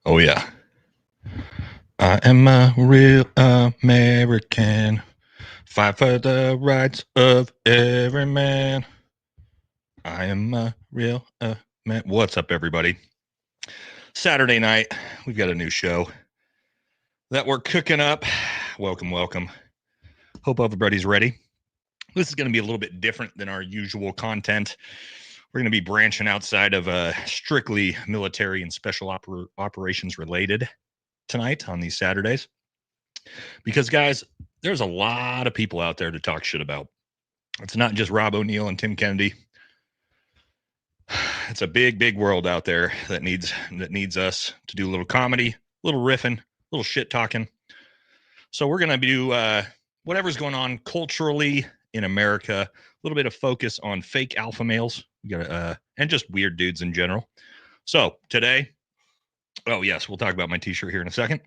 Oh, yeah. I am a real American. Fight for the rights of every man. I am a real man. What's up, everybody? Saturday night, we've got a new show that we're cooking up. Welcome, welcome. Hope everybody's ready. This is going to be a little bit different than our usual content. We're going to be branching outside of strictly military and special operations related tonight on these Saturdays. Because, guys, there's a lot of people out there to talk shit about. It's not just Rob O'Neill and Tim Kennedy. It's a big, big world out there that needs us to do a little comedy, a little riffing, a little shit talking. So we're going to do whatever's going on culturally in America, a little bit of focus on fake alpha males. We got and just weird dudes in general. So today, oh yes, we'll talk about my t-shirt here in a second.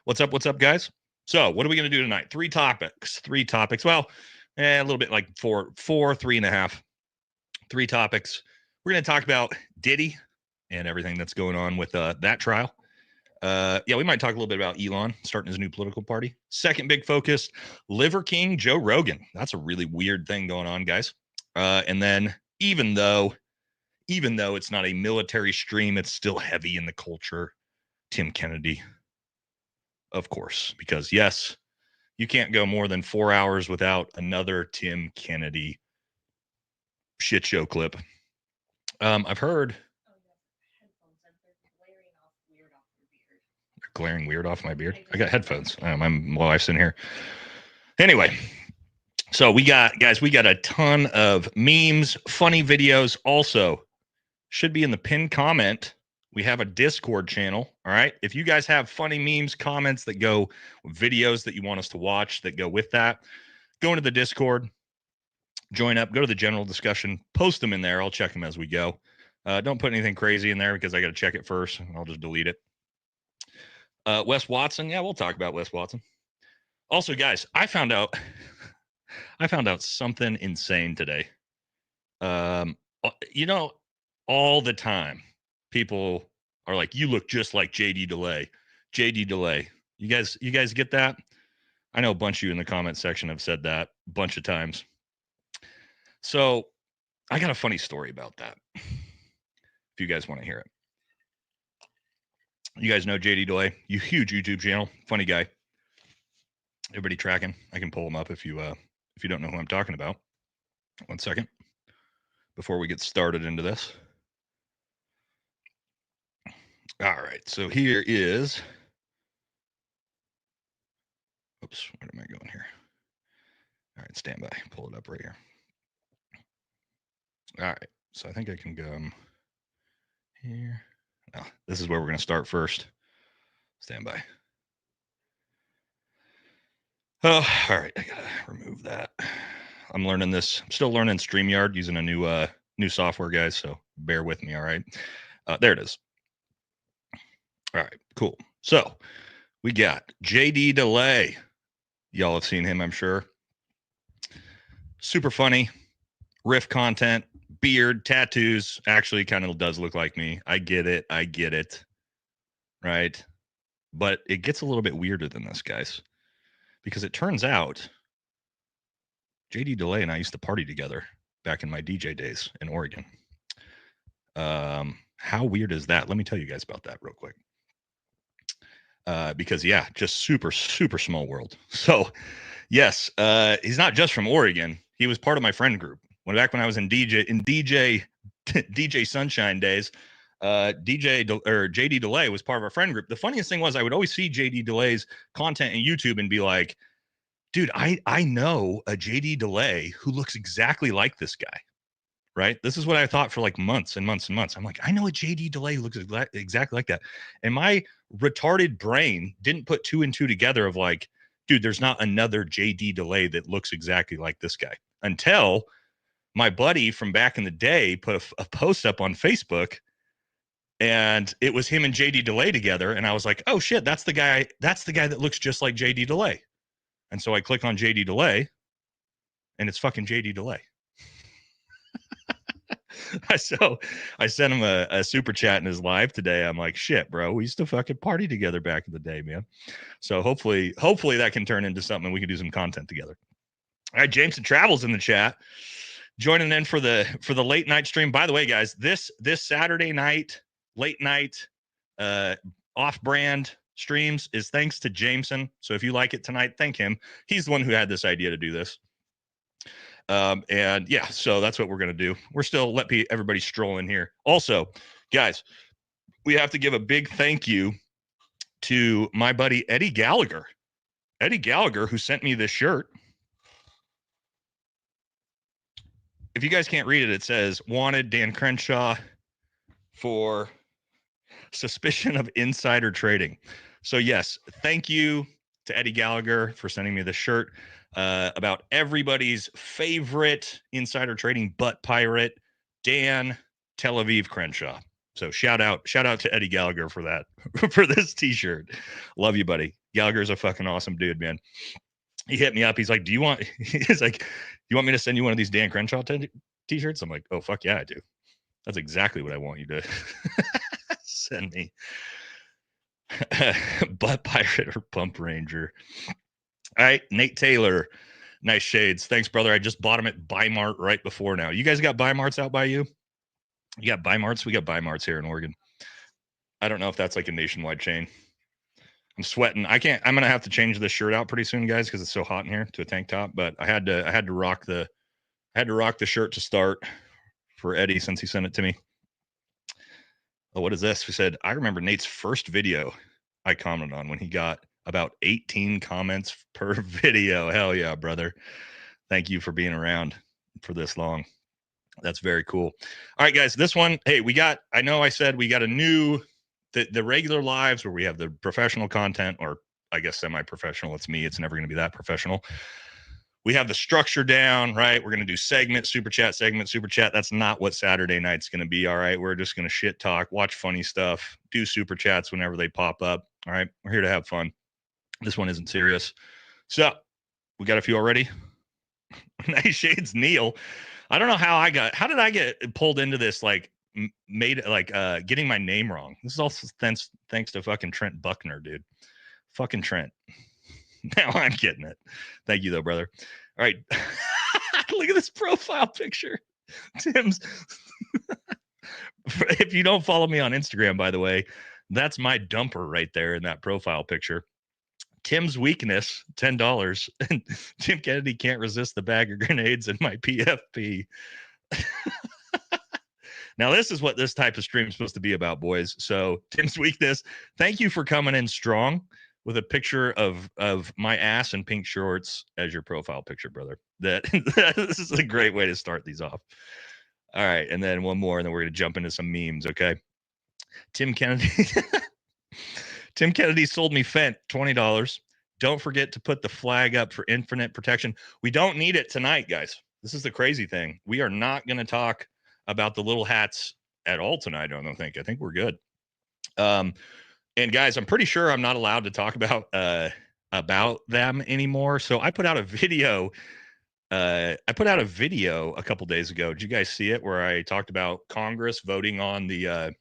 What's up, guys? So what are we going to do tonight? Three topics. Well, a little bit like four, 3.5. 3 topics. We're going to talk about Diddy and everything that's going on with that trial. We might talk a little bit about Elon starting his new political party. Second big focus, Liver King Joe Rogan. That's a really weird thing going on, guys. And then even though it's not a military stream, it's still heavy in the culture. Tim Kennedy, of course, because yes, you can't go more than 4 hours without another Tim Kennedy shit show clip. I've heard they're glaring weird off my beard. I got headphones. My wife's in here. Anyway, so we got a ton of memes, funny videos. Also, should be in the pinned comment. We have a Discord channel. All right. If you guys have funny memes, comments that go, videos that you want us to watch that go with that, go into the Discord, join up, go to the general discussion, post them in there. I'll check them as we go. Don't put anything crazy in there because I got to check it first. I'll just delete it. Wes Watson. Yeah, we'll talk about Wes Watson. Also, guys, I found out something insane today. All the time people are like, you look just like JD Delay. You guys get that? I know a bunch of you in the comment section have said that a bunch of times. So I got a funny story about that. If you guys want to hear it. You guys know JD Delay, you huge YouTube channel, funny guy. Everybody tracking. I can pull him up if you don't know who I'm talking about. 1 second before we get started into this. All right, so here is. Oops, where am I going here? All right, stand by. Pull it up right here. All right, so I think I can go here. No, this is where we're going to start first. Stand by. Oh, all right, I got to remove that. I'm learning this. I'm still learning StreamYard using a new software, guys, so bear with me, all right? There it is. All right, cool. So we got JD Delay. Y'all have seen him, I'm sure. Super funny, riff content, beard, tattoos. Actually, kind of does look like me. I get it. Right? But it gets a little bit weirder than this, guys, because it turns out JD Delay and I used to party together back in my DJ days in Oregon. How weird is that? Let me tell you guys about that real quick. Because yeah, just super, super small world. So yes, he's not just from Oregon. He was part of my friend group. Back when I was in DJ Sunshine days, JD Delay was part of our friend group. The funniest thing was I would always see JD Delay's content in YouTube and be like, dude, I know a JD Delay who looks exactly like this guy. Right? This is what I thought for like months and months and months. I'm like, I know a JD Delay who looks exactly like that. And my retarded brain didn't put 2 and 2 together of like, dude, there's not another JD Delay that looks exactly like this guy, until my buddy from back in the day put a post up on Facebook and it was him and JD Delay together. And I was like, oh shit, that's the guy that looks just like JD Delay. And so I click on JD Delay and it's fucking JD Delay. So I sent him a super chat in his live today. I'm like, shit, bro, we used to fucking party together back in the day, man. So hopefully that can turn into something and we can do some content together. All right, Jameson Travels in the chat, joining in for the late night stream. By the way, guys, this Saturday night, late night, off-brand streams is thanks to Jameson. So if you like it tonight, thank him. He's the one who had this idea to do this. And yeah, so that's what we're going to do. We're still let everybody stroll in here. Also, guys, we have to give a big thank you to my buddy Eddie Gallagher. Eddie Gallagher, who sent me this shirt. If you guys can't read it, it says, wanted Dan Crenshaw for suspicion of insider trading. So yes, thank you to Eddie Gallagher for sending me this shirt about everybody's favorite insider trading butt pirate, Dan Tel Aviv Crenshaw. So shout out to Eddie Gallagher for that, for this t-shirt. Love you, buddy. Gallagher's a fucking awesome dude, man. He hit me up. He's like, you want me to send you one of these Dan Crenshaw t-shirts? I'm like, oh, fuck yeah, I do. That's exactly what I want you to send me. Butt pirate or pump ranger. All right, Nate Taylor. Nice shades. Thanks, brother. I just bought them at Bimart right before now. You guys got Bimarts out by you? You got Bimarts? We got Bimarts here in Oregon. I don't know if that's like a nationwide chain. I'm sweating. I'm gonna have to change this shirt out pretty soon, guys, because it's so hot in here, to a tank top. But I had to rock the shirt to start for Eddie since he sent it to me. Oh, what is this? We said, I remember Nate's first video I commented on when he got about 18 comments per video. Hell yeah, brother. Thank you for being around for this long. That's very cool. All right, guys, this one, hey, I know I said we got a new, the regular lives where we have the professional content, or I guess semi-professional. It's me. It's never going to be that professional. We have the structure down, right? We're going to do segment, super chat. That's not what Saturday night's going to be, all right? We're just going to shit talk, watch funny stuff, do super chats whenever they pop up, all right? We're here to have fun. This one isn't serious. So, we got a few already. Nice shades, Neil. I don't know how did I get pulled into this, like, getting my name wrong? This is also thanks to fucking Trent Buckner, dude. Fucking Trent. Now I'm getting it. Thank you, though, brother. All right. Look at this profile picture. Tim's. If you don't follow me on Instagram, by the way, that's my dumper right there in that profile picture. Tim's weakness, $10. And Tim Kennedy can't resist the bag of grenades in my PFP. Now, this is what this type of stream is supposed to be about, boys. So, Tim's weakness, thank you for coming in strong with a picture of my ass and pink shorts as your profile picture, brother. This is a great way to start these off. All right, and then one more, and then we're going to jump into some memes, okay? Tim Kennedy. Tim Kennedy sold me Fent, $20. Don't forget to put the flag up for infinite protection. We don't need it tonight, guys. This is the crazy thing. We are not going to talk about the little hats at all tonight, I don't think. I think we're good. And guys, I'm pretty sure I'm not allowed to talk about them anymore. So I put out a video. A couple days ago. Did you guys see it? Where I talked about Congress voting on the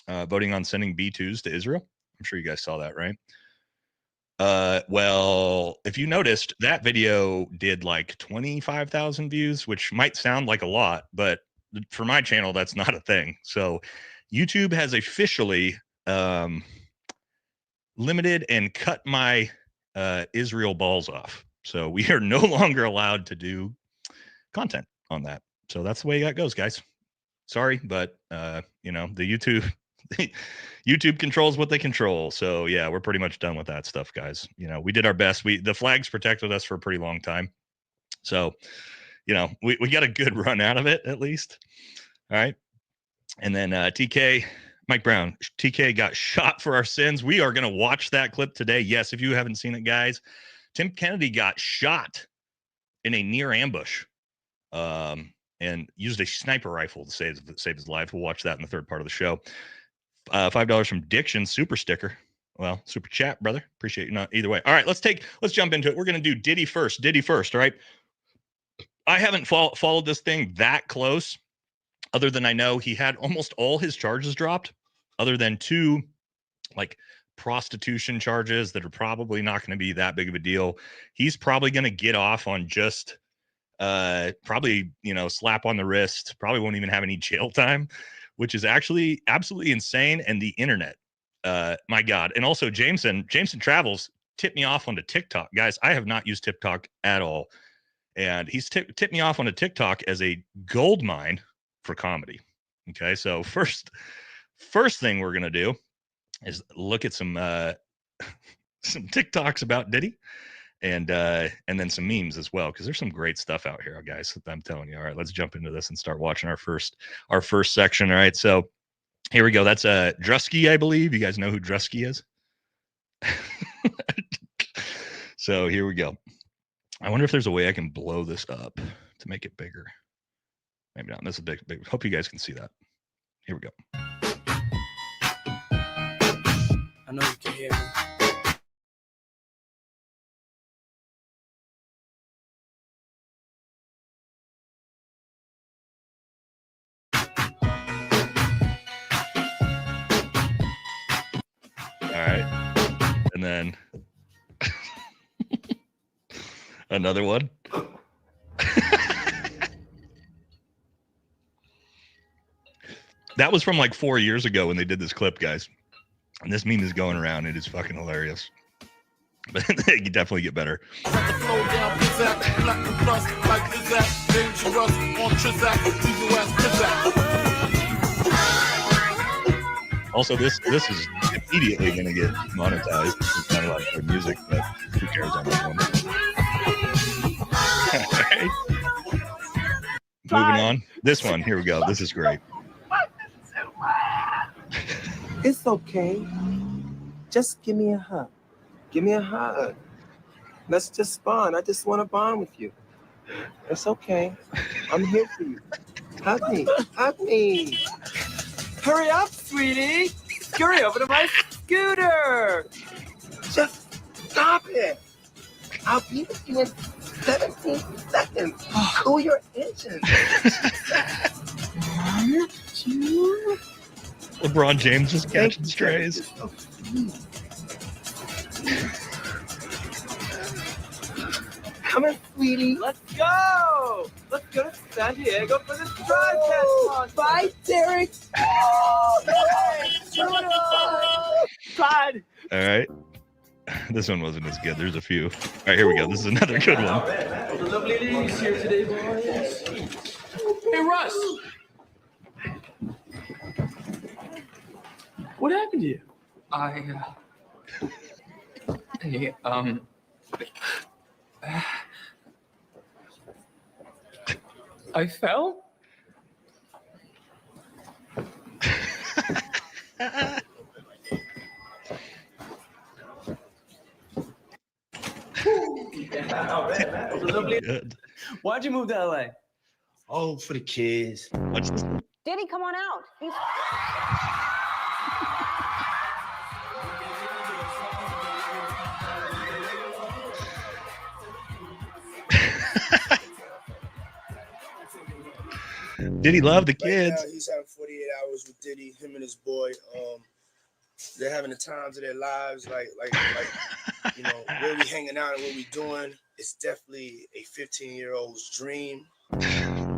voting on sending B-2s to Israel. I'm sure you guys saw that, right? Well, if you noticed, that video did like 25,000 views, which might sound like a lot, but for my channel, that's not a thing. So YouTube has officially limited and cut my Israel balls off. So we are no longer allowed to do content on that. So that's the way that goes, guys. Sorry, but the YouTube controls what they control. So yeah, we're pretty much done with that stuff, guys. We did our best. The flags protected us for a pretty long time. So, we got a good run out of it, at least. All right. And then TK, Mike Brown, TK got shot for our sins. We are going to watch that clip today. Yes, if you haven't seen it, guys, Tim Kennedy got shot in a near ambush and used a sniper rifle to save his life. We'll watch that in the third part of the show. $5 from Diction, super sticker. Well, super chat, brother. Appreciate you. Not either way. All right, let's jump into it. We're going to do Diddy first. All right. I haven't followed this thing that close, other than I know he had almost all his charges dropped, other than 2 like prostitution charges that are probably not going to be that big of a deal. He's probably going to get off on just probably, you know, slap on the wrist, probably won't even have any jail time, which is actually absolutely insane. And the internet, my God. And also Jameson Travels tipped me off onto TikTok. Guys, I have not used TikTok at all. And he's tipped me off onto TikTok as a gold mine for comedy. Okay, so first thing we're gonna do is look at some some TikToks about Diddy, and then some memes as well, because there's some great stuff out here, guys. I'm telling you. All right, let's jump into this and start watching our first section. All right, so here we go. That's Drusky, I believe. You guys know who Drusky is. So here we go. I wonder if there's a way I can blow this up to make it bigger. Maybe not. This is big. Hope you guys can see that. Here we go. I know you can hear me. All right. And then another one. That was from like 4 years ago when they did this clip, guys. And this meme is going around. It is fucking hilarious. But you definitely get better. Also, this is immediately going to get monetized. It's not a lot of music, but who cares on this one? Right. Moving on. This one. Here we go. This is great. It's okay. Just give me a hug. Give me a hug. Let's just bond. I just want to bond with you. It's okay. I'm here for you. Hug me. Hug me. Hurry up, sweetie. Scurry over to my scooter. Just stop it. I'll be with you in 17 seconds. Cool your engine. 1, 2. LeBron James just catching strays. Come on, sweetie. Let's go! Let's go to San Diego for this broadcast concert. Bye, Derek. Todd. All right. This one wasn't as good. There's a few. All right, here we go. This is another good one. The lovely ladies here today, boys. Hey, Russ. What happened to you? I fell? Good. Why'd you move to LA? Oh, for the kids. What's this? Diddy, come on out. He's... Diddy love the kids. Right now, he's having 48 hours with Diddy, him and his boy. They're having the times of their lives, like you know, where we hanging out and what we doing. It's definitely a 15-year-old's dream.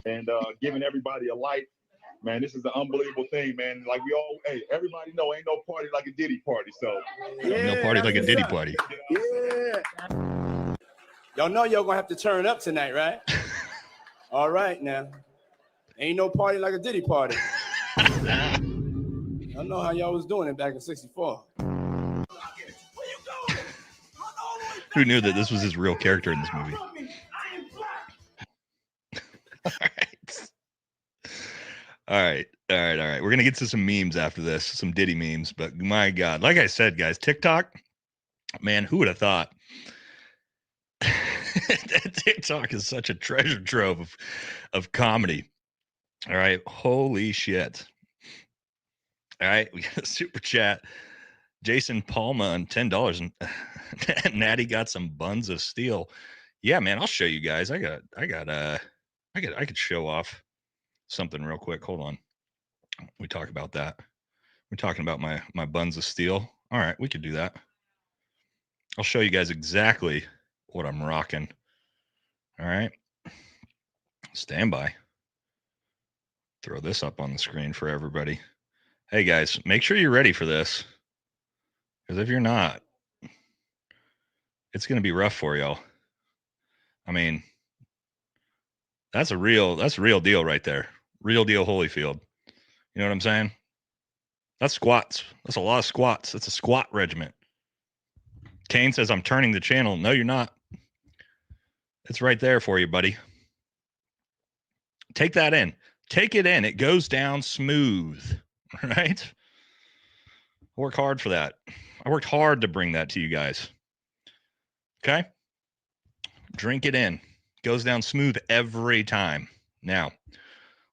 And giving everybody a light, man, this is an unbelievable thing, man. Like we all, hey, everybody know ain't no party like a Diddy party. So No party like a Diddy party. Yeah. Y'all know y'all gonna have to turn up tonight, right? All right, now. Ain't no party like a Diddy party. I know how y'all was doing it back in '64. Who knew that this was his real character in this movie? All right. We're going to get to some memes after this, some Diddy memes. But my God, like I said, guys, TikTok, man, who would have thought? TikTok is such a treasure trove of comedy. All right. Holy shit. All right. We got a super chat. Jason Palma on $10. And Natty got some buns of steel. Yeah, man, I'll show you guys. I could show off something real quick. Hold on. We talk about that. We're talking about my buns of steel. All right, we could do that. I'll show you guys exactly what I'm rocking. All right. Stand by. Throw this up on the screen for everybody. Hey guys, make sure you're ready for this. Because if you're not, it's going to be rough for y'all. I mean, that's a real deal right there. Real deal Holyfield. You know what I'm saying? That's squats. That's a lot of squats. That's a squat regiment. Kane says, I'm turning the channel. No, you're not. It's right there for you, buddy. Take that in. Take it in. It goes down smooth. Right? I work hard for that. I worked hard to bring that to you guys. Okay? Drink it in. Goes down smooth every time. Now,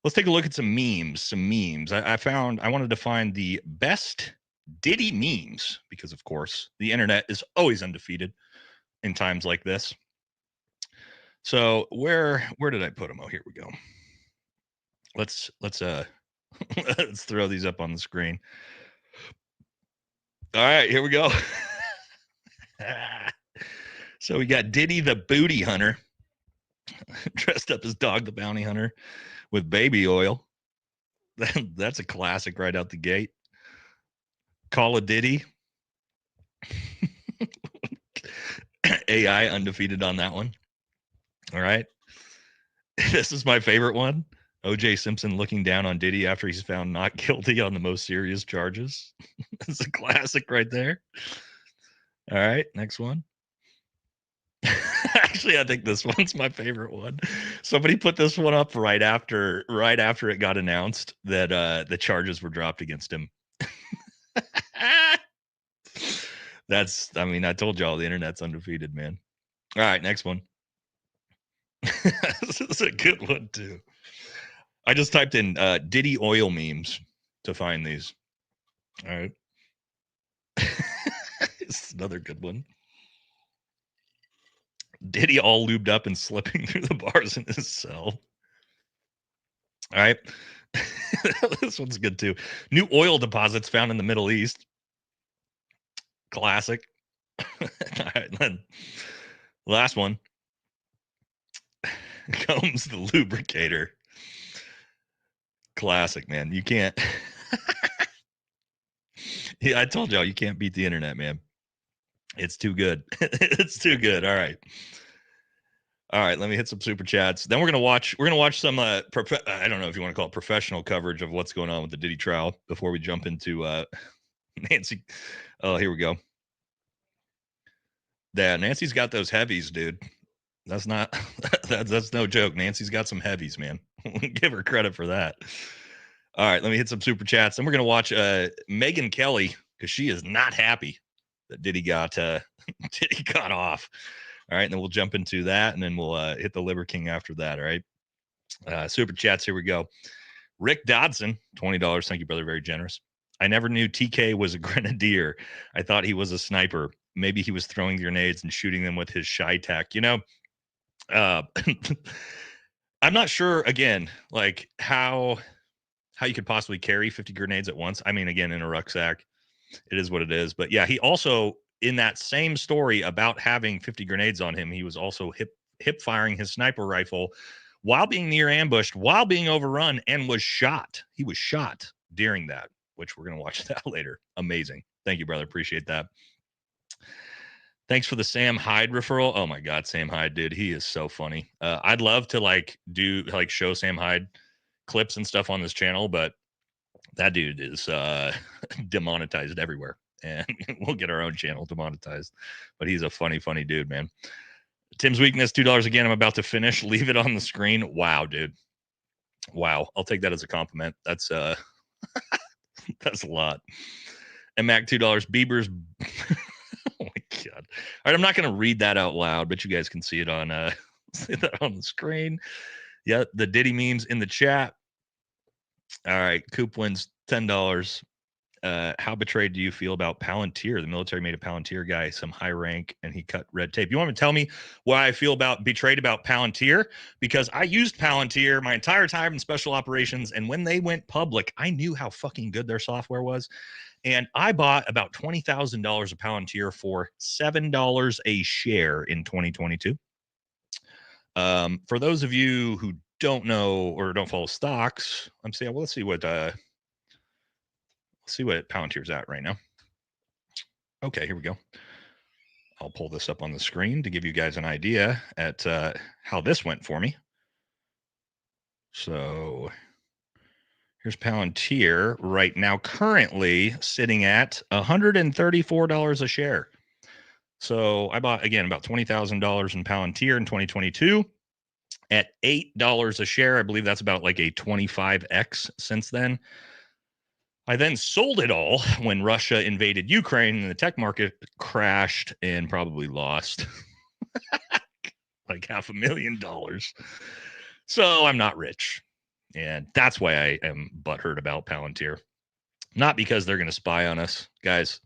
let's take a look at some memes. I wanted to find the best Diddy memes because, of course, the internet is always undefeated in times like this. So where did I put them? Oh, here we go. Let's let's throw these up on the screen. All right, here we go. So we got Diddy the booty hunter dressed up as Dog the bounty hunter with baby oil. That's a classic right out the gate. Call of Diddy. AI undefeated on that one. All right. This is my favorite one. OJ Simpson looking down on Diddy after he's found not guilty on the most serious charges. It's a classic right there. All right, next one. Actually, I think this one's my favorite one. Somebody put this one up right after it got announced that the charges were dropped against him. I told y'all the internet's undefeated, man. All right, next one. This is a good one too. I just typed in Diddy oil memes to find these. All right. It's another good one. Diddy all lubed up and slipping through the bars in his cell. All right. This one's good too. New oil deposits found in the Middle East. Classic. All right, then. Last one. Combs the lubricator. Classic, man. You can't. Yeah, I told y'all you can't beat the internet, man. It's too good. It's too good. All right. Let me hit some super chats. Then we're gonna watch some I don't know if you want to call it professional coverage of what's going on with the Diddy trial before we jump into Nancy. Oh, here we go. Yeah, Nancy's got those heavies, dude. That's not that's no joke. Nancy's got some heavies, man. Give her credit for that. All right, let me hit some super chats. Then we're gonna watch Megyn Kelly because she is not happy that Diddy got Diddy got off. All right, and then we'll jump into that, and then we'll hit the Liver King after that. All right, super chats. Here we go. Rick Dodson, $20. Thank you, brother. Very generous. I never knew TK was a grenadier. I thought he was a sniper. Maybe he was throwing grenades and shooting them with his shy tack. You know, I'm not sure. Again, like how you could possibly carry 50 grenades at once. I mean, again, in a rucksack, it is what it is. But yeah, he also, in that same story about having 50 grenades on him, he was also hip firing his sniper rifle while being near ambushed, while being overrun, and was shot. He was shot during that, which we're going to watch that later. Amazing. Thank you, brother. Appreciate that. Thanks for the Sam Hyde referral. Oh my God, Sam Hyde, dude. He is so funny. I'd love to show Sam Hyde clips and stuff on this channel, but that dude is demonetized everywhere. And we'll get our own channel demonetized. But he's a funny dude, man. Tim's weakness, $2 again. I'm about to finish. Leave it on the screen. Wow, dude. Wow. I'll take that as a compliment. That's that's a lot. And Mac, $2. Bieber's oh my God. All right, I'm not going to read that out loud, but you guys can see it on the screen. Yeah, the Diddy memes in the chat. All right, Coop wins $10. How betrayed do you feel about Palantir? The military made a Palantir guy some high rank and he cut red tape. You want me to tell me why I feel betrayed about Palantir? Because I used Palantir my entire time in special operations, and when they went public, I knew how fucking good their software was. And I bought about $20,000 of Palantir for $7 a share in 2022. For those of you who don't know or don't follow stocks, I'm saying, well, let's see what Palantir's at right now. Okay, here we go. I'll pull this up on the screen to give you guys an idea at how this went for me. So here's Palantir right now, currently sitting at $134 a share. So I bought, again, about $20,000 in Palantir in 2022 at $8 a share. I believe that's about like a 25x since then. I then sold it all when Russia invaded Ukraine and the tech market crashed and probably lost like $500,000. So I'm not rich. And that's why I am butthurt about Palantir. Not because they're going to spy on us. Guys,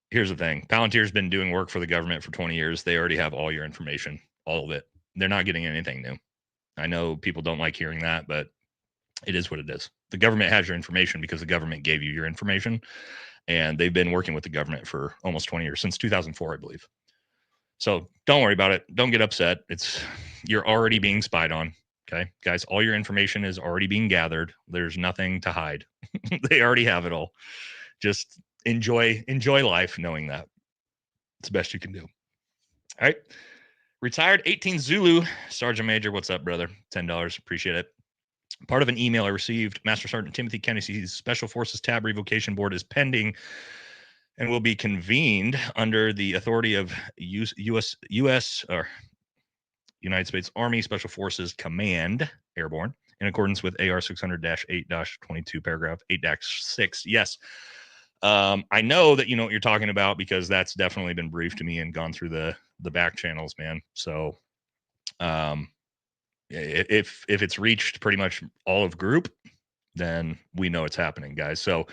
here's the thing. Palantir's been doing work for the government for 20 years. They already have all your information, all of it. They're not getting anything new. I know people don't like hearing that, but it is what it is. The government has your information because the government gave you your information, and they've been working with the government for almost 20 years, since 2004, I believe. So don't worry about it. Don't get upset. You're already being spied on. Okay, guys, all your information is already being gathered. There's nothing to hide. They already have it all. Just enjoy life knowing that. It's the best you can do. All right. Retired 18 Zulu Sergeant Major. What's up, brother? $10. Appreciate it. Part of an email I received, Master Sergeant Timothy Kennedy's Special Forces Tab Revocation Board is pending and will be convened under the authority of U.S. or United States Army Special Forces Command Airborne in accordance with AR 600-8-22 paragraph 8-6. Yes. I know that you know what you're talking about because that's definitely been briefed to me and gone through the back channels, man. So if it's reached pretty much all of group, then we know it's happening, guys. So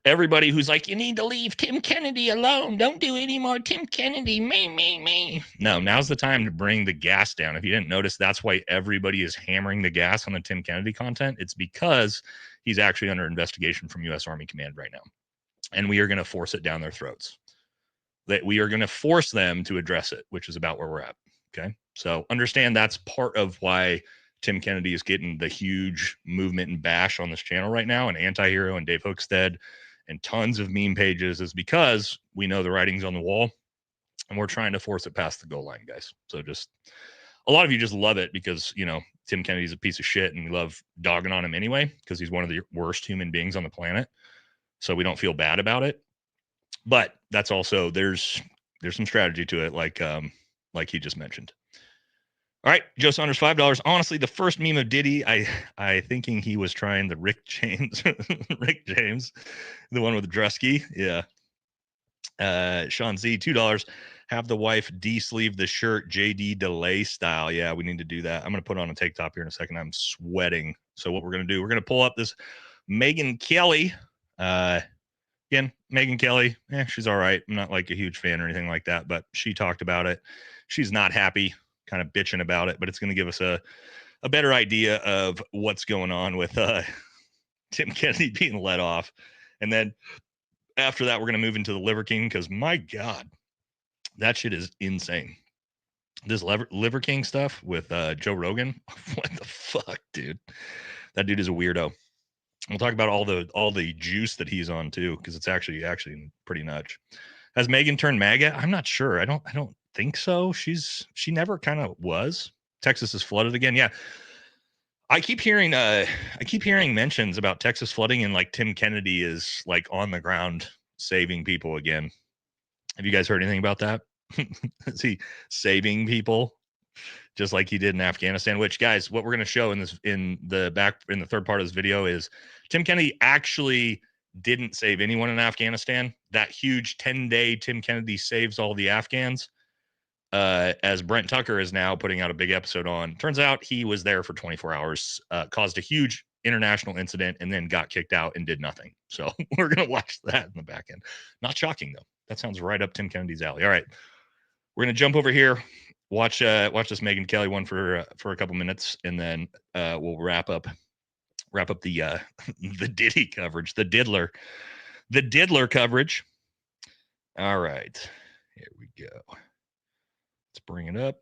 everybody who's like, you need to leave Tim Kennedy alone. Don't do any more Tim Kennedy. Me. No, now's the time to bring the gas down. If you didn't notice, that's why everybody is hammering the gas on the Tim Kennedy content. It's because he's actually under investigation from U.S. Army Command right now. And we are going to force it down their throats. That we are going to force them to address it, which is about where we're at. Okay. So understand that's part of why Tim Kennedy is getting the huge movement and bash on this channel right now, and Anti-Hero and Dave Hookstead and tons of meme pages, is because we know the writing's on the wall and we're trying to force it past the goal line, guys. So just a lot of you just love it because, you know, Tim Kennedy's a piece of shit and we love dogging on him anyway because he's one of the worst human beings on the planet. So we don't feel bad about it. But that's also there's some strategy to it, like he just mentioned. All right, Joe Saunders, $5. Honestly, the first meme of Diddy, I thinking he was trying the Rick James, the one with the Drusky. Yeah. Sean Z, $2. Have the wife de-sleeve the shirt JD Delay style. Yeah, we need to do that. I'm going to put on a tank top here in a second. I'm sweating. So what we're going to do, we're going to pull up this Megyn Kelly. Again, Megyn Kelly, she's all right. I'm not like a huge fan or anything like that, but she talked about it. She's not happy, kind of bitching about it, but it's going to give us a better idea of what's going on with Tim Kennedy being let off. And then after that, we're going to move into the Liver King because, my God, that shit is insane. This Liver King stuff with Joe Rogan, what the fuck, dude? That dude is a weirdo. We'll talk about all the juice that he's on too, because it's actually pretty nuts. Has Megyn turned MAGA? I'm not sure. I don't think so. She never kind of was. Texas is flooded again. Yeah. I keep hearing mentions about Texas flooding and like Tim Kennedy is like on the ground saving people again. Have you guys heard anything about that? Is he saving people just like he did in Afghanistan? Which, guys, what we're going to show in the third part of this video is Tim Kennedy actually didn't save anyone in Afghanistan. That huge 10-day Tim Kennedy saves all the Afghans, as Brent Tucker is now putting out a big episode on. Turns out he was there for 24 hours, caused a huge international incident and then got kicked out and did nothing. So we're going to watch that in the back end. Not shocking, though. That sounds right up Tim Kennedy's alley. All right. We're going to jump over here, watch this Megyn Kelly one for a couple minutes, and then we'll wrap up the the Diddy coverage, the Diddler coverage. All right. Here we go. Let's bring it up.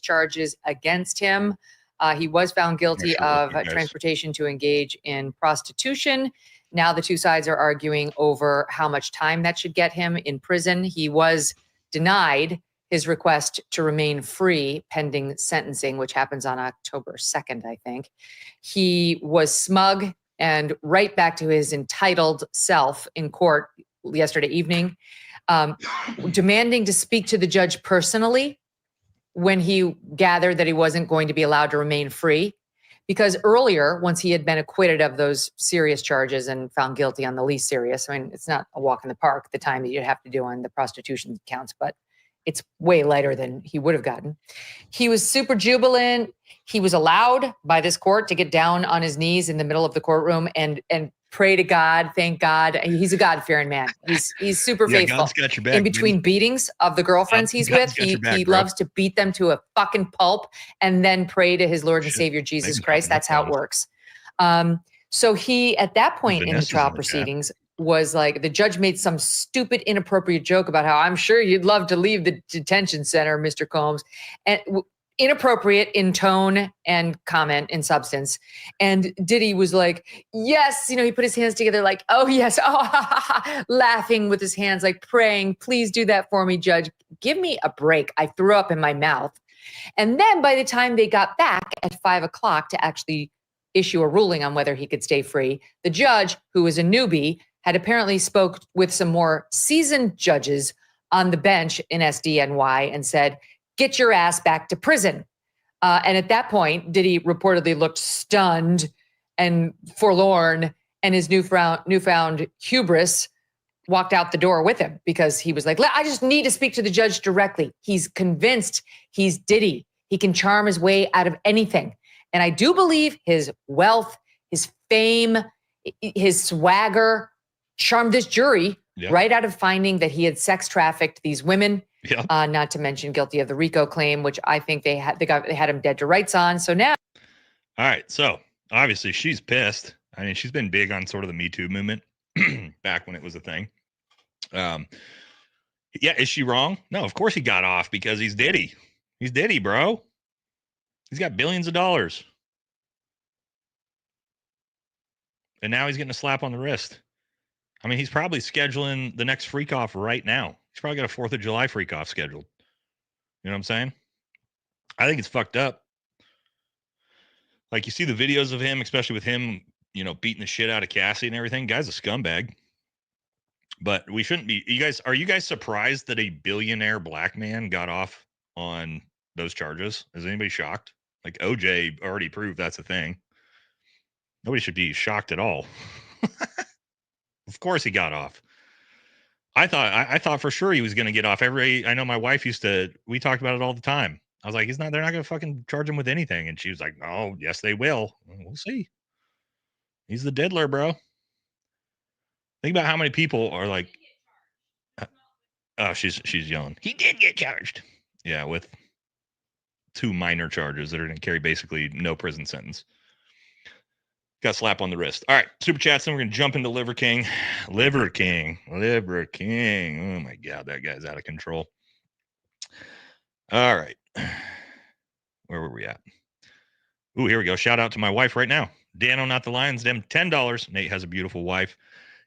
Charges against him. He was found guilty of transportation to engage in prostitution. Now the two sides are arguing over how much time that should get him in prison. He was denied his request to remain free pending sentencing, which happens on October 2nd, I think. He was smug and right back to his entitled self in court yesterday evening, demanding to speak to the judge personally when he gathered that he wasn't going to be allowed to remain free. Because earlier, once he had been acquitted of those serious charges and found guilty on the least serious, I mean, it's not a walk in the park, the time that you'd have to do on the prostitution counts, but it's way lighter than he would have gotten. He was super jubilant. He was allowed by this court to get down on his knees in the middle of the courtroom and pray to God, thank God. He's a God-fearing man. He's super faithful. God's got your back, in between beatings of the girlfriends he's with, he loves to beat them to a fucking pulp and then pray to his Lord and Savior Jesus Christ. That's how it works. So he, at that point in the trial proceedings, was like, the judge made some stupid, inappropriate joke about how I'm sure you'd love to leave the detention center, Mr. Combs, and inappropriate in tone and comment and substance. And Diddy was like, yes, he put his hands together like, oh yes, laughing with his hands, like praying, please do that for me, judge. Give me a break. I threw up in my mouth. And then by the time they got back at 5 o'clock to actually issue a ruling on whether he could stay free, the judge, who was a newbie, had apparently spoke with some more seasoned judges on the bench in SDNY and said, get your ass back to prison. And at that point, Diddy reportedly looked stunned and forlorn, and his newfound hubris walked out the door with him because he was like, I just need to speak to the judge directly. He's convinced he's Diddy. He can charm his way out of anything. And I do believe his wealth, his fame, his swagger charmed this jury right out of finding that he had sex trafficked these women. Not to mention guilty of the RICO claim, which I think they had him dead to rights on. So now, all right. So obviously she's pissed. I mean, she's been big on sort of the Me Too movement back when it was a thing. Is she wrong? No, of course he got off because he's Diddy. He's Diddy, bro. He's got billions of dollars, and now he's getting a slap on the wrist. I mean, he's probably scheduling the next freak off right now. He's probably got a 4th of July freak off scheduled. You know what I'm saying? I think it's fucked up. Like, you see the videos of him, especially with him, beating the shit out of Cassie and everything. Guy's a scumbag. But we shouldn't be. Are you guys surprised that a billionaire black man got off on those charges? Is anybody shocked? Like, OJ already proved that's a thing. Nobody should be shocked at all. Of course he got off. I thought for sure he was going to get off. I know my wife we talked about it all the time. I was like, they're not going to fucking charge him with anything. And she was like, oh, yes, they will. We'll see. He's the diddler, bro. Think about how many people are like, oh, she's yelling. He did get charged. Yeah, with 2 minor charges that are going to carry basically no prison sentence. Got a slap on the wrist. All right, super chats. Then we're going to jump into Liver King. Liver King. Oh, my God. That guy's out of control. All right. Where were we at? Ooh, here we go. Shout out to my wife right now. Dano, not the Lions, them $10. Nate has a beautiful wife.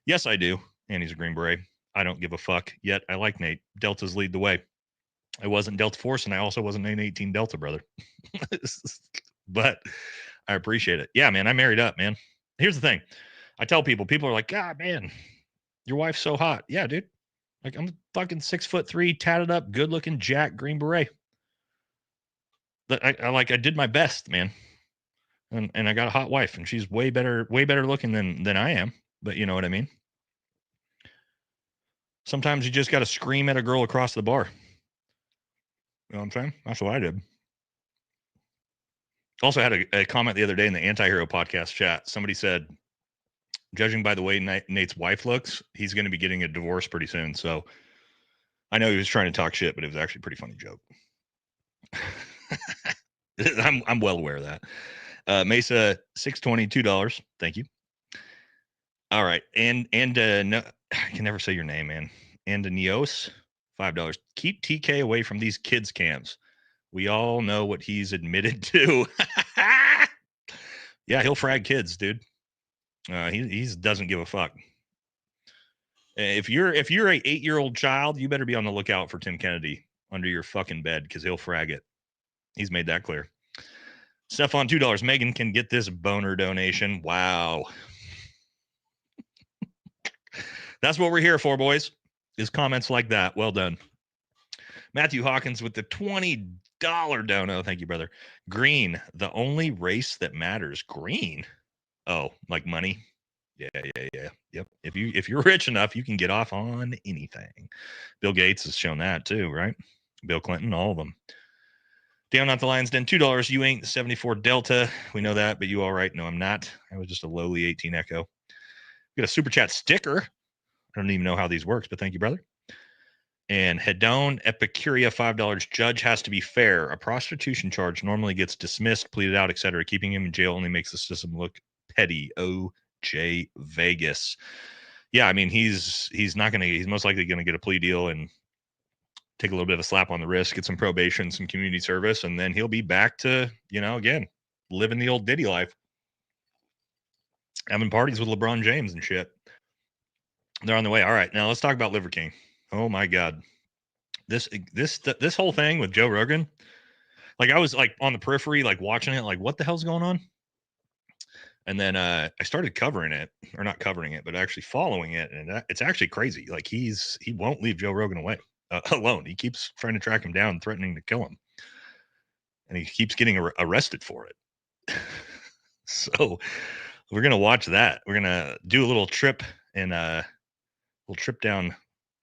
Yes, I do. And he's a Green Beret. I don't give a fuck. Yet I like Nate. Deltas lead the way. I wasn't Delta Force, and I also wasn't an 18 Delta, brother. But I appreciate it. Yeah, man, I married up, man. Here's the thing. I tell people are like, God, man, your wife's so hot. Yeah, dude. Like, I'm fucking 6'3", tatted up, good looking Jack Green Beret. But I did my best, man. And I got a hot wife, and she's way better looking than I am. But you know what I mean? Sometimes you just got to scream at a girl across the bar. You know what I'm saying? That's what I did. Also had a comment the other day in the Anti-Hero podcast chat. Somebody said, judging by the way Nate's wife looks, he's going to be getting a divorce pretty soon. So I know he was trying to talk shit, but it was actually a pretty funny joke. I'm well aware of that. Mesa, $6.20, $2. Thank you. All right. And no, I can never say your name, man. And Neos, $5. Keep TK away from these kids camps. We all know what he's admitted to. Yeah, he'll frag kids, dude. He doesn't give a fuck. If you're a 8-year-old child, you better be on the lookout for Tim Kennedy under your fucking bed because he'll frag it. He's made that clear. Stefan, $2. Megan can get this boner donation. Wow. That's what we're here for, boys, is comments like that. Well done. Matthew Hawkins with the $20 dono. Thank you, brother. Green, the only race that matters. Green? Oh, like money? Yeah. Yep. If you're rich enough, you can get off on anything. Bill Gates has shown that too, right? Bill Clinton, all of them. Down at the Lions Den, $2. You ain't 74 Delta. We know that, but you all right? No, I'm not. I was just a lowly 18 Echo. We got a super chat sticker. I don't even know how these works, but thank you, brother. And Hedone Epicuria, $5. Judge has to be fair. A prostitution charge normally gets dismissed, pleaded out, etc. Keeping him in jail only makes the system look petty. O.J. Vegas. Yeah, I mean, he's most likely going to get a plea deal and take a little bit of a slap on the wrist, get some probation, some community service, and then he'll be back to, again, living the old Diddy life. Having parties with LeBron James and shit. They're on the way. All right, now let's talk about Liver King. Oh my God. This whole thing with Joe Rogan, like I was like on the periphery, like watching it, like what the hell's going on? And then I started covering it, or not covering it, but actually following it, and it's actually crazy. Like he won't leave Joe Rogan alone. He keeps trying to track him down, threatening to kill him, and he keeps getting arrested for it. So we're gonna watch that. We're gonna do a little trip down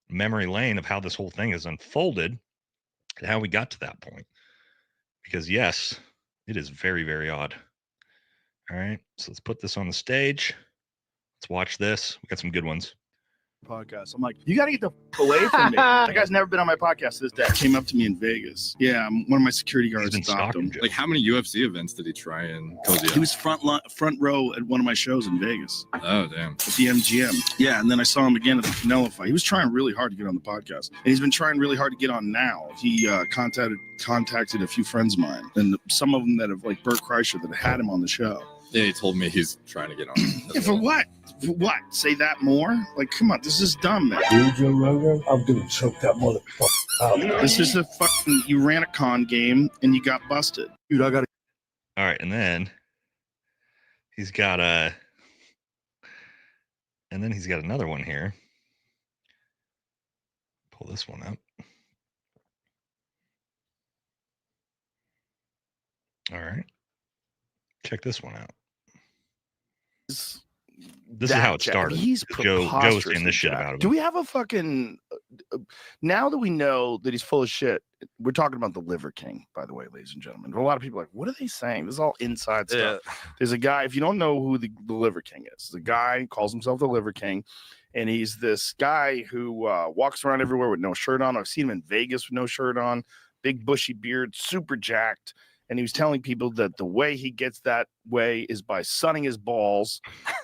memory lane of how this whole thing has unfolded and how we got to that point. Because yes, it is very, very odd. All right, so let's put this on the stage. Let's watch this. We got some good ones. Podcast. I'm like, you got to get the f- away from me. That guy's never been on my podcast to this day. Came up to me in Vegas. Yeah, one of my security guards stopped him. Like, how many UFC events did he try and cozy up? He was front row at one of my shows in Vegas. Oh, damn. At the MGM. Yeah, and then I saw him again at the Canelo fight. He was trying really hard to get on the podcast. And he's been trying really hard to get on now. He contacted a few friends of mine, and some of them that have, like Bert Kreischer, that had him on the show. Yeah, he told me he's trying to get on. Yeah, for what? For what? Say that more? Like, come on, this is dumb, man. Dude, Joe Rogan, I'm gonna choke that motherfucker out. This is a fucking, you ran a con game and you got busted. Dude, I gotta. All right, and then he's got another one here. Pull this one up. All right. Check this one out. This is how it started. He's Joe's saying this shit about him. Do we have a fucking... now that we know that he's full of shit, we're talking about the Liver King, by the way, ladies and gentlemen. A lot of people are like, what are they saying? This is all inside stuff. There's a guy, if you don't know who the Liver King is, the guy who calls himself the Liver King, and he's this guy who walks around everywhere with no shirt on. I've seen him in Vegas with no shirt on, big bushy beard, super jacked. And he was telling people that the way he gets that way is by sunning his balls.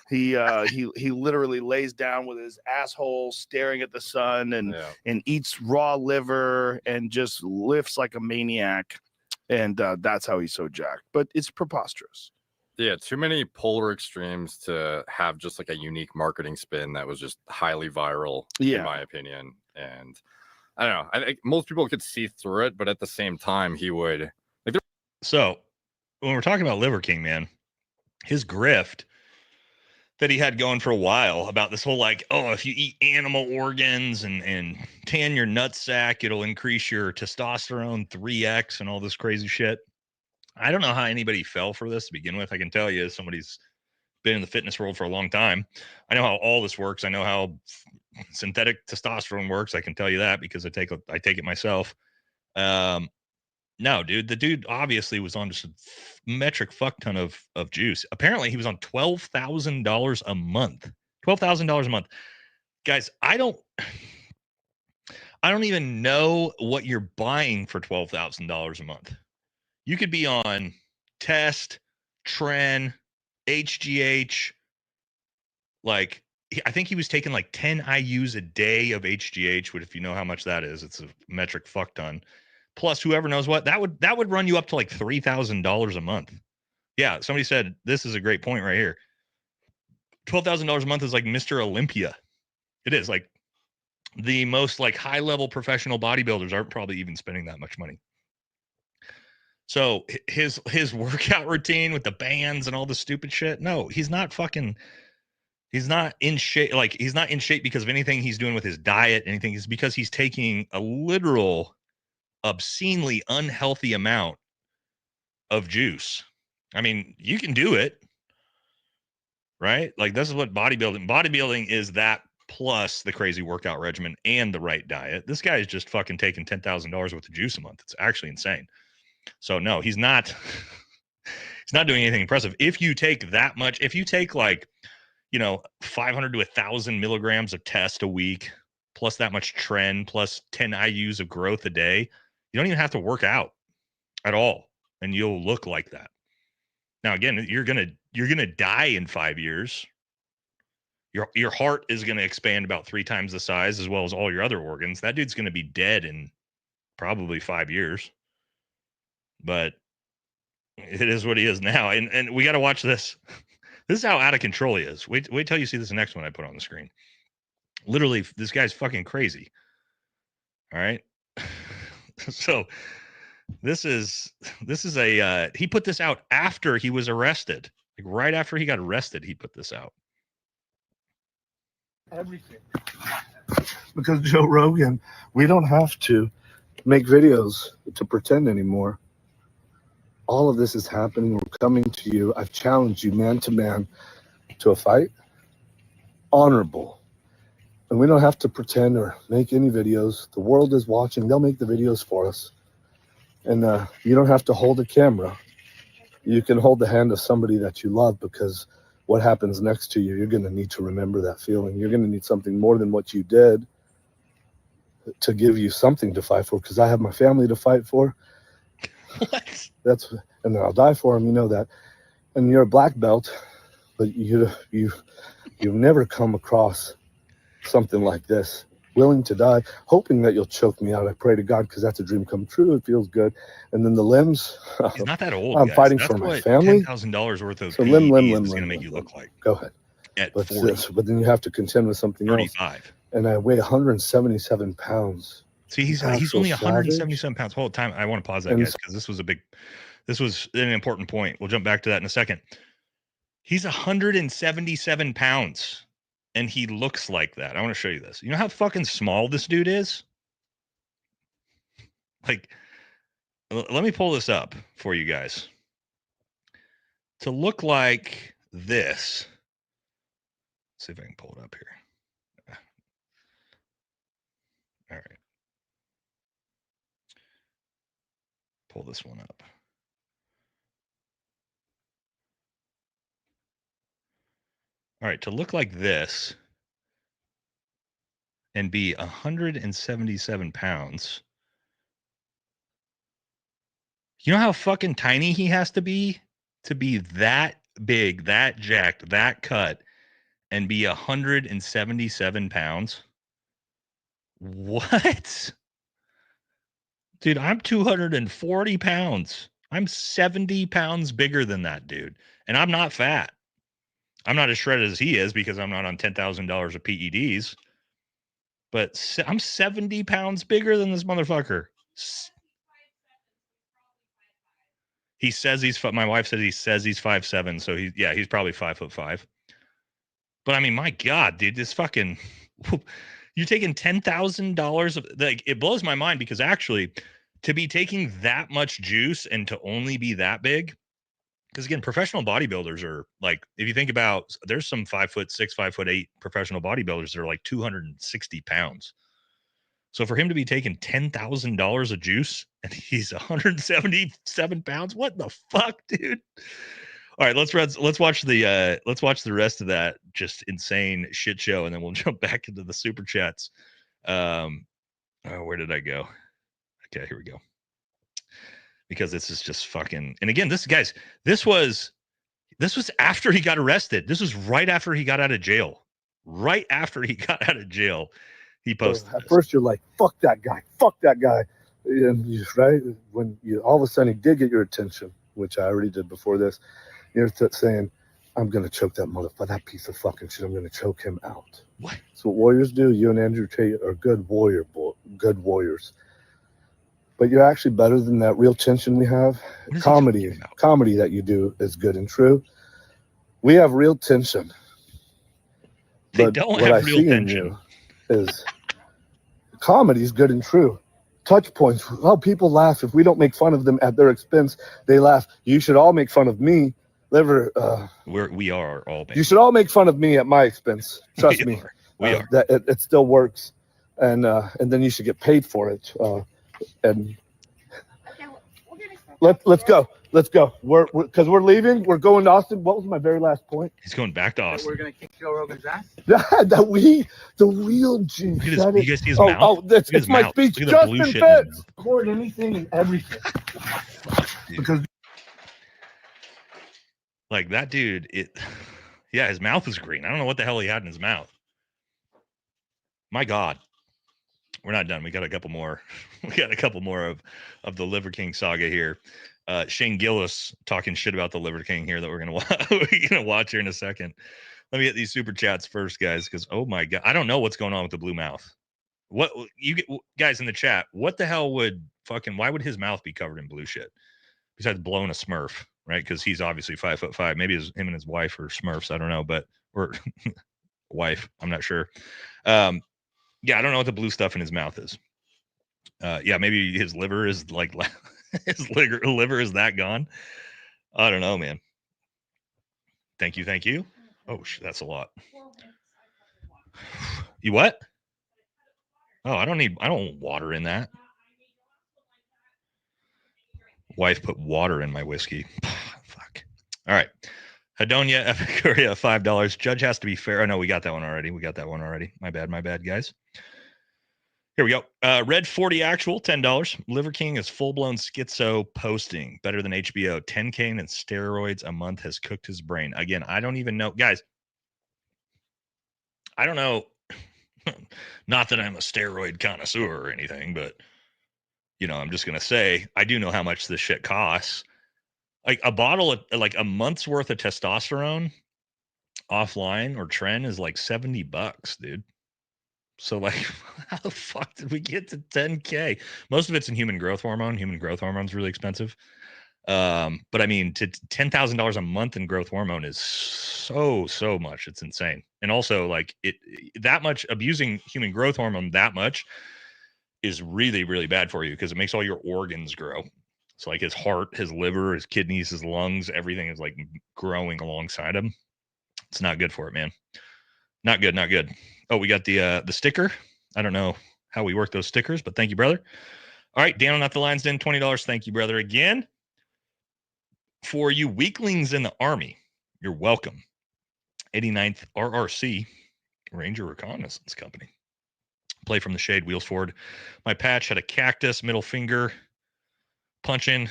He literally lays down with his asshole staring at the sun and eats raw liver and just lifts like a maniac. And that's how he's so jacked. But it's preposterous. Yeah, too many polar extremes to have just like a unique marketing spin that was just highly viral, in my opinion. And I don't know. I think most people could see through it, but at the same time, he would... So when we're talking about Liver King, man, his grift that he had going for a while about this whole like, oh, if you eat animal organs and tan your nutsack, it'll increase your testosterone 3x and all this crazy shit. I don't know how anybody fell for this to begin with. I can tell you, as somebody's been in the fitness world for a long time, I know how all this works. I know how synthetic testosterone works. I can tell you that because I take it myself. No, dude. The dude obviously was on just a metric fuck ton of juice. Apparently, he was on $12,000 a month. $12,000 a month, guys. I don't even know what you're buying for $12,000 a month. You could be on Test, Tren, HGH. Like, I think he was taking like 10 IUs a day of HGH, which, if you know how much that is, it's a metric fuck ton. Plus, whoever knows what, that would run you up to like $3,000 a month. Yeah, somebody said this is a great point right here. $12,000 a month is like Mr. Olympia. It is like the most like high level professional bodybuilders aren't probably even spending that much money. So his workout routine with the bands and all the stupid shit. No, he's not in shape. Like, he's not in shape because of anything he's doing with his diet. Anything is because he's taking a literal, obscenely unhealthy amount of juice. I mean, you can do it, right? Like, this is what bodybuilding is, that plus the crazy workout regimen and the right diet. This guy is just fucking taking $10,000 worth of juice a month. It's actually insane. So no, he's not he's not doing anything impressive. If you take that much, if you take like, 500 to 1,000 milligrams of test a week, plus that much Tren, plus 10 IUs of growth a day, you don't even have to work out at all, and you'll look like that. Now, again, you're gonna die in 5 years. Your heart is gonna expand about 3 times the size, as well as all your other organs. That dude's gonna be dead in probably 5 years. But it is what he is now, and we got to watch this. This is how out of control he is. Wait till you see this next one I put on the screen. Literally, this guy's fucking crazy. All right. So this is a he put this out after he was arrested. Like, right after he got arrested, he put this out. Everything. Because Joe Rogan, we don't have to make videos to pretend anymore. All of this is happening. We're coming to you. I've challenged you man to man to a fight. Honorable. And we don't have to pretend or make any videos. The world is watching. They'll make the videos for us. And you don't have to hold a camera. You can hold the hand of somebody that you love, because what happens next to you, you're going to need to remember that feeling. You're going to need something more than what you did to give you something to fight for, because I have my family to fight for. What? And I'll die for them, you know that. And you're a black belt, but you've never come across something like this. Willing to die, hoping that you'll choke me out. I pray to God, because that's a dream come true. It feels good. And then the limbs. He's not that old. I'm guys. fighting That's for my what family. $10,000 worth of so PEDs is going to make you look like. Go ahead. At But 40, then you have to contend with something 35. else. And I weigh 177 pounds. See, he's only 177 pounds. Hold time. I want to pause that, guys, because this was an important point. We'll jump back to that in a second. He's 177 pounds, and he looks like that. I want to show you this. You know how fucking small this dude is? Like, let me pull this up for you guys. To look like this. Let's see if I can pull it up here. All right. Pull this one up. All right, to look like this and be 177 pounds. You know how fucking tiny he has to be that big, that jacked, that cut, and be 177 pounds? What? Dude, I'm 240 pounds. I'm 70 pounds bigger than that dude. And I'm not fat. I'm not as shredded as he is, because I'm not on $10,000 of PEDs. But I'm 70 pounds bigger than this motherfucker. He says my wife says he's 5'7", so he's probably 5'5". But I mean, my God, dude, this fucking you're taking $10,000 of, like, it blows my mind, because actually to be taking that much juice and to only be that big, because again, professional bodybuilders are like, if you think about, there's some 5'6", 5'8" professional bodybuilders that are like 260 pounds. So for him to be taking $10,000 of juice and he's 177 pounds, what the fuck, dude? All right, let's watch the rest of that just insane shit show, and then we'll jump back into the super chats. Where did I go? Okay, here we go. Because this is just fucking. And again, this was after he got arrested. This was right after he got out of jail. Right after he got out of jail, he posted. At first, you're like, "Fuck that guy! Fuck that guy!" And right when you all of a sudden he did get your attention, which I already did before this. You're saying, "I'm gonna choke that motherfucker, that piece of fucking shit. I'm gonna choke him out." What? That's what warriors do. You and Andrew Tate are good warriors. But you're actually better than that real tension we have. Comedy that you do is good and true. We have real tension. They don't have real tension. Is comedy is good and true. Touch points. Oh, people laugh if we don't make fun of them at their expense. They laugh. You should all make fun of me. We are all. Baby. You should all make fun of me at my expense. Trust me. We are. That it still works, and then you should get paid for it. And let's go. Because we're leaving. We're going to Austin. What was my very last point? He's going back to Austin. We're gonna kick Joe Rogan's ass. The real G. You guys see his mouth? Oh, it's my speech. Justin Fitz. Record anything and everything. Because like that dude, his mouth is green. I don't know what the hell he had in his mouth. My God. We're not done. We got a couple more. We got a couple more of the Liver King saga here. Shane Gillis talking shit about the Liver King here that we're gonna watch here in a second. Let me get these super chats first, guys, because oh my God, I don't know what's going on with the blue mouth. What you guys in the chat? What the hell why would his mouth be covered in blue shit? Besides blowing a Smurf, right? Because he's obviously 5'5". Maybe him and his wife are Smurfs. I don't know, or wife. I'm not sure. Yeah, I don't know what the blue stuff in his mouth is. Yeah, maybe his liver is like his liver is that gone. I don't know, man. Thank you. Oh, that's a lot. You what? Oh, I don't want water in that. Wife put water in my whiskey. Fuck. All right. Hadonia Epicuria, $5. Judge has to be fair. Oh, no, we got that one already. My bad, guys. Here we go. Red 40 actual, $10. Liver King is full-blown schizo posting. Better than HBO. 10K and steroids a month has cooked his brain. Again, I don't even know. Guys, I don't know. Not that I'm a steroid connoisseur or anything, but, I'm just going to say, I do know how much this shit costs. Like a bottle of like a month's worth of testosterone offline or Tren is like $70, dude. So like, how the fuck did we get to 10K? Most of it's in human growth hormone. Human growth hormone is really expensive. But I mean, to $10,000 a month in growth hormone is so much. It's insane. And also like that much abusing human growth hormone that much is really, really bad for you because it makes all your organs grow. So like his heart, his liver, his kidneys, his lungs, everything is like growing alongside him. It's not good for it, man. Not good. Oh, we got the sticker. I don't know how we work those stickers, but thank you, brother. All right, down at the Lions Den, $20. Thank you, brother, again. For you weaklings in the Army, you're welcome. 89th RRC, Ranger Reconnaissance Company. Play from the shade, wheels forward. My patch had a cactus, middle finger, punch in,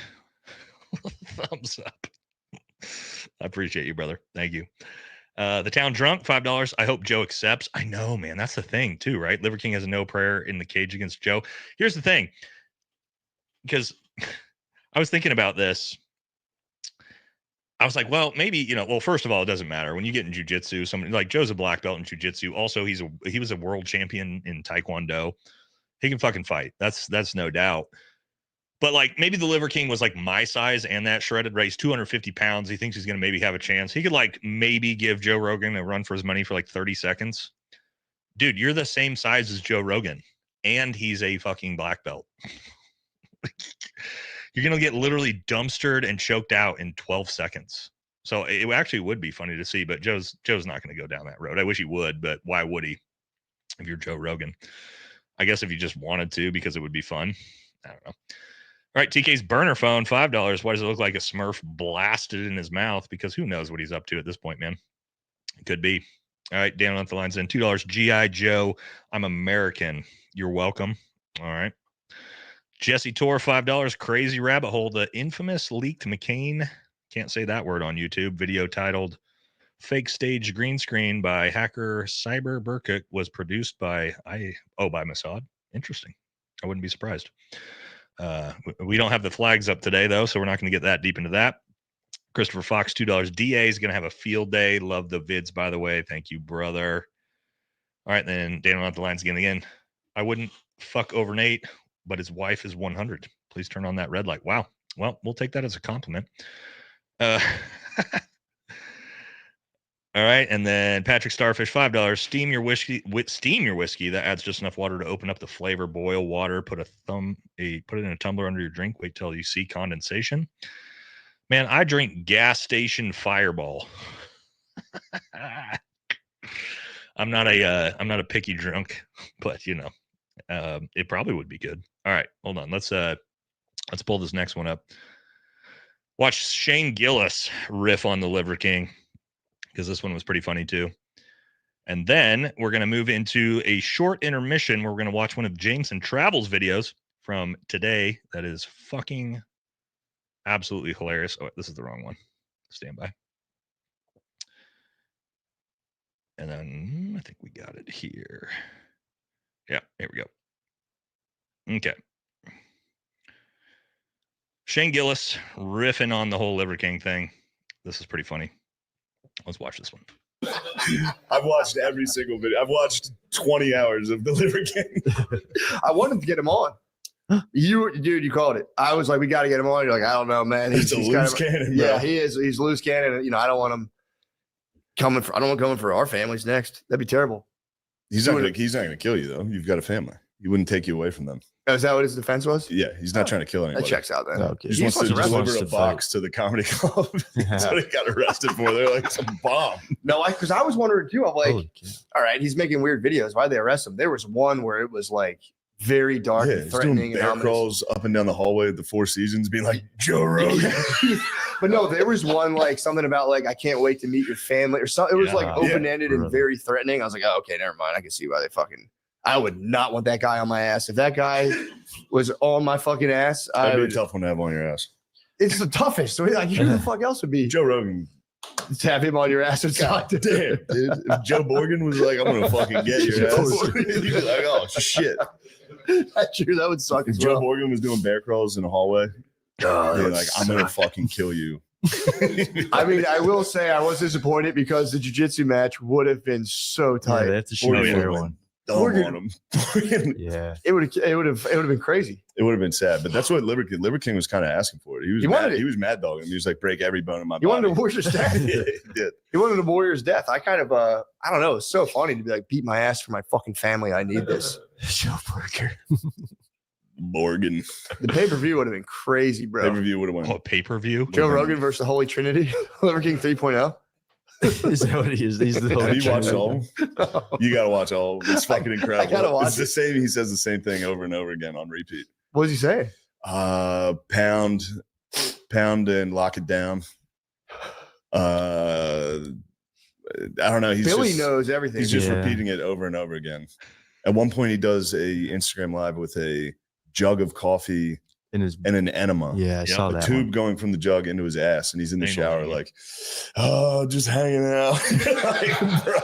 thumbs up. I appreciate you, brother. Thank you. The Town Drunk, $5. I hope Joe accepts. I know, man. That's the thing, too, right? Liver King has a no prayer in the cage against Joe. Here's the thing. Because I was thinking about this. I was like, well, maybe, first of all, it doesn't matter. When you get in jiu-jitsu, somebody like Joe's a black belt in jiu-jitsu. Also, he was a world champion in Taekwondo. He can fucking fight. That's no doubt. But like maybe the Liver King was like my size and that shredded, right? He's 250 pounds. He thinks he's going to maybe have a chance. He could like maybe give Joe Rogan a run for his money for like 30 seconds. Dude, you're the same size as Joe Rogan and he's a fucking black belt. You're going to get literally dumpstered and choked out in 12 seconds. So it actually would be funny to see, but Joe's not going to go down that road. I wish he would, but why would he if you're Joe Rogan? I guess if you just wanted to, because it would be fun. I don't know. All right, TK's burner phone, $5. Why does it look like a Smurf blasted in his mouth? Because who knows what he's up to at this point, man. It could be. All right, Dan on the lines in. $2. G.I. Joe, I'm American. You're welcome. All right. Jesse Tor, $5. Crazy Rabbit Hole, the infamous leaked McCain, can't say that word on YouTube, video titled Fake Stage Green Screen by hacker Cyber Burkut was produced by Mossad. Interesting. I wouldn't be surprised. We don't have the flags up today, though, so we're not going to get that deep into that. Christopher Fox, $2. DA is going to have a field day. Love the vids, by the way. Thank you, brother. All right, then Daniel on the lines again. I wouldn't fuck over Nate, but his wife is 100. Please turn on that red light. Wow. Well, we'll take that as a compliment. All right, and then Patrick Starfish, $5. Steam your whiskey. That adds just enough water to open up the flavor. Boil water. Put it in a tumbler under your drink. Wait till you see condensation. Man, I drink gas station Fireball. I'm not a picky drunk, but you know, it probably would be good. All right, hold on. Let's pull this next one up. Watch Shane Gillis riff on the Liver King, because this one was pretty funny too. And then we're going to move into a short intermission where we're going to watch one of Jameson Travels videos from today. That is fucking absolutely hilarious. Oh, this is the wrong one. Stand by. And then I think we got it here. Yeah, here we go. Okay. Shane Gillis riffing on the whole Liver King thing. This is pretty funny. Let's watch this one. I've watched every single video. I've watched 20 hours of the Liver King. I wanted to get him on. You called it. I was like, we got to get him on. You're like, I don't know, man. He's a loose cannon. Bro. Yeah, he is. He's a loose cannon. You know, I don't want him coming for. I don't want him coming for our families next. That'd be terrible. He's not going to kill you though. You've got a family. He wouldn't take you away from them. Oh, is that what his defense was? Yeah, he's not trying to kill anybody. That checks out then. Okay. He just wants to deliver a box to the comedy club. That's what he got arrested for. They're like some bomb. No, because I was wondering too. I'm like, all right, he's making weird videos. Why'd they arrest him? There was one where it was like very dark and threatening. He's doing bear crawls up and down the hallway at the Four Seasons, being like Joe Rogan. But no, there was one like something about like I can't wait to meet your family or something. It was like open-ended and very threatening. I was like, oh, okay, never mind. I can see why they fucking. I would not want that guy on my ass. If that guy was on my fucking ass, that'd be a tough one to have on your ass. It's the toughest. So like, who the fuck else would be? Joe Rogan. To have him on your ass. God damn, dude. If Joe Morgan was like, I'm going to fucking get your ass. You'd be like, oh, shit. That's true. That would suck. If Joe Morgan was doing bear crawls in a hallway, like, I'm going to fucking kill you. I mean, I will say I was disappointed because the jiu-jitsu match would have been so tight. Yeah, that's a shoot fair one. On him. Yeah, it would have been crazy. It would have been sad, but that's what Liver King was kind of asking for. He was mad dogging. He was like, break every bone in my body. He wanted a warrior's death. Yeah, he did. He wanted a warrior's death. I kind of I don't know. It's so funny to be like, beat my ass for my fucking family. I need this. Joe Burger. Morgan. The pay-per-view would have been crazy, bro. Pay-per-view would have won. Oh, pay-per-view? Joe Rogan versus the Holy Trinity. Liver King 3.0. Is that what he is? He's the Have you watched all of them? You gotta watch all of them. It's fucking incredible. I gotta watch it's the same. He says the same thing over and over again on repeat. What does he say? Pound and lock it down. I don't know. Billy knows everything. He's just repeating it over and over again. At one point, he does a Instagram live with a jug of coffee and an enema. Yeah, I saw that. A tube going from the jug into his ass, and he's in the shower like, oh, just hanging out. Like, bro.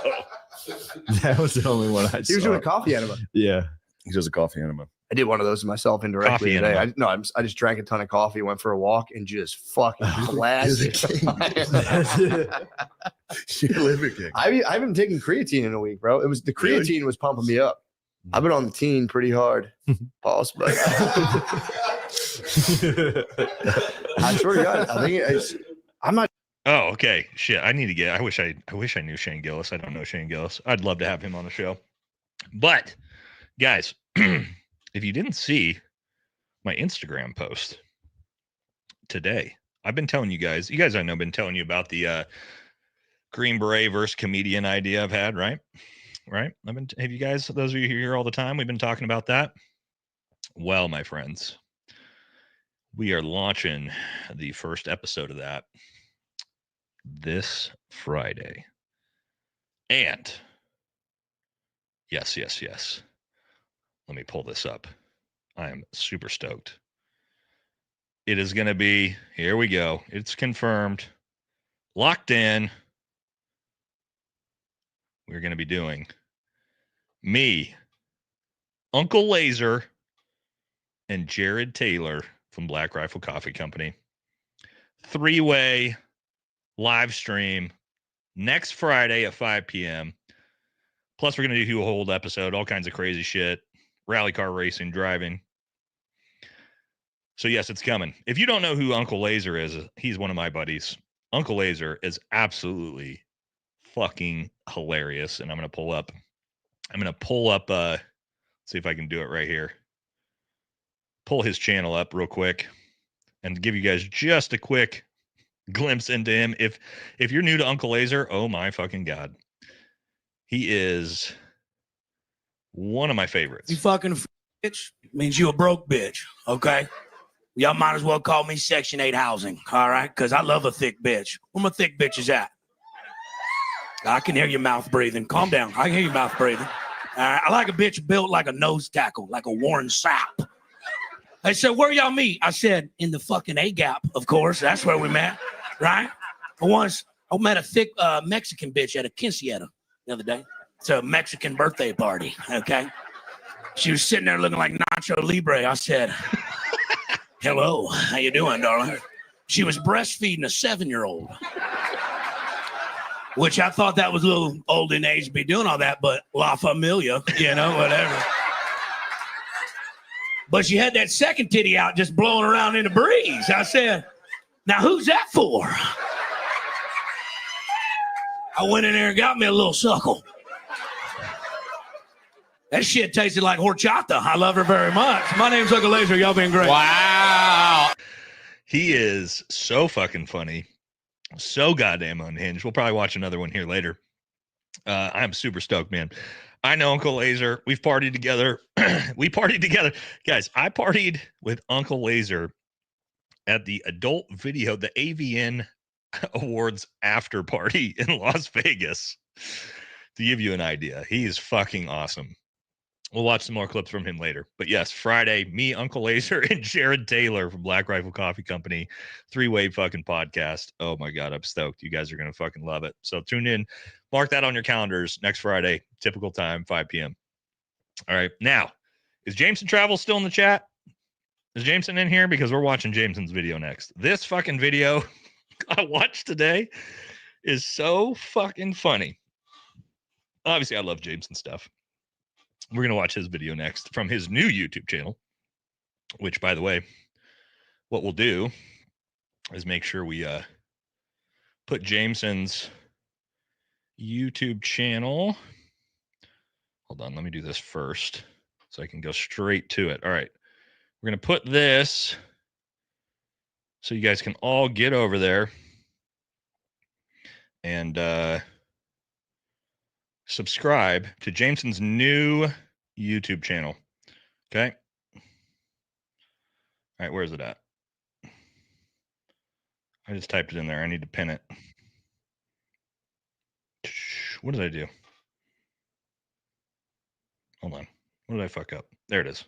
That was the only one I saw. He was doing a coffee enema. Yeah. He does a coffee enema. I did one of those myself indirectly today. I just drank a ton of coffee, went for a walk, and just fucking blasted. You're Liver King. I haven't taken creatine in a week, bro. It was the creatine was pumping me up. I've been on the teen pretty hard. Pause, but I swear to God, I think I'm not. Oh, okay. Shit. I need to get. I wish I knew Shane Gillis. I don't know Shane Gillis. I'd love to have him on the show. But guys, if you didn't see my Instagram post today, I've been telling you guys. You guys, I know, been telling you about the Green Beret versus comedian idea I've had, right? right? Have you guys, those of you here all the time, we've been talking about that. Well, my friends, we are launching the first episode of that this Friday. And yes. Let me pull this up. I am super stoked. It is going to be, here we go. It's confirmed, locked in. We're going to be doing me, Uncle Laser, and Jared Taylor from Black Rifle Coffee Company. 3-way live stream next Friday at 5 p.m. Plus, we're going to do a whole episode, all kinds of crazy shit, rally car racing, driving. So, yes, it's coming. If you don't know who Uncle Laser is, he's one of my buddies. Uncle Laser is absolutely fucking hilarious. And I'm going to pull up, see if I can do it right here. Pull his channel up real quick and give you guys just a quick glimpse into him. If you're new to Uncle Laser, oh my fucking God. He is one of my favorites. You fucking bitch means you a broke bitch, okay? Y'all might as well call me Section 8 housing, all right? Because I love a thick bitch. Where my thick bitches at? I can hear your mouth breathing. Calm down. I can hear your mouth breathing. All right? I like a bitch built like a nose tackle, like a Warren Sapp. They said, where y'all meet? I said, in the fucking A-gap, of course. That's where we met, right? I met a thick Mexican bitch at a quinceañera the other day. It's a Mexican birthday party, okay? She was sitting there looking like Nacho Libre. I said, hello, how you doing, darling? She was breastfeeding a 7-year-old, which I thought that was a little old in age to be doing all that, but La Familia, whatever. But she had that second titty out just blowing around in the breeze. I said, now who's that for? I went in there and got me a little suckle. That shit tasted like horchata. I love her very much. My name's Uncle Laser. Y'all been great. Wow. He is so fucking funny. So goddamn unhinged. We'll probably watch another one here later. I'm super stoked, man. I know Uncle Laser. We've partied together. We partied together. Guys, I partied with Uncle Laser at the Adult Video, the AVN Awards after party in Las Vegas. To give you an idea, he is fucking awesome. We'll watch some more clips from him later. But yes, Friday, me, Uncle Laser, and Jared Taylor from Black Rifle Coffee Company, 3-way fucking podcast. Oh my God, I'm stoked. You guys are going to fucking love it. So tune in. Mark that on your calendars next Friday, typical time, 5 p.m. All right. Now, is Jameson Travel still in the chat? Is Jameson in here? Because we're watching Jameson's video next. This fucking video I watched today is so fucking funny. Obviously, I love Jameson stuff. We're going to watch his video next from his new YouTube channel, which, by the way, what we'll do is make sure we put Jameson's YouTube channel. Hold on. Let me do this first so I can go straight to it. All right. We're going to put this so you guys can all get over there and subscribe to Jameson's new YouTube channel. Okay. All right. Where is it at? I just typed it in there. I need to pin it. What did I do? Hold on. What did I fuck up? There it is.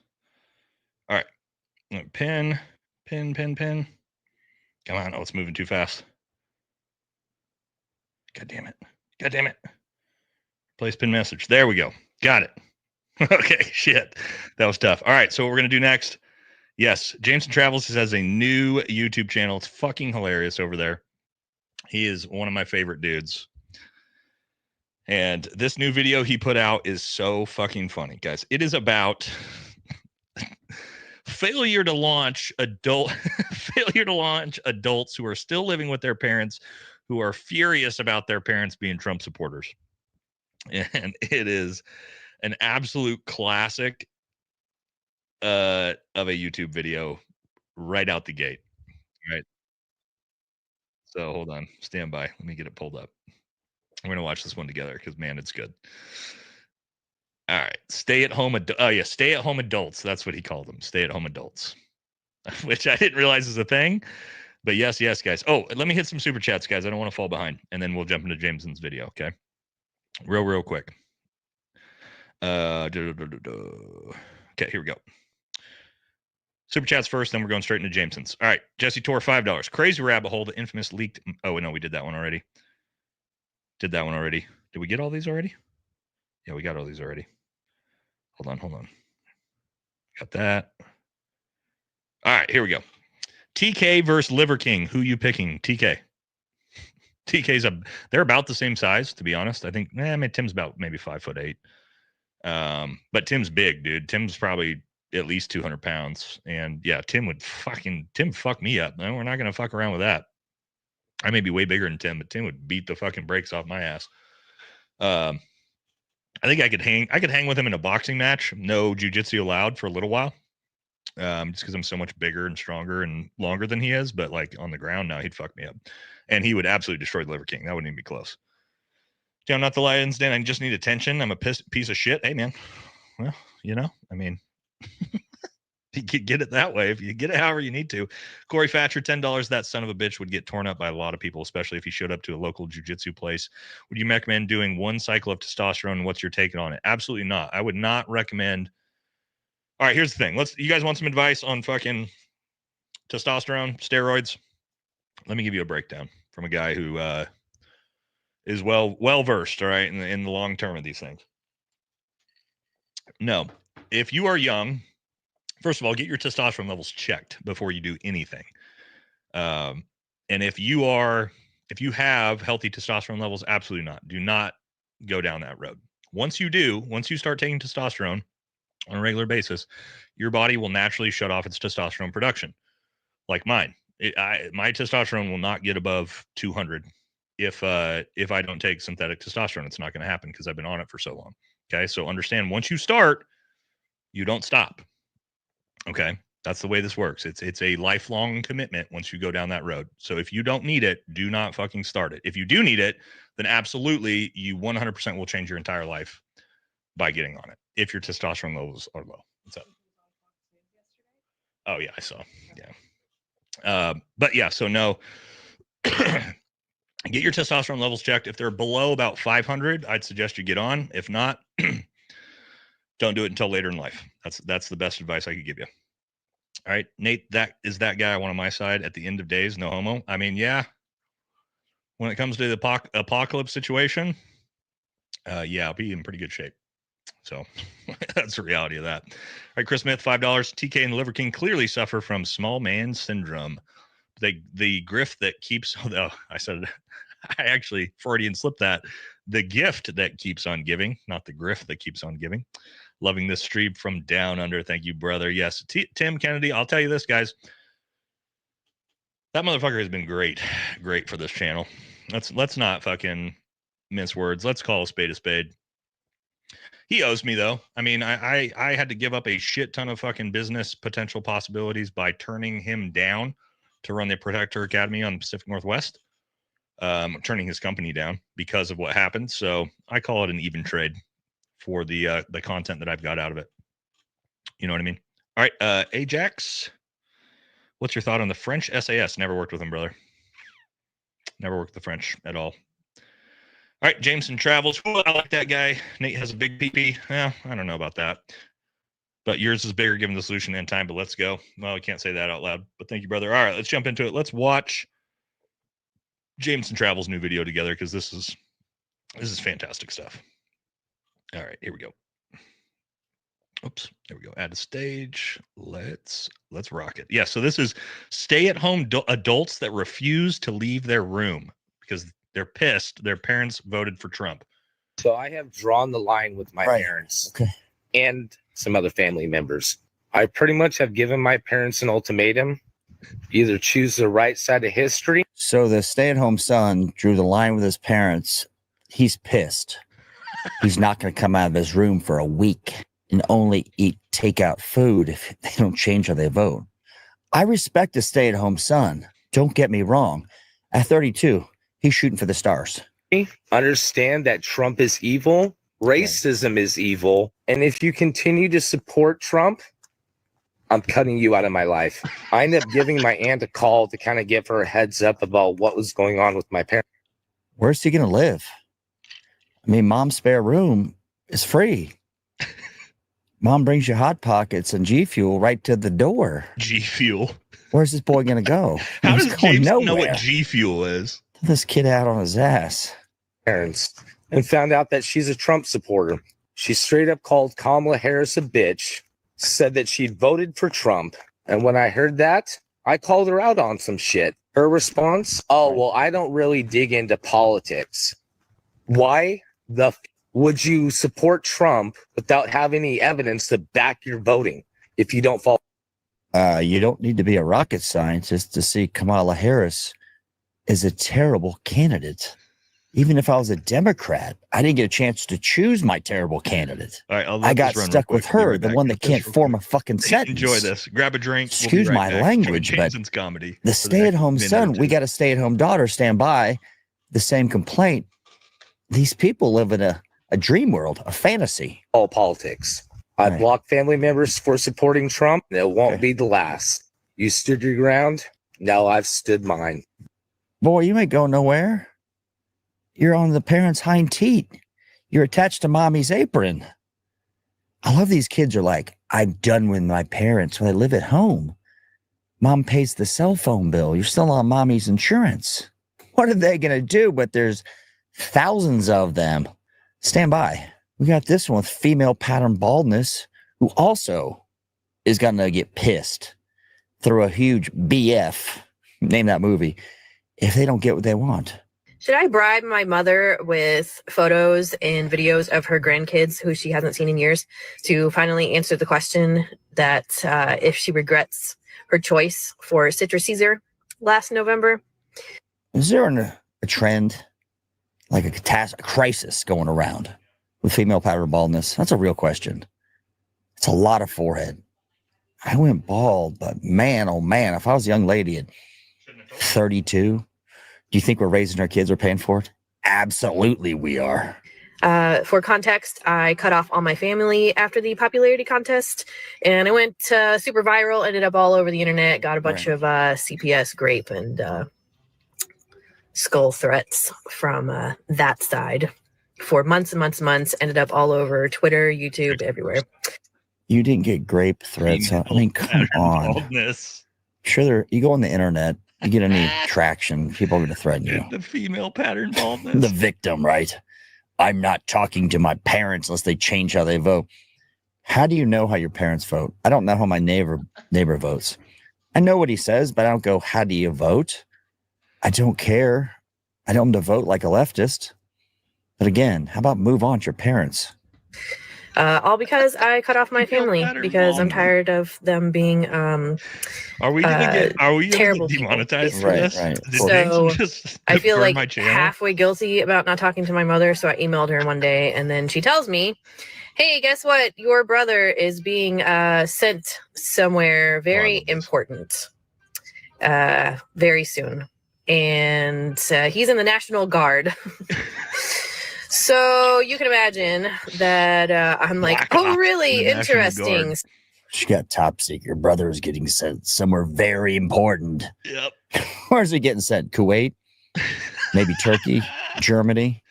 All right. Pin. Come on. Oh, it's moving too fast. God damn it. Place pin message. There we go. Got it. Okay. Shit. That was tough. All right. So what we're going to do next. Yes. Jameson Travels has a new YouTube channel. It's fucking hilarious over there. He is one of my favorite dudes. And this new video he put out is so fucking funny, guys. It is about failure to launch adults who are still living with their parents, who are furious about their parents being Trump supporters. And it is an absolute classic of a YouTube video right out the gate. Right. So hold on, stand by. Let me get it pulled up. We're going to watch this one together because, man, it's good. All right. Stay-at-home adults. That's what he called them. Stay-at-home adults. Which I didn't realize is a thing. But yes, guys. Oh, let me hit some super chats, guys. I don't want to fall behind. And then we'll jump into Jameson's video, okay? Real quick. Okay, here we go. Super chats first, then we're going straight into Jameson's. All right. Jesse Tor, $5. Crazy rabbit hole, the infamous leaked. Oh, no, we did that one already. Did we get all these already? Yeah, we got all these already. Hold on. Got that. All right, here we go. TK versus Liver King. Who you picking? TK. They're about the same size, to be honest. I think, Tim's about maybe 5'8". But Tim's big, dude. Tim's probably at least 200 pounds. And yeah, Tim fuck me up. No, we're not going to fuck around with that. I may be way bigger than Tim, but Tim would beat the fucking brakes off my ass. I think I could hang with him in a boxing match. No jiu-jitsu allowed for a little while. Just because I'm so much bigger and stronger and longer than he is. But like on the ground now, he'd fuck me up. And he would absolutely destroy the Liver King. That wouldn't even be close. I'm not the Lion's Den. I just need attention. I'm a piece of shit. Hey, man. Well, I mean, you could get it that way. If you get it however you need to. Corey Thatcher, $10. That son of a bitch would get torn up by a lot of people, especially if he showed up to a local jiu-jitsu place. Would you recommend doing one cycle of testosterone? What's your take on it? Absolutely not. I would not recommend. All right, here's the thing. You guys want some advice on fucking testosterone, steroids? Let me give you a breakdown from a guy who is well versed, all right, in the long term of these things. No, if you are young, first of all, get your testosterone levels checked before you do anything. And if you have healthy testosterone levels, absolutely not. Do not go down that road. Once you start taking testosterone on a regular basis, your body will naturally shut off its testosterone production. Like mine, my testosterone will not get above 200 if I don't take synthetic testosterone. It's not going to happen because I've been on it for so long. Okay, so understand, once you start, you don't stop. Okay, that's the way this works. It's a lifelong commitment once you go down that road. So if you don't need it, do not fucking start it. If you do need it, then absolutely you 100% will change your entire life by getting on it if your testosterone levels are low. What's up? Oh yeah, I saw. Yeah. But yeah, so no. Get your testosterone levels checked. If they're below about 500, I'd suggest you get on. If not, don't do it until later in life. That's the best advice I could give you. All right, Nate, that guy I want on my side at the end of days, no homo. I mean, yeah, when it comes to the apocalypse situation, yeah, I'll be in pretty good shape. So that's the reality of that. All right, Chris Smith, $5. TK and the Liver King clearly suffer from small man syndrome. The grift that keeps, I actually Freudian slipped that. The gift that keeps on giving, not the grift that keeps on giving. Loving this stream from down under. Thank you, brother. Yes, Tim Kennedy. I'll tell you this, guys. That motherfucker has been great for this channel. Let's not fucking mince words. Let's call a spade a spade. He owes me though. I mean, I had to give up a shit ton of fucking business potential possibilities by turning him down to run the Protector Academy on the Pacific Northwest. Turning his company down because of what happened. So I call it an even trade for the content that I've got out of it. You know what I mean? All right, Ajax, what's your thought on the French SAS? Never worked with him, brother. Never worked with the French at all. All right, Jameson Travels. Ooh, I like that guy. Nate has a big PP. Yeah, I don't know about that. But yours is bigger given the solution and time, but let's go. Well, I can't say that out loud, but thank you, brother. All right, let's jump into it. Let's watch Jameson Travels' new video together because this is fantastic stuff. All right, here we go. Oops, there we go. Add a stage. Let's rock it. Yeah, so this is stay-at-home adults that refuse to leave their room because they're pissed their parents voted for Trump. So I have drawn the line with my parents and some other family members. I pretty much have given my parents an ultimatum. Either choose the right side of history. So the stay-at-home son drew the line with his parents. He's pissed. He's not going to come out of his room for a week and only eat takeout food if they don't change how they vote. I respect a stay-at-home son. Don't get me wrong. At 32, he's shooting for the stars. Understand that Trump is evil, Racism is evil. And if you continue to support Trump, I'm cutting you out of my life. I ended up giving my aunt a call to kind of give her a heads up about what was going on with my parents. Where's he going to live? I mean, mom's spare room is free. Mom brings you Hot Pockets and G Fuel right to the door. G Fuel. Where's this boy going to go? How He's does going James know nowhere. what G Fuel is? This kid out on his ass. Parents, and found out that she's a Trump supporter. She straight up called Kamala Harris a bitch, said that she'd voted for Trump. And when I heard that, I called her out on some shit. Her response, oh, well, I don't really dig into politics. Why the would you support Trump without having any evidence to back your voting if you don't follow? You don't need to be a rocket scientist to see Kamala Harris is a terrible candidate. Even if I was a Democrat, I didn't get a chance to choose my terrible candidate. All right, I got stuck with her, the one that can't form a fucking sentence. Enjoy this. Grab a drink. Excuse we'll be right my back. language, Kevin but Jameson's comedy. the stay-at-home minute or son, we two. got a stay-at-home daughter stand by. The same complaint. These people live in a dream world, a fantasy. All politics. I blocked family members for supporting Trump. It won't be the last. You stood your ground. Now I've stood mine. Boy, you ain't going nowhere. You're on the parents' hind teat. You're attached to mommy's apron. I love these kids are like, I'm done with my parents when they live at home. Mom pays the cell phone bill. You're still on mommy's insurance. What are they going to do? But there's thousands of them. Stand by. We got this one with female pattern baldness who also is going to get pissed through a huge BF, name that movie, if they don't get what they want. Should I bribe my mother with photos and videos of her grandkids who she hasn't seen in years to finally answer the question that if she regrets her choice for Citrus Caesar last November? Is there a trend, like a crisis going around with female pattern baldness? That's a real question. It's a lot of forehead. I went bald, but man, oh man, if I was a young lady at 32, do you think we're raising our kids or paying for it? Absolutely we are. For context, I cut off all my family after the popularity contest, and I went super viral, ended up all over the internet, got a bunch of CPS grape and skull threats from that side for months and months and months, ended up all over Twitter, YouTube, everywhere. You didn't get grape threats. I mean, come on. Baldness. Sure, you go on the internet, you get any traction, people are going to threaten you. The female pattern baldness. The victim, right? I'm not talking to my parents unless they change how they vote. How do you know how your parents vote? I don't know how my neighbor votes. I know what he says, but I don't go, how do you vote? I don't care. I don't want to vote like a leftist. But again, how about move on to your parents? All because I cut off my family because I'm tired of them being Are we gonna get demonetized for this? Right. So I feel like halfway guilty about not talking to my mother. So I emailed her one day, and then she tells me, "Hey, guess what? Your brother is being sent somewhere very important very soon, and he's in the National Guard." So you can imagine that I'm like, oh, really interesting. She got top secret. Your brother is getting sent somewhere very important. Yep. Where's he getting sent? Kuwait? Maybe Turkey? Germany?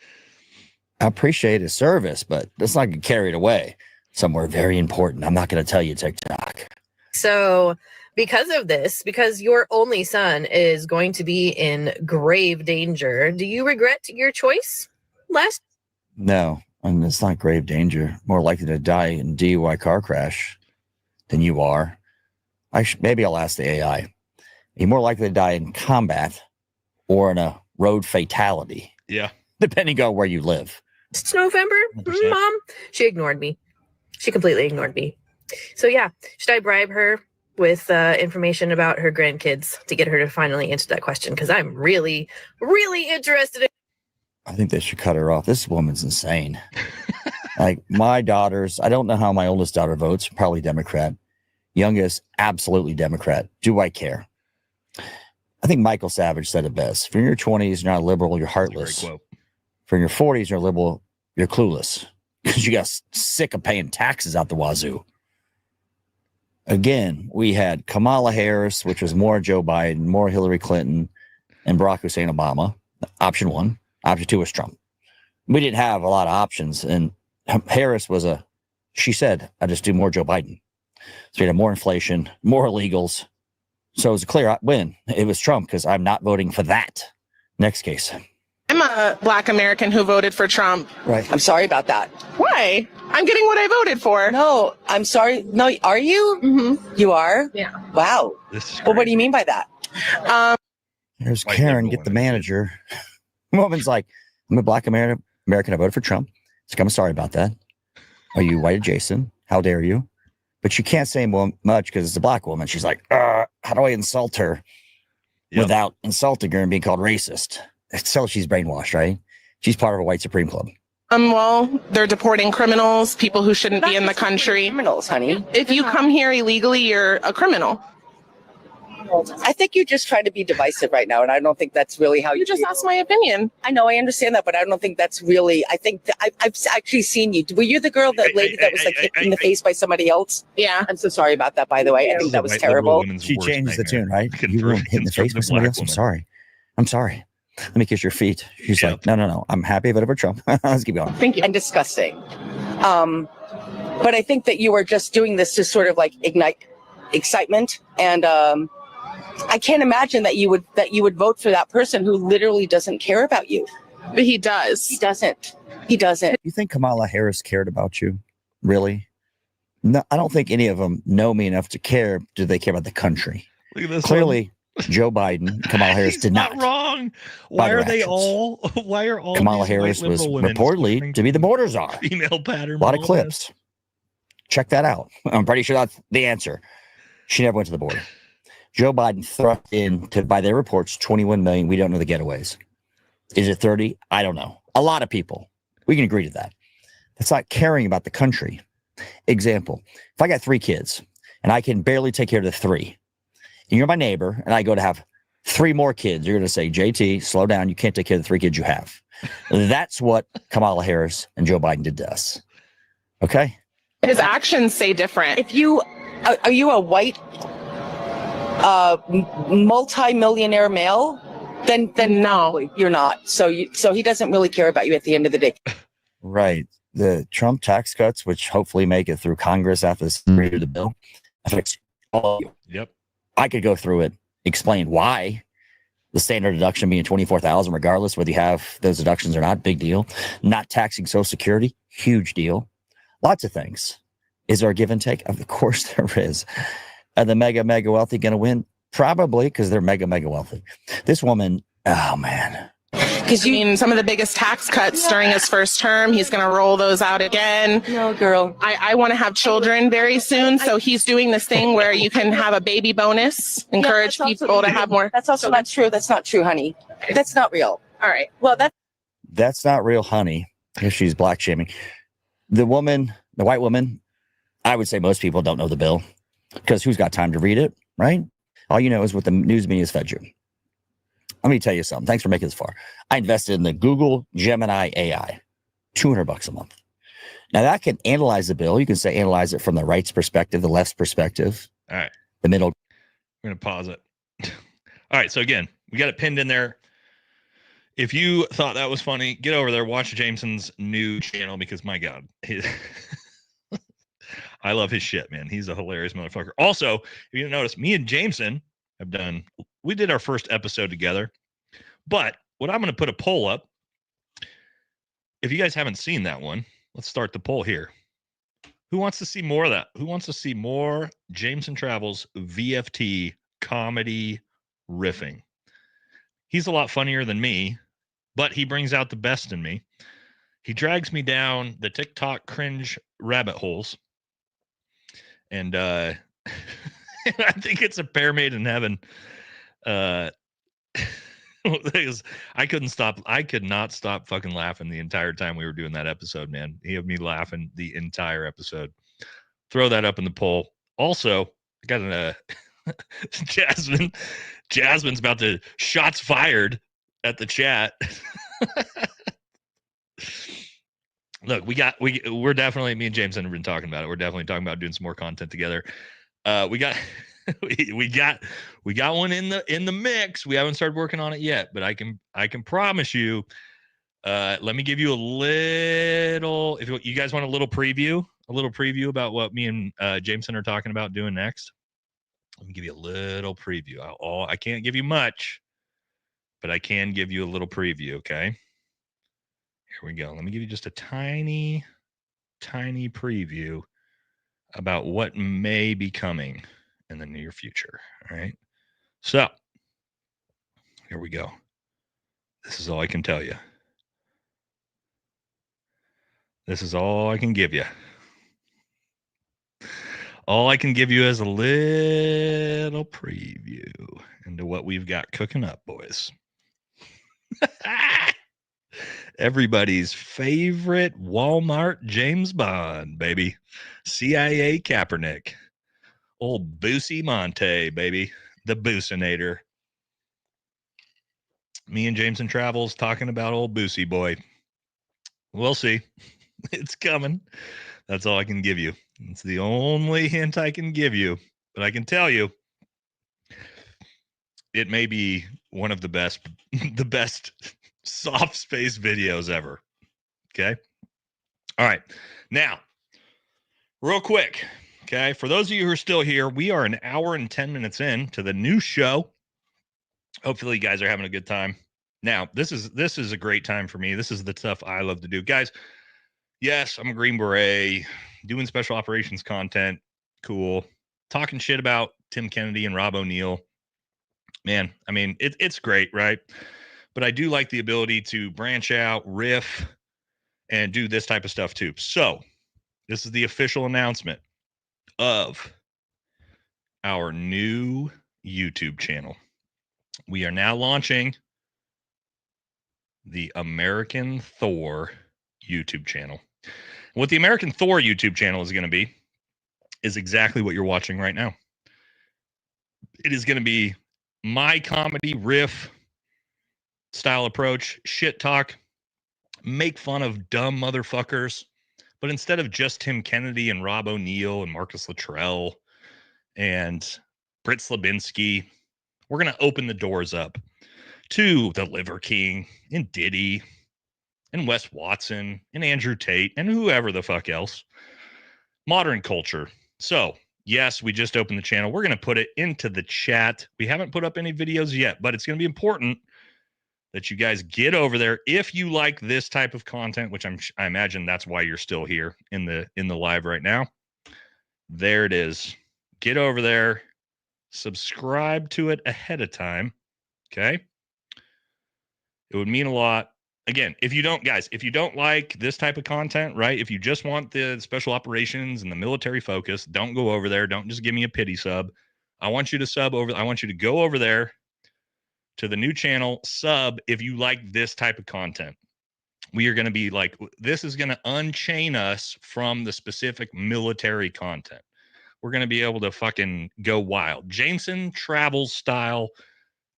I appreciate his service, but let's not get carried away. Somewhere very important. I'm not going to tell you TikTok. So because of this, because your only son is going to be in grave danger, do you regret your choice last? No, and it's not grave danger. More likely to die in DUI car crash than you are. Maybe I'll ask the AI. You're more likely to die in combat or in a road fatality. Yeah. Depending on where you live. It's November, 100%. Mom. She ignored me. She completely ignored me. So yeah, should I bribe her with information about her grandkids to get her to finally answer that question? Because I'm really, really interested in. I think they should cut her off. This woman's insane. Like my daughters, I don't know how my oldest daughter votes, probably Democrat. Youngest, absolutely Democrat. Do I care? I think Michael Savage said it best. If you're in your 20s, you're not liberal, you're heartless. If you're in your 40s, you're liberal, you're clueless. because you got sick of paying taxes out the wazoo. Again, we had Kamala Harris, which was more Joe Biden, more Hillary Clinton, and Barack Hussein Obama. Option 1. Option 2 was Trump. We didn't have a lot of options. And Harris was she said, I just do more Joe Biden. So we had more inflation, more illegals. So it was a clear win. It was Trump because I'm not voting for that. Next case. I'm a Black American who voted for Trump. Right. I'm sorry about that. Why? I'm getting what I voted for. No, I'm sorry. No, are you? Mm-hmm. You are? Yeah. Wow. Well, what do you mean by that? Here's Karen, get the manager. Woman's like, I'm a Black American. I voted for Trump. She's like, I'm sorry about that. Are you white adjacent? How dare you? But she can't say much because it's a Black woman. She's like, how do I insult her without insulting her and being called racist? So she's brainwashed, right? She's part of a white supreme club. Well, they're deporting criminals, people who shouldn't be in the country. Criminals, honey. If you come here illegally, you're a criminal. I think you're just trying to be divisive right now, and I don't think that's really how you just asked my opinion. I know, I understand that, but I don't think that's really. I think I've actually seen you. Were you the girl, that lady that was like hit in the face by somebody else? Yeah. I'm so sorry about that, by the way. I think that was terrible. She changed the tune, right? You were hit in the face by somebody else. I'm sorry. I'm sorry. Let me kiss your feet. She's like, no. I'm happy I voted for Trump. Let's keep going. Thank you. And disgusting. But I think that you are just doing this to sort of like ignite excitement, and I can't imagine that you would vote for that person who literally doesn't care about you. But he does. He doesn't. He doesn't. You think Kamala Harris cared about you? Really? No, I don't think any of them know me enough to care. Do they care about the country? Look at this. Clearly, Joe Biden, Kamala Harris did not. Wrong. Why are they all? Why are all? Kamala Harris was reportedly to be the border czar. Female pattern. A lot of clips. Check that out. I'm pretty sure that's the answer. She never went to the border. Joe Biden thrust in to, by their reports, 21 million. We don't know the getaways. Is it 30? I don't know. A lot of people. We can agree to that. That's not caring about the country. Example, if I got 3 kids and I can barely take care of the 3, and you're my neighbor and I go to have 3 more kids, you're going to say, JT, slow down. You can't take care of the 3 kids you have. That's what Kamala Harris and Joe Biden did to us. Okay? His actions say different. If you are you a white multi-millionaire male? Then no, you're not. So he doesn't really care about you at the end of the day. Right. The Trump tax cuts, which hopefully make it through Congress after this read of the bill, affects all of you. Yep. I could go through it, explain why the standard deduction being $24,000, regardless whether you have those deductions or not, big deal. Not taxing Social Security, huge deal. Lots of things. Is there a give and take? Of course there is. Are the mega wealthy going to win? Probably, because they're mega wealthy. This woman, oh man. Because you mean some of the biggest tax cuts during his first term, he's going to roll those out again. No, girl. I want to have children very soon, so he's doing this thing where you can have a baby bonus, encourage people to have more. That's also not true. That's not true, honey. That's not real. All right. Well, that's not real, honey. If she's black shaming. The woman, the white woman, I would say most people don't know the bill because who's got time to read it, right? All you know is what the news media has fed you. Let me tell you something. Thanks for making this far. I invested in the Google Gemini AI, $200 a month. Now that can analyze the bill. You can say analyze it from the right's perspective, the left's perspective. All right. The middle. I'm going to pause it. All right. So again, we got it pinned in there. If you thought that was funny, get over there, watch Jameson's new channel because my God, I love his shit, man. He's a hilarious motherfucker. Also, if you didn't notice, me and Jameson we did our first episode together, but what I'm going to put a poll up. If you guys haven't seen that one, let's start the poll here. Who wants to see more of that? Who wants to see more Jameson Travels VFT comedy riffing? He's a lot funnier than me, but he brings out the best in me. He drags me down the TikTok cringe rabbit holes. And I think it's a pair made in heaven. I could not stop fucking laughing the entire time we were doing that episode, man. He had me laughing the entire episode. Throw that up in the poll. Also, I got a Jasmine's about to shots fired at the chat. Look, we're definitely, me and Jameson have been talking about it. We're definitely talking about doing some more content together. We got we got one in the mix. We haven't started working on it yet, but I can promise you. Let me give you a little. If you guys want a little preview about what me and Jameson are talking about doing next. Let me give you a little preview. I can't give you much, but I can give you a little preview. Okay. Here we go. Let me give you just a tiny preview about what may be coming in the near future. All right. So here we go. This is all I can tell you. This is all I can give you. All I can give you is a little preview into what we've got cooking up, boys. Everybody's favorite Walmart James Bond, baby. CIA Kaepernick. Old Boozy Monte, baby. The Boosinator. Me and Jameson Travels talking about old Boozy boy. We'll see. It's coming. That's all I can give you. It's the only hint I can give you. But I can tell you, it may be one of the best soft space videos ever. Okay. All right. Now, real quick. Okay. For those of you who are still here, we are an hour and 10 minutes in to the new show. Hopefully you guys are having a good time. Now, this is a great time for me. This is the stuff I love to do. Guys, yes, I'm a Green Beret, doing special operations content. Cool. Talking shit about Tim Kennedy and Rob O'Neill. Man, I mean, it's great, right? But I do like the ability to branch out, riff, and do this type of stuff too. So this is the official announcement of our new YouTube channel. We are now launching the American Thor YouTube channel. What the American Thor YouTube channel is going to be is exactly what you're watching right now. It is going to be my comedy riff style approach, shit talk, make fun of dumb motherfuckers. But instead of just Tim Kennedy and Rob O'Neill and Marcus Luttrell and Britt Slabinski, we're going to open the doors up to the Liver King and Diddy and Wes Watson and Andrew Tate and whoever the fuck else. Modern culture. So, yes, we just opened the channel. We're going to put it into the chat. We haven't put up any videos yet, but it's going to be important that you guys get over there if you like this type of content, which I imagine that's why you're still here in the live right now. There it is. Get over there. Subscribe to it ahead of time. Okay? It would mean a lot. Again, if you don't like this type of content, right? If you just want the special operations and the military focus, don't go over there. Don't just give me a pity sub. I want you to sub over. I want you to go over there to the new channel, sub if you like this type of content. We are going to be like, this is going to unchain us from the specific military content. We're going to be able to fucking go wild. Jameson Travels style,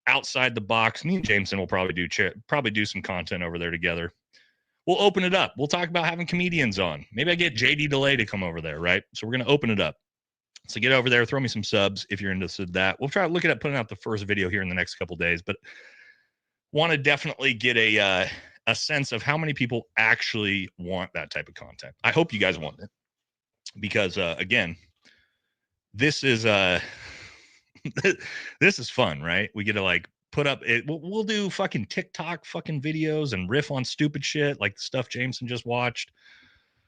outside the box. Me and Jameson will probably do some content over there together. We'll open it up. We'll talk about having comedians on. Maybe I get JD Delay to come over there, right? So we're going to open it up. So get over there, throw me some subs if you're interested in that. We'll try to look at putting out the first video here in the next couple days, but want to definitely get a sense of how many people actually want that type of content. I hope you guys want it because, again, this is this is fun, right? We get to like put up it. We'll do fucking TikTok fucking videos and riff on stupid shit like the stuff Jameson just watched,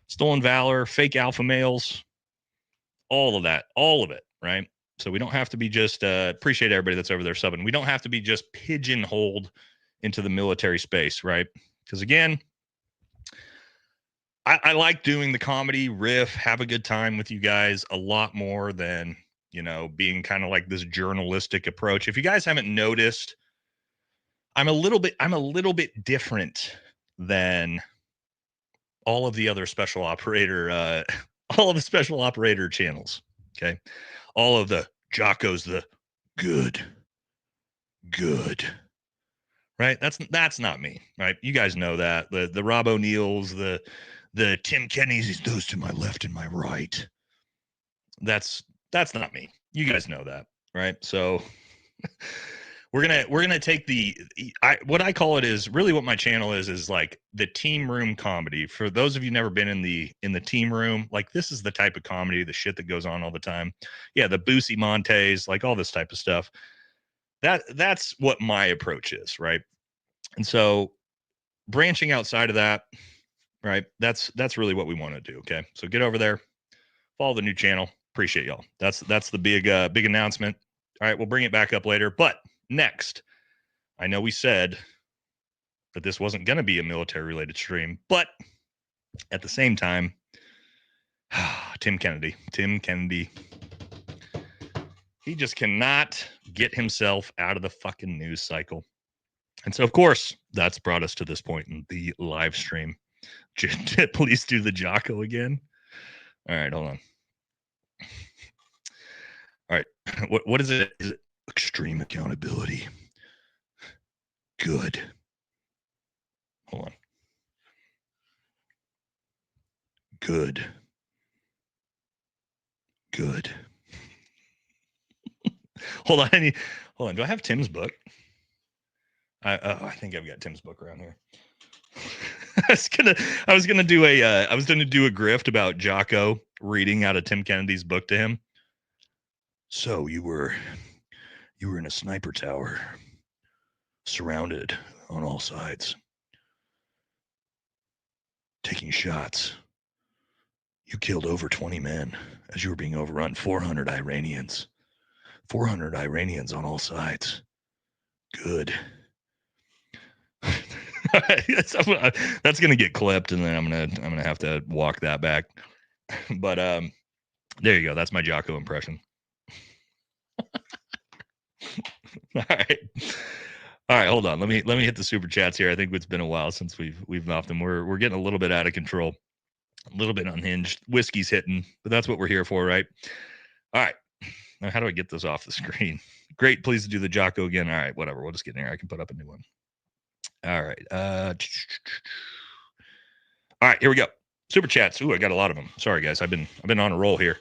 Stolen Valor, fake alpha males, all of it, right? So we don't have to be just appreciate everybody that's over there subbing. We don't have to be just pigeonholed into the military space, right? Because again, I like doing the comedy riff, have a good time with you guys a lot more than, you know, being kind of like this journalistic approach. If you guys haven't noticed, I'm a little bit different than all of the other special operator channels. Okay. All of the Jocko's the good. Right? That's not me, right? You guys know that. The Rob O'Neills, the the Tim Kennedys, those to my left and my right. That's not me. You guys know that, right? So we're gonna take what I call it is really what my channel is like the team room comedy. For those of you never been in the team room, like this is the type of comedy, the shit that goes on all the time. Yeah, the Boozy Montes, like all this type of stuff. That's what my approach is, right? And so branching outside of that, right? That's really what we want to do. Okay, so get over there, follow the new channel. Appreciate y'all. That's the big announcement. All right, we'll bring it back up later. But next, I know we said that this wasn't going to be a military related stream, but at the same time, Tim Kennedy, he just cannot get himself out of the fucking news cycle. And so, of course, that's brought us to this point in the live stream. Please do the Jocko again. All right, hold on. All right, what is it? Is it extreme accountability? Good. Hold on. Good. Hold on. Hold on. Do I have Tim's book? I think I've got Tim's book around here. I was gonna do a grift about Jocko reading out of Tim Kennedy's book to him. So you were in a sniper tower, surrounded on all sides, taking shots. You killed over 20 men as you were being overrun. 400 Iranians. 400 Iranians on all sides. Good. That's gonna get clipped, and then I'm gonna have to walk that back. But there you go. That's my Jocko impression. All right. Hold on. Let me hit the super chats here. I think it's been a while since we've off them. We're getting a little bit out of control, a little bit unhinged. Whiskey's hitting, but that's what we're here for, right? All right. Now, how do I get this off the screen? Great. Please do the Jocko again. All right. Whatever. We'll just get in there. I can put up a new one. All right. All right. Here we go. Super chats. Ooh, I got a lot of them. Sorry, guys. I've been on a roll here.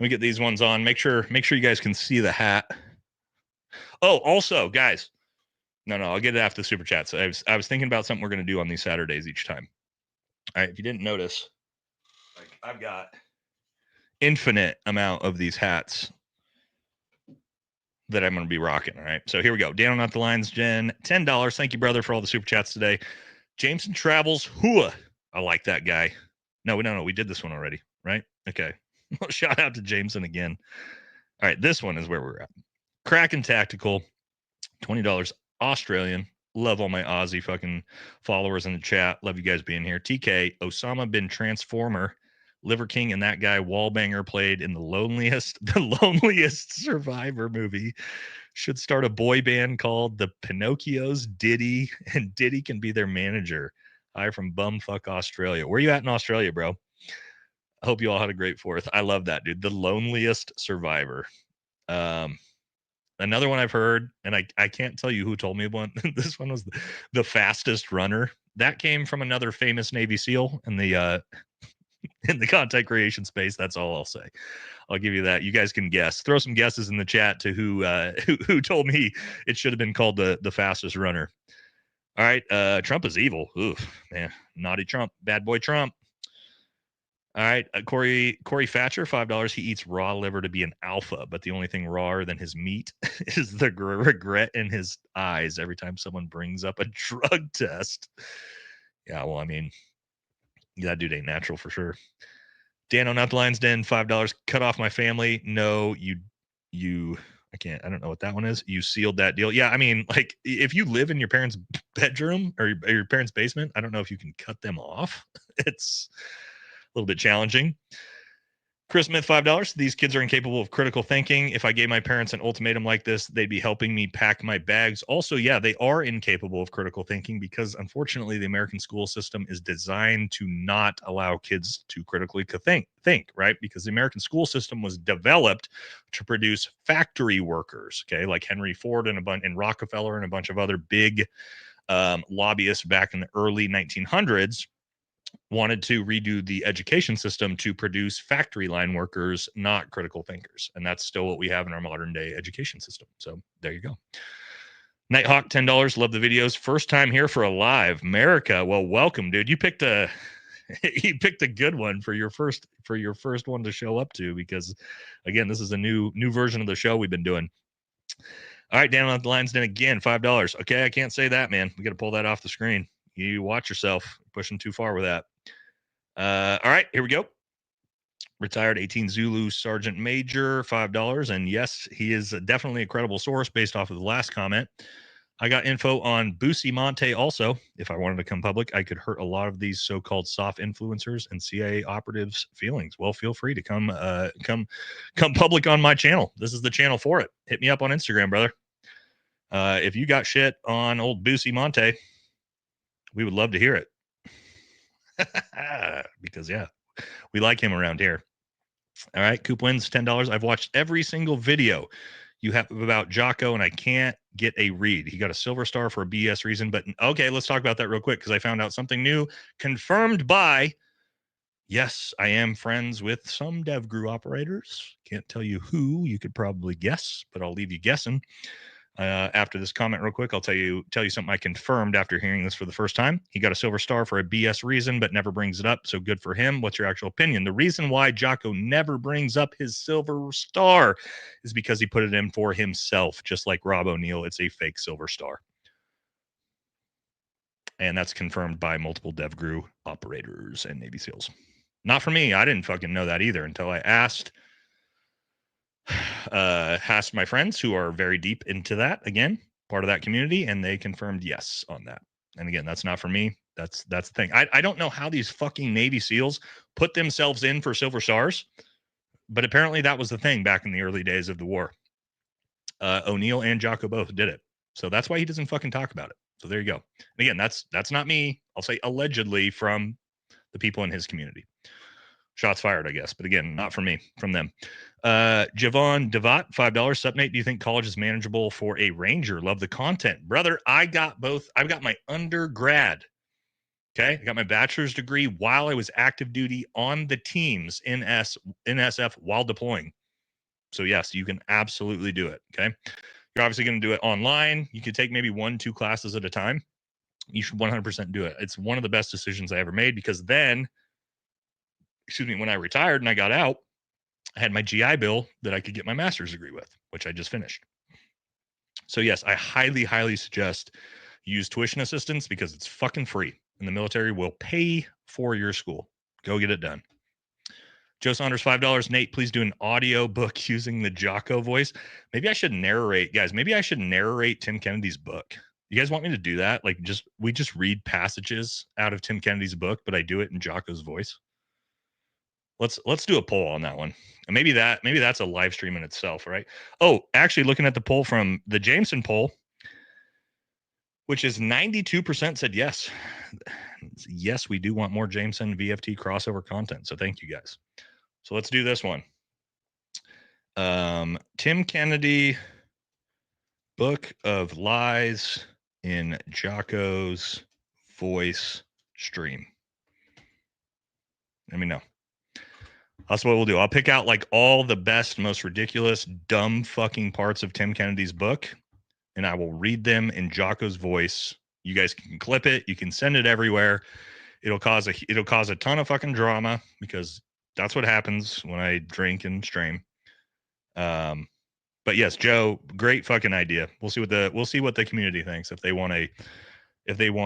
Let me get these ones on. Make sure you guys can see the hat. Oh, also, guys. No, I'll get it after the super chats. I was thinking about something we're going to do on these Saturdays each time. All right. If you didn't notice, like I've got infinite amount of these hats that I'm going to be rocking. All right. So here we go. Down Not the Lines, Jen. $10. Thank you, brother, for all the super chats today. Jameson Travels. Hooah. I like that guy. No. We did this one already, right? Okay. Well, shout out to Jameson again. All right. This one is where we're at. Kraken Tactical. $20 Australian. Love all my Aussie fucking followers in the chat. Love you guys being here. TK. Osama bin Transformer. Liver King and that guy Wallbanger played in the loneliest survivor movie. Should start a boy band called the Pinocchios Diddy, and Diddy can be their manager. Hi from bumfuck Australia. Where you at in Australia, bro? I hope you all had a great 4th. I love that, dude. The loneliest survivor. Another one I've heard, and I can't tell you who told me one. This one was the fastest runner. That came from another famous Navy SEAL in the content creation space. That's all I'll say. I'll give you that. You guys can guess. Throw some guesses in the chat to who told me it should have been called the fastest runner. All right. Trump is evil. Oof, man. Naughty Trump. Bad boy Trump. All right. Corey Thatcher, $5. He eats raw liver to be an alpha, but the only thing rawer than his meat is the regret in his eyes every time someone brings up a drug test. Yeah, well, I mean, that dude ain't natural for sure. Dan on Not the Lion's Den, $5. Cut off my family. No, you I don't know what that one is. You sealed that deal. Yeah, I mean, like if you live in your parents' bedroom or your parents' basement, I don't know if you can cut them off. It's a little bit challenging. Chris Smith, $5. These kids are incapable of critical thinking. If I gave my parents an ultimatum like this, they'd be helping me pack my bags. Also, yeah, they are incapable of critical thinking because, unfortunately, the American school system is designed to not allow kids to critically think, right? Because the American school system was developed to produce factory workers, okay, like Henry Ford and Rockefeller and a bunch of other big lobbyists back in the early 1900s. wanted to redo the education system to produce factory line workers, not critical thinkers. And that's still what we have in our modern day education system. So there you go. Nighthawk, $10. Love the videos. First time here for a live. America, well, welcome, dude. You picked a good one for your first one to show up to, because again, this is a new version of the show we've been doing. All right, Dan on the lines then again, $5. Okay, I can't say that, man. We got to pull that off the screen. You watch yourself, pushing too far with that. All right, here we go. Retired 18 Zulu Sergeant Major, $5. And yes, he is definitely a credible source based off of the last comment. I got info on Boozy also. If I wanted to come public, I could hurt a lot of these so-called soft influencers and CIA operatives' feelings. Well, feel free to come public on my channel. This is the channel for it. Hit me up on Instagram, brother. If you got shit on old Boozy, we would love to hear it. Because yeah, we like him around here. All right, Coop wins $10. I've watched every single video you have about Jocko, and I can't get a read. He got a silver star for a BS reason, but okay, let's talk about that real quick, because I found out something new confirmed by, yes, I am friends with some DevGru operators. Can't tell you who. You could probably guess, but I'll leave you guessing. After this comment real quick, I'll tell you something I confirmed after hearing this for the first time. He got a silver star for a BS reason, but never brings it up. So good for him. What's your actual opinion? The reason why Jocko never brings up his silver star is because he put it in for himself, just like Rob O'Neill. It's a fake silver star. And that's confirmed by multiple DevGru operators and Navy SEALs. Not for me. I didn't fucking know that either until I asked my friends who are very deep into that, again, part of that community, and they confirmed yes on that. And again, that's not for me. That's the thing. I don't know how these fucking Navy SEALs put themselves in for silver stars, but apparently that was the thing back in the early days of the war. O'Neill and Jocko both did it. So that's why he doesn't fucking talk about it. So there you go. And again, that's not me. I'll say allegedly from the people in his community. Shots fired, I guess. But again, not from me, from them. Javon Devat, $5. Sup, Nate? Do you think college is manageable for a Ranger? Love the content. Brother, I got both. I've got my undergrad. Okay. I got my bachelor's degree while I was active duty on the teams in SF while deploying. So yes, you can absolutely do it. Okay. You're obviously going to do it online. You could take maybe 1-2 classes at a time. You should 100% do it. It's one of the best decisions I ever made, because then, when I retired and I got out, I had my GI Bill that I could get my master's degree with, which I just finished. So yes, I highly, highly suggest you use tuition assistance, because it's fucking free, and the military will pay for your school. Go get it done. Joe Saunders, $5. Nate, please do an audio book using the Jocko voice. Maybe I should narrate, guys. Maybe I should narrate Tim Kennedy's book. You guys want me to do that? Like, we just read passages out of Tim Kennedy's book, but I do it in Jocko's voice. Let's do a poll on that one. And maybe that's a live stream in itself, right? Oh, actually, looking at the poll from the Jameson poll, which is 92% said yes. Yes, we do want more Jameson VFT crossover content. So thank you guys. So let's do this one. Tim Kennedy, Book of Lies in Jocko's voice stream. Let me know. That's what we'll do. I'll pick out like all the best, most ridiculous, dumb fucking parts of Tim Kennedy's book, and I will read them in Jocko's voice. You guys can clip it. You can send it everywhere. It'll cause a ton of fucking drama, because that's what happens when I drink and stream. But yes, Joe, great fucking idea. We'll see what the community thinks if they want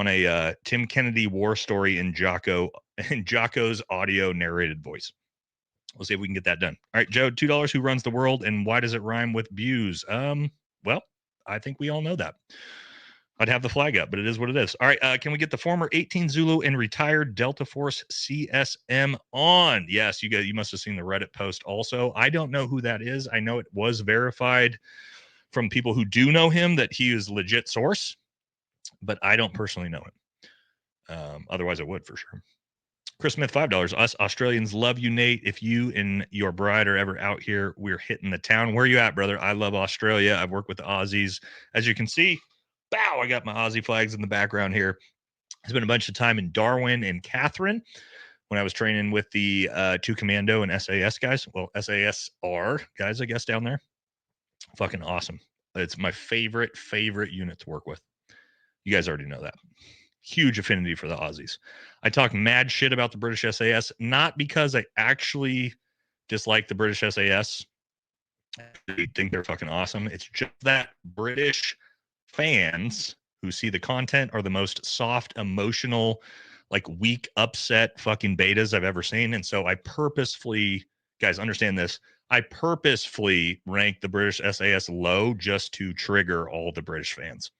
a Tim Kennedy war story in Jocko's audio narrated voice. We'll see if we can get that done. All right, Joe, $2. Who runs the world, and why does it rhyme with Buse? Well, I think we all know that. I'd have the flag up, but it is what it is. All right, can we get the former 18 Zulu and retired Delta Force CSM on? Yes, you must have seen the Reddit post also. I don't know who that is. I know it was verified from people who do know him that he is a legit source, but I don't personally know him. Otherwise, I would for sure. Chris Smith, $5. Us Australians love you, Nate. If you and your bride are ever out here, we're hitting the town. Where are you at, brother? I love Australia. I've worked with the Aussies. As you can see, bow, I got my Aussie flags in the background here. I spent a bunch of time in Darwin and Catherine when I was training with the 2 Commando and SAS guys. Well, SASR guys, I guess, down there. Fucking awesome. It's my favorite unit to work with. You guys already know that. Huge affinity for the Aussies. I talk mad shit about the British SAS, not because I actually dislike the British SAS. I think they're fucking awesome. It's just that British fans who see the content are the most soft, emotional, like weak, upset fucking betas I've ever seen. And so I purposefully, guys, understand this. I purposefully rank the British SAS low just to trigger all the British fans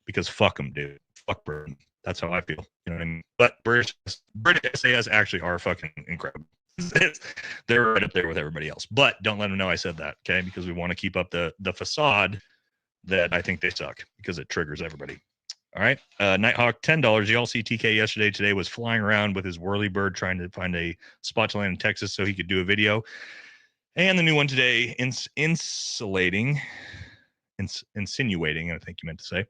because fuck them, dude. Fuck Britain. That's how I feel. You know what I mean? But British SAS actually are fucking incredible. They're right up there with everybody else. But don't let them know I said that, okay? Because we want to keep up the facade that I think they suck because it triggers everybody. All right. Nighthawk, $10. You all see TK yesterday. Today was flying around with his whirly bird trying to find a spot to land in Texas so he could do a video. And the new one today, insinuating, I think you meant to say,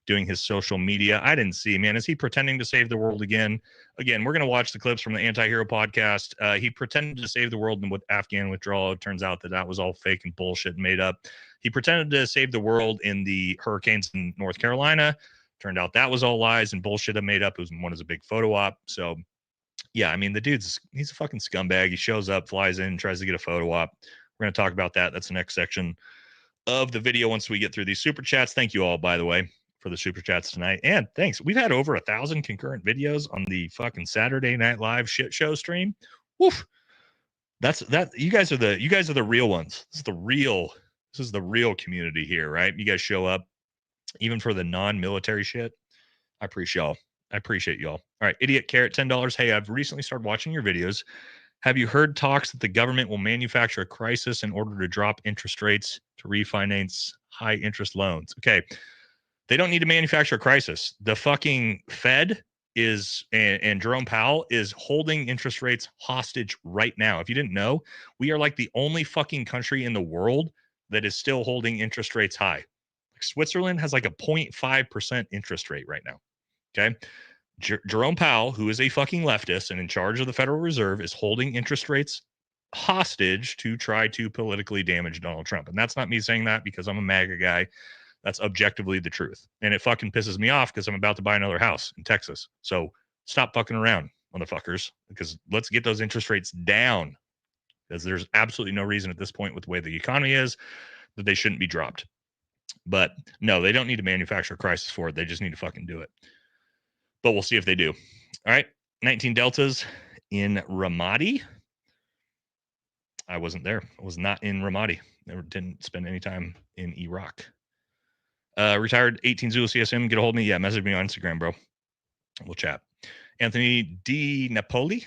doing his social media. I didn't see, man. Is he pretending to save the world again? Again, we're going to watch the clips from the Anti-Hero podcast. He pretended to save the world with Afghan withdrawal. It turns out that was all fake and bullshit and made up. He pretended to save the world in the hurricanes in North Carolina. Turned out that was all lies and bullshit I made up. It was one as a big photo op. So, yeah, I mean, he's a fucking scumbag. He shows up, flies in, tries to get a photo op. We're going to talk about that. That's the next section of the video once we get through these super chats. Thank you all, by the way, for the super chats tonight. And thanks. We've had over 1,000 concurrent videos on the fucking Saturday Night Live shit show stream. Woof. You guys are the real ones. This is the real community here, right? You guys show up even for the non-military shit. I appreciate y'all. All right, Idiot Carrot, $10. Hey, I've recently started watching your videos. Have you heard talks that the government will manufacture a crisis in order to drop interest rates to refinance high interest loans? Okay. They don't need to manufacture a crisis. The fucking Fed and Jerome Powell is holding interest rates hostage right now. If you didn't know, we are like the only fucking country in the world that is still holding interest rates high. Like Switzerland has like a 0.5% interest rate right now. Okay. Jerome Powell, who is a fucking leftist and in charge of the Federal Reserve, is holding interest rates hostage to try to politically damage Donald Trump. And that's not me saying that because I'm a MAGA guy. That's objectively the truth. And it fucking pisses me off because I'm about to buy another house in Texas. So stop fucking around, motherfuckers, because let's get those interest rates down, because there's absolutely no reason at this point with the way the economy is that they shouldn't be dropped. But no, they don't need to manufacture a crisis for it. They just need to fucking do it. But we'll see if they do. All right. 19 Deltas in Ramadi. I wasn't there. I was not in Ramadi. Never didn't spend any time in Iraq. Retired 18 Zulu CSM. Get a hold of me. Yeah, message me on Instagram, bro. We'll chat. Anthony D. Napoli,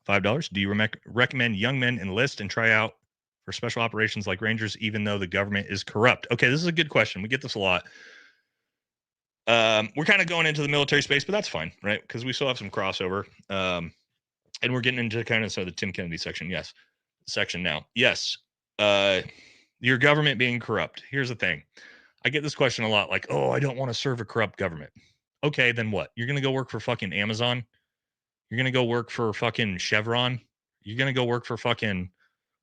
$5. Do you recommend young men enlist and try out for special operations like Rangers, even though the government is corrupt? Okay, this is a good question. We get this a lot. We're kind of going into the military space, but that's fine, right? Because we still have some crossover. And we're getting into kind of the Tim Kennedy section. Yes. Section now. Yes. Your government being corrupt. Here's the thing. I get this question a lot, like, oh, I don't want to serve a corrupt government. Okay, then what? You're going to go work for fucking Amazon? You're going to go work for fucking Chevron? You're going to go work for fucking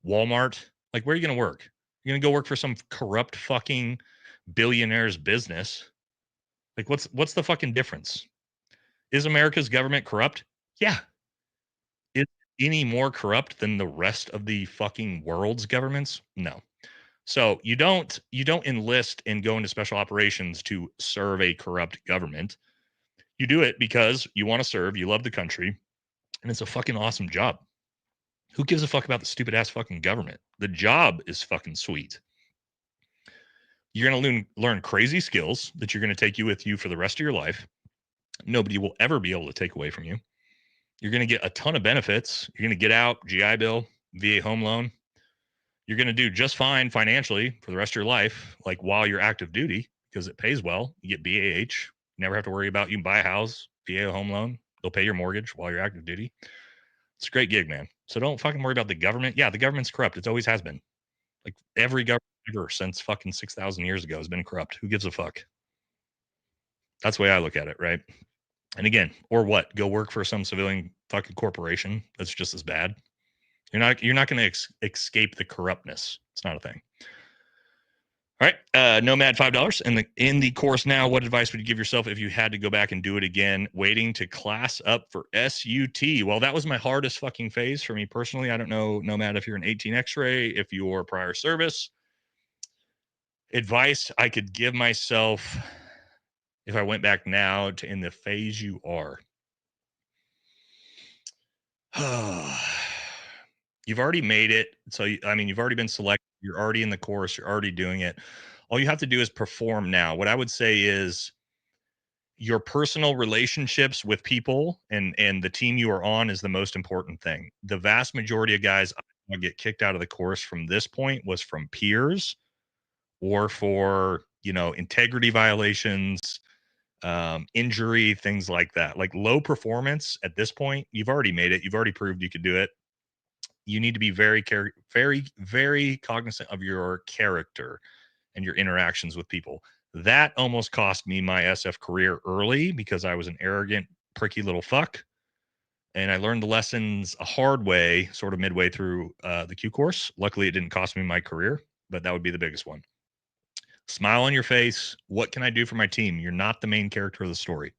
Walmart? Like, where are you going to work? You're going to go work for some corrupt fucking billionaire's business? Like, what's the fucking difference? Is America's government corrupt? Yeah. Is it any more corrupt than the rest of the fucking world's governments? No. So you don't enlist and go into special operations to serve a corrupt government. You do it because you want to serve, you love the country, and it's a fucking awesome job. Who gives a fuck about the stupid ass fucking government? The job is fucking sweet. You're going to learn crazy skills that you're going to take you with you for the rest of your life. Nobody will ever be able to take away from you. You're going to get a ton of benefits. You're going to get out, GI Bill, VA home loan. You're going to do just fine financially for the rest of your life, like while you're active duty, because it pays well. You get BAH. You never have to worry about you can buy a house, VA home loan. They'll pay your mortgage while you're active duty. It's a great gig, man. So don't fucking worry about the government. Yeah, the government's corrupt. It always has been. Like every government ever since fucking 6,000 years ago has been corrupt. Who gives a fuck? That's the way I look at it, right? And again, or what? Go work for some civilian fucking corporation that's just as bad. You're not going to escape the corruptness. It's not a thing. All right, Nomad $5 in the course now. What advice would you give yourself if you had to go back and do it again? Waiting to class up for SUT. Well, that was my hardest fucking phase for me personally. I don't know, Nomad, if you're an 18 X-ray, if you're prior service. Advice I could give myself if I went back now to in the phase you are. You've already made it. So, you've already been selected. You're already in the course. You're already doing it. All you have to do is perform now. What I would say is your personal relationships with people and the team you are on is the most important thing. The vast majority of guys I get kicked out of the course from this point was from peers or for, integrity violations, injury, things like that. Like low performance at this point, you've already made it. You've already proved you could do it. You need to be very, very, very cognizant of your character and your interactions with people. That almost cost me my SF career early because I was an arrogant, pricky little fuck. And I learned the lessons a hard way, sort of midway through the Q course. Luckily, it didn't cost me my career, but that would be the biggest one. Smile on your face. What can I do for my team? You're not the main character of the story.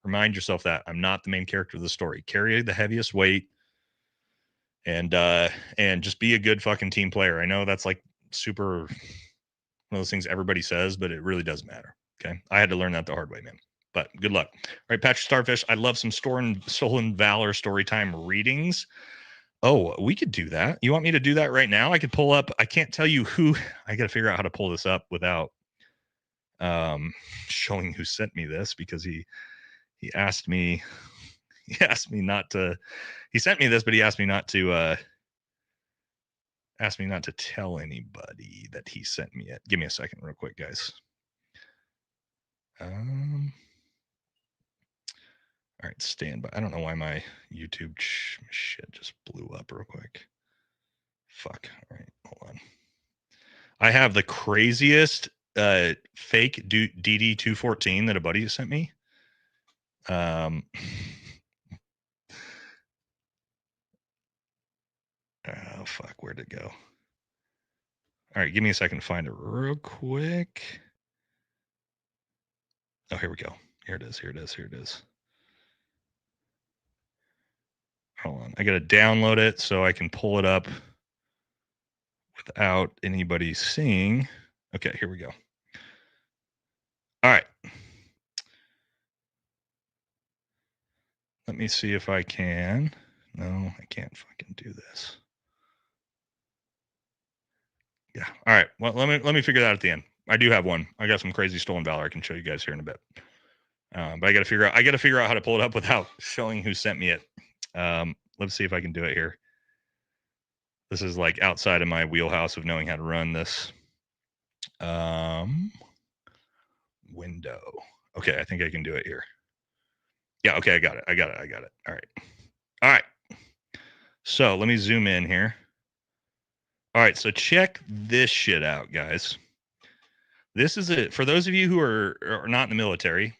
Remind yourself that I'm not the main character of the story. Carry the heaviest weight and just be a good fucking team player. I know that's like super one of those things everybody says, but it really doesn't matter. Okay. I had to learn that the hard way, man. But good luck. All right, Patrick Starfish. I love some Stolen Valor storytime readings. Oh, we could do that. You want me to do that right now? I could pull up. I can't tell you who. I got to figure out how to pull this up without showing who sent me this because he asked me. He asked me not to. He sent me this, but he asked me not to. Asked me not to tell anybody that he sent me it. Give me a second, real quick, guys. All right, stand by. I don't know why my YouTube shit just blew up real quick. Fuck. All right, hold on. I have the craziest fake DD214 that a buddy sent me. Oh fuck, where'd it go? All right, give me a second to find it real quick. Oh, here we go. Here it is. Here it is. Here it is. Hold on. I got to download it so I can pull it up without anybody seeing. Okay, here we go. All right. Let me see if I can. No, I can't fucking do this. Yeah. All right. Well, let me figure that out at the end. I do have one. I got some crazy stolen valor I can show you guys here in a bit. But I got to figure out how to pull it up without showing who sent me it. Let's see if I can do it here. This is like outside of my wheelhouse of knowing how to run this. Window. Okay, I think I can do it here. Yeah, okay, I got it. All right. So let me zoom in here. All right, so check this shit out, guys. This is it. For those of you who are not in the military,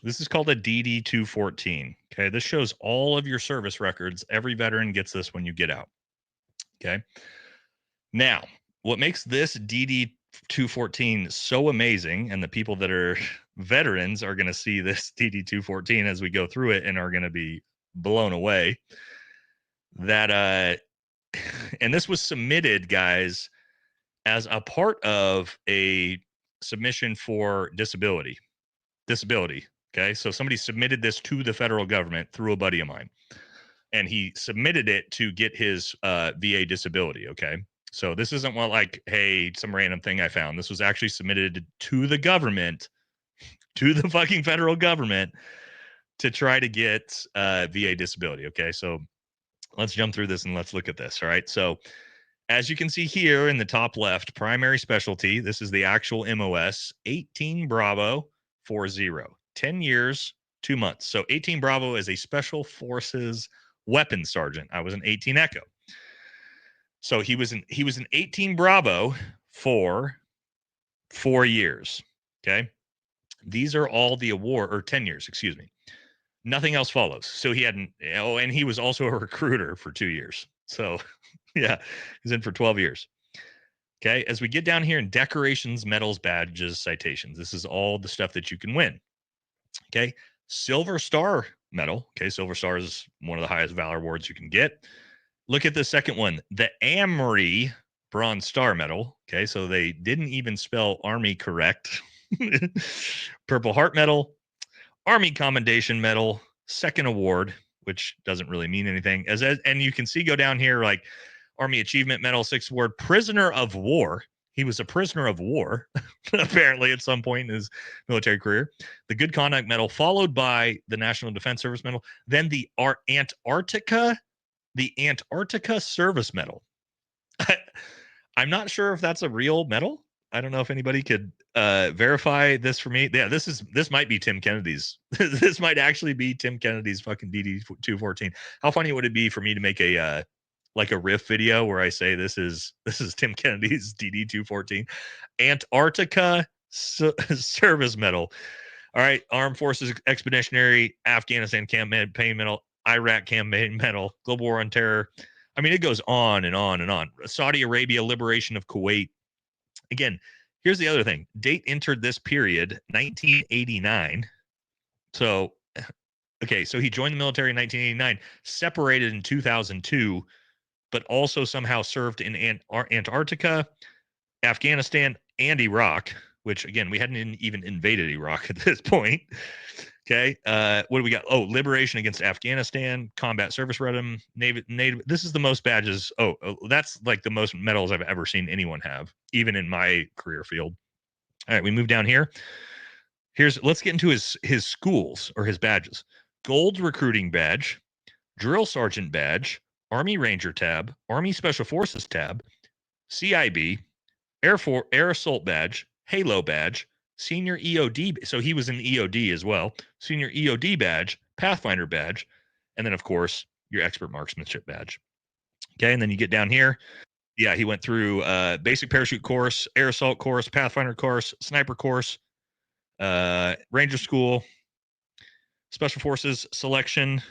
this is called a DD214. Okay, this shows all of your service records. Every veteran gets this when you get out. Okay. Now, what makes this DD214 so amazing, and the people that are veterans are going to see this DD214 as we go through it and are going to be blown away, that and this was submitted, guys, as a part of a submission for disability. Okay, so somebody submitted this to the federal government through a buddy of mine, and he submitted it to get his VA disability. Okay, so this isn't like, hey, some random thing I found. This was actually submitted to the government, to the fucking federal government, to try to get VA disability. Okay, so let's jump through this and let's look at this. All right, so as you can see here in the top left, primary specialty, this is the actual MOS, 18 Bravo 40, 10 years, 2 months. So 18 Bravo is a Special Forces weapons sergeant. I was an 18 Echo. So he was an 18 Bravo for 4 years. Okay. These are all the award, or 10 years, excuse me. Nothing else follows. So he hadn't. Oh, and he was also a recruiter for 2 years. So yeah, he's in for 12 years. Okay, as we get down here in decorations, medals, badges, citations, this is all the stuff that you can win. Okay, Silver Star medal. Okay, Silver Star is one of the highest valor awards you can get. Look at the second one, the Amory Bronze Star medal. Okay, so they didn't even spell Army correct. Purple Heart medal, Army Commendation medal, second award, which doesn't really mean anything. And you can see go down here like Army Achievement Medal, 6th award, prisoner of war. He was a prisoner of war, apparently, at some point in his military career. The Good Conduct Medal, followed by the National Defense Service Medal, then the Antarctica Service Medal. I'm not sure if that's a real medal. I don't know if anybody could verify this for me. Yeah, this might be Tim Kennedy's. This might actually be Tim Kennedy's fucking DD-214. How funny would it be for me to make a like a riff video where I say this is Tim Kennedy's DD-214 Antarctica Service Medal. All right, Armed Forces Expeditionary Afghanistan Campaign Medal, Iraq Campaign Medal, Global War on Terror. I mean, it goes on and on and on. Saudi Arabia Liberation of Kuwait. Again, here's the other thing. Date entered this period, 1989. So, okay, so he joined the military in 1989, separated in 2002, but also somehow served in Antarctica, Afghanistan, and Iraq, which, again, we hadn't even invaded Iraq at this point. Okay, what do we got? Oh, liberation against Afghanistan, combat service redim, Navy. This is the most badges. Oh, that's like the most medals I've ever seen anyone have, even in my career field. All right, we move down here. Let's get into his schools or his badges. Gold recruiting badge, drill sergeant badge, Army Ranger tab, Army Special Forces tab, CIB, Air Assault badge, Halo badge, Senior EOD. So he was in EOD as well. Senior EOD badge, Pathfinder badge, and then, of course, your Expert Marksmanship badge. Okay, and then you get down here. Yeah, he went through basic parachute course, air assault course, Pathfinder course, sniper course, Ranger school, Special Forces selection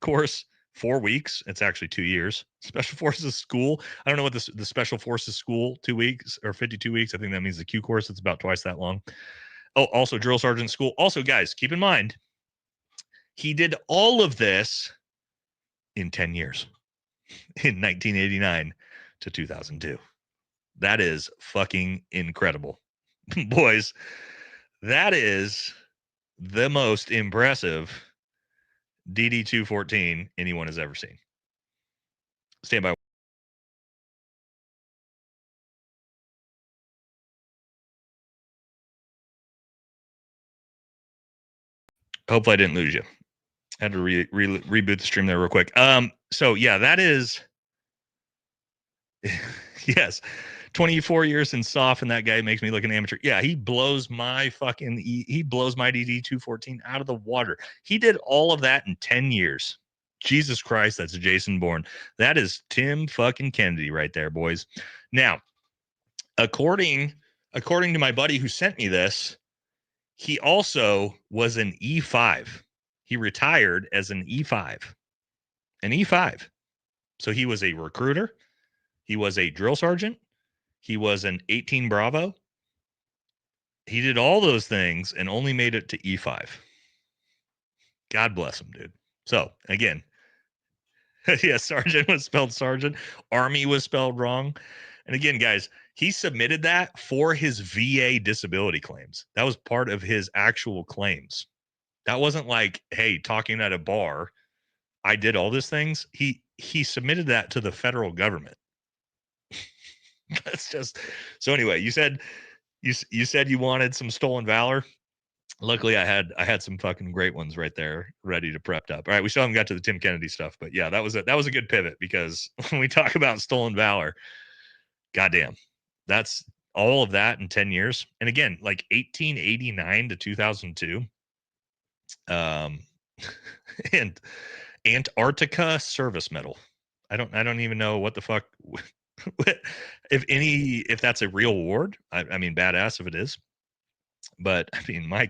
course, 4 weeks. It's actually 2 years. Special Forces school. I don't know what the Special Forces school, 2 weeks or 52 weeks. I think that means the Q course. It's about twice that long. Oh, also drill sergeant school. Also, guys, keep in mind, he did all of this in 10 years, in 1989 to 2002. That is fucking incredible. Boys, that is the most impressive DD-214 anyone has ever seen. Stand by. Hopefully I didn't lose you. I had to reboot the stream there real quick. So yeah, that is yes. 24 years in soft, and that guy makes me look an amateur. Yeah, he blows my DD-214 out of the water. He did all of that in 10 years. Jesus Christ, that's Jason Bourne. That is Tim fucking Kennedy right there, boys. Now, according to my buddy who sent me this, he also was an E5. He retired as an E5. An E5. So he was a recruiter. He was a drill sergeant. He was an 18 Bravo. He did all those things and only made it to E5. God bless him, dude. So, again, yeah, sergeant was spelled sergeant. Army was spelled wrong. And again, guys, he submitted that for his VA disability claims. That was part of his actual claims. That wasn't like, hey, talking at a bar, I did all these things. He submitted that to the federal government. That's just so. Anyway, you said you wanted some stolen valor. Luckily, I had some fucking great ones right there ready to prepped up. All right, we still haven't got to the Tim Kennedy stuff, but yeah, that was a good pivot, because when we talk about stolen valor, goddamn, that's all of that in 10 years. And again, like 1889 to 2002, and Antarctica Service Medal. I don't even know what the fuck. If that's a real award. I mean, badass if it is. But I mean, my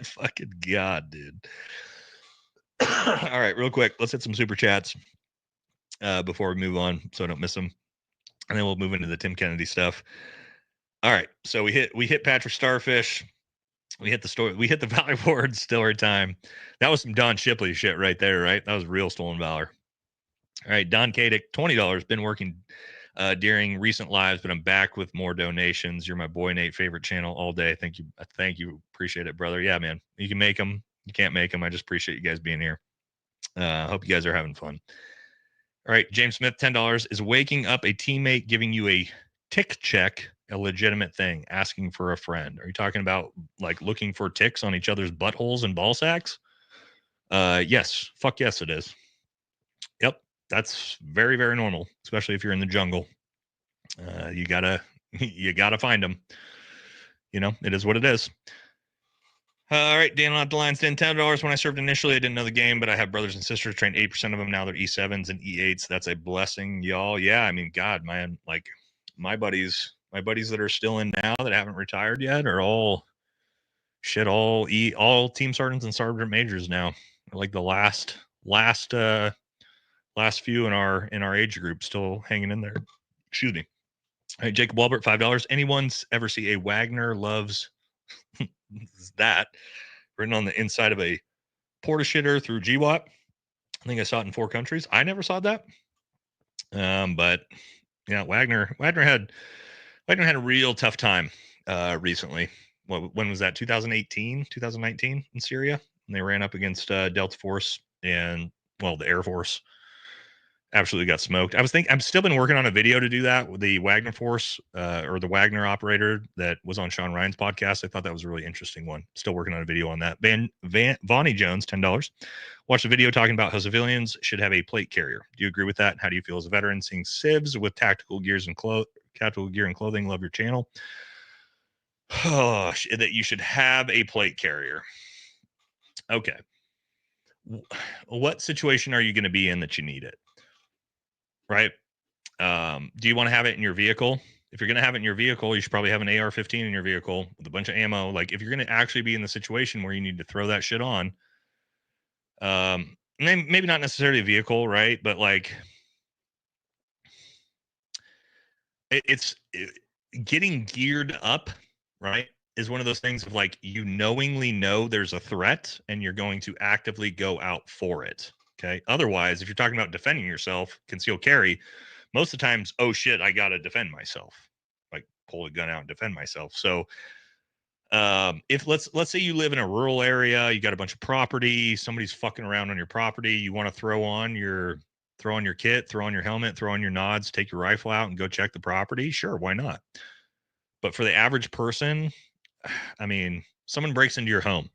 fucking God, dude. All right, real quick, let's hit some super chats before we move on, so I don't miss them, and then we'll move into the Tim Kennedy stuff. All right, so we hit Patrick Starfish, we hit the story, we hit the Valley Ward Stiller time. That was some Don Shipley shit right there, right? That was real stolen valor. All right, Don Kadick, $20. Been working during recent lives, but I'm back with more donations. You're my boy Nate favorite channel all day. Thank you, appreciate it, brother. Yeah, man, you can make them, you can't make them. I just appreciate you guys being here. Hope you guys are having fun. All right, James Smith, $10. Is waking up a teammate giving you a tick check a legitimate thing? Asking for a friend? Are you talking about like looking for ticks on each other's buttholes and ball sacks? Yes, fuck yes, it is. Yep, that's very, very normal, especially if you're in the jungle. You gotta find them. You know, it is what it is. All right, Dan on the lines, $10. When I served initially, I didn't know the game, but I have brothers and sisters, trained 8% of them. Now they're E7s and E8s. That's a blessing, y'all. Yeah, I mean, God, man, like my buddies that are still in now that haven't retired yet are all team sergeants and sergeant majors now. They're like the last few in our age group still hanging in there. Excuse me. All right, Jacob Walbert, $5. Anyone's ever see a Wagner loves that written on the inside of a porta shitter through GWAT? I think I saw it in 4 countries. I never saw that. But yeah, Wagner had a real tough time recently. When was that? 2018, 2019 in Syria, and they ran up against Delta Force and the Air Force. Absolutely got smoked. I've still been working on a video to do that with the Wagner Force or the Wagner operator that was on Sean Ryan's podcast. I thought that was a really interesting one. Still working on a video on that. Vonnie Jones, $10. Watched a video talking about how civilians should have a plate carrier. Do you agree with that? How do you feel as a veteran seeing civs with tactical gear and clothing? Love your channel. Oh, that you should have a plate carrier. Okay. What situation are you going to be in that you need it? Right? Do you want to have it in your vehicle? If you're going to have it in your vehicle, you should probably have an AR-15 in your vehicle with a bunch of ammo. Like if you're going to actually be in the situation where you need to throw that shit on, maybe not necessarily a vehicle, right? But like it's getting geared up, right? Is one of those things of like, you knowingly know there's a threat and you're going to actively go out for it. Okay. Otherwise, if you're talking about defending yourself, concealed carry, most of the times, oh shit, I got to defend myself. Like pull a gun out and defend myself. So if let's say you live in a rural area, you got a bunch of property, somebody's fucking around on your property, you want to throw on your kit, throw on your helmet, throw on your nods, take your rifle out and go check the property. Sure, why not? But for the average person, I mean, someone breaks into your home,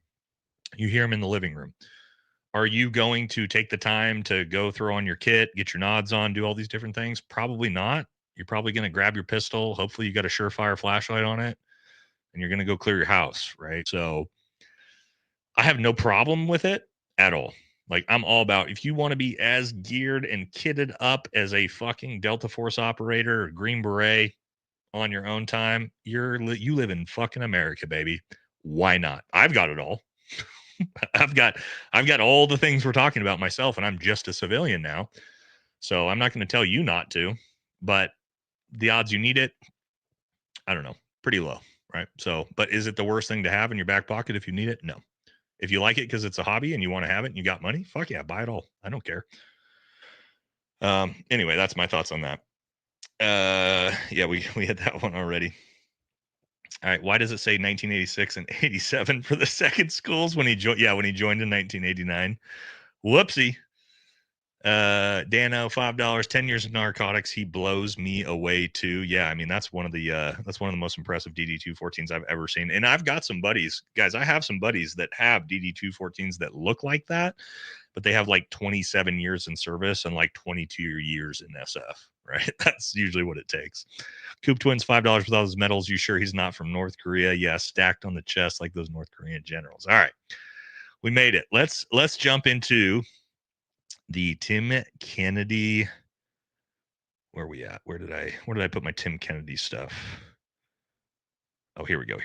you hear them in the living room. Are you going to take the time to go throw on your kit, get your nods on, do all these different things? Probably not. You're probably going to grab your pistol. Hopefully you got a surefire flashlight on it and you're going to go clear your house, right? So I have no problem with it at all. Like I'm all about, if you want to be as geared and kitted up as a fucking Delta Force operator or Green Beret on your own time, you live in fucking America, baby. Why not? I've got it all. I've got all the things we're talking about myself, and I'm just a civilian now. So I'm not going to tell you not to, but the odds you need it, I don't know, pretty low, right? So, but is it the worst thing to have in your back pocket if you need it? No. If you like it because it's a hobby and you want to have it and you got money, fuck yeah, buy it all. I don't care. Anyway, that's my thoughts on that. Yeah, we hit that one already. All right. Why does it say 1986 and 87 for the second schools when he joined? Yeah, when he joined in 1989. Whoopsie. Dano, $5, 10 years of narcotics. He blows me away too. Yeah, I mean that's one of the most impressive DD-214s I've ever seen. And I've got some buddies, guys. I have some buddies that have DD-214s that look like that, but they have like 27 years in service and like 22 years in SF. Right? That's usually what it takes. Coop Twins, $5 with all his medals. You sure he's not from North Korea? Yeah, stacked on the chest like those North Korean generals. All right, we made it. Let's jump into the Tim Kennedy. Where are we at? Where did I put my Tim Kennedy stuff? Oh, here we go.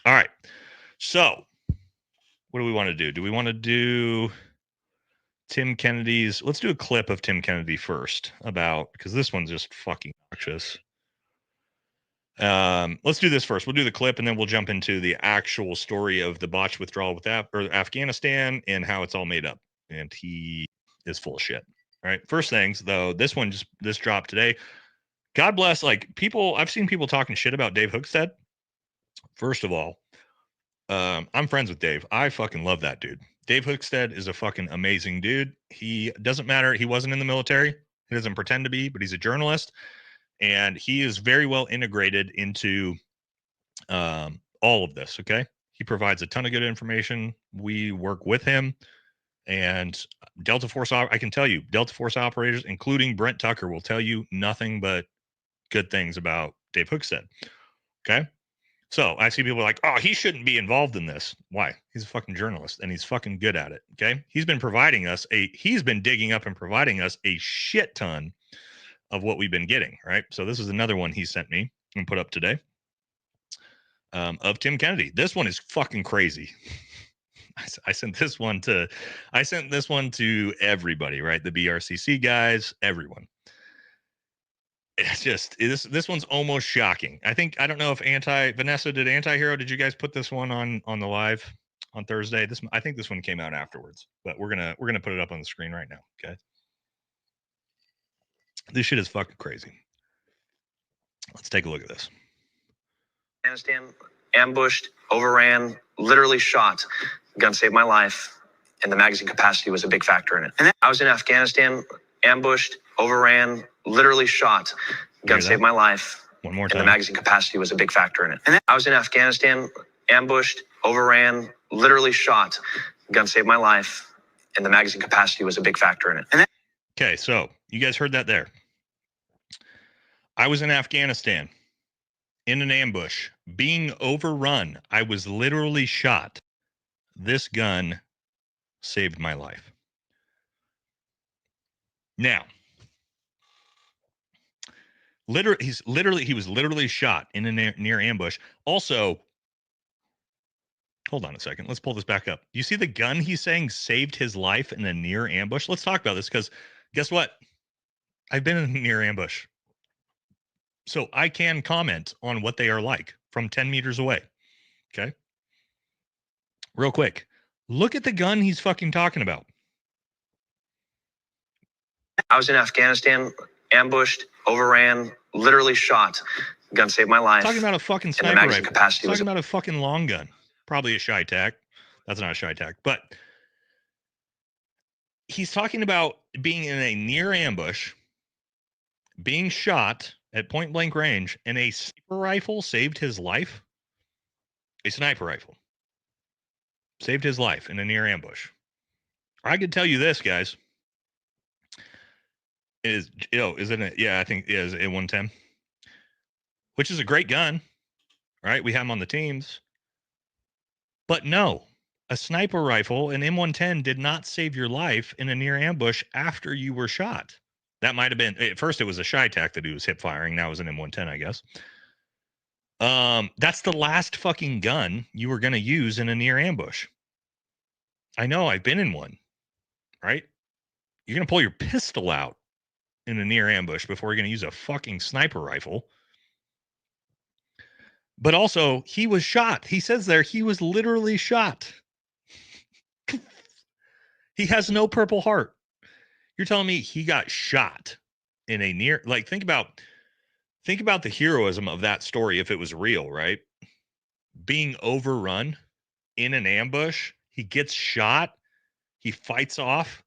All right. So what do we want to do? Do we want to do Tim Kennedy's? Let's do a clip of Tim Kennedy first because this one's just fucking obnoxious. Let's do this first. We'll do the clip and then we'll jump into the actual story of the botched withdrawal with Afghanistan and how it's all made up. And he is full of shit. All right. First things though, this dropped today. God bless, people. I've seen people talking shit about Dave Hookstead. First of all, I'm friends with Dave. I fucking love that dude. Dave Hookstead is a fucking amazing dude. He doesn't matter. He wasn't in the military. He doesn't pretend to be, but he's a journalist. And he is very well integrated into all of this, okay? He provides a ton of good information. We work with him. And Delta Force, I can tell you, Delta Force operators, including Brent Tucker, will tell you nothing but good things about Dave Hookstead, okay? So I see people like, oh, he shouldn't be involved in this. Why? He's a fucking journalist, and he's fucking good at it, okay? He's been digging up and providing us a shit ton of what we've been getting, right? So this is another one he sent me and put up today of Tim Kennedy. This one is fucking crazy. I sent this one to everybody, right? The BRCC guys, everyone. It's just this one's almost shocking. I don't know if Vanessa did Anti-Hero. Did you guys put this one on the live on Thursday? I think this one came out afterwards, but we're gonna put it up on the screen right now. Okay. This shit is fucking crazy. Let's take a look at this. Afghanistan, ambushed, overran, literally shot. Gun saved my life, and the magazine capacity was a big factor in it. And I was in Afghanistan, ambushed, overran, literally shot. Gun saved my life. One more time. And the magazine capacity was a big factor in it. And I was in Afghanistan, ambushed, overran, literally shot. Gun saved my life, and the magazine capacity was a big factor in it. And okay, so you guys heard that there. I was in Afghanistan in an ambush, being overrun. I was literally shot. This gun saved my life. Now, he was literally shot in a near ambush. Also, hold on a second. Let's pull this back up. You see the gun he's saying saved his life in a near ambush? Let's talk about this because guess what? I've been in a near ambush. So I can comment on what they are like from 10 meters away. Okay. Real quick. Look at the gun he's fucking talking about. I was in Afghanistan, ambushed, overran, literally shot. Gun saved my life. Talking about a fucking sniper rifle. Talking about a fucking long gun. Probably a Shy-Tac. That's not a Shy-Tac. But he's talking about being in a near ambush, being shot at point blank range, and a sniper rifle saved his life. A sniper rifle saved his life in a near ambush. I could tell you this, guys. Isn't it? Yeah, I think it is a 110, which is a great gun, right? We have them on the teams. But no, a sniper rifle, an M110, did not save your life in a near ambush after you were shot. That might have been, at first it was a Shy-Tac that he was hip firing. Now it was an M110, I guess. That's the last fucking gun you were going to use in a near ambush. I know, I've been in one, right? You're going to pull your pistol out in a near ambush before you're going to use a fucking sniper rifle. But also, he was shot. He says there he was literally shot. He has no Purple Heart. You're telling me he got shot in a near, like, think about the heroism of that story if it was real, right? Being overrun in an ambush, he gets shot, he fights off,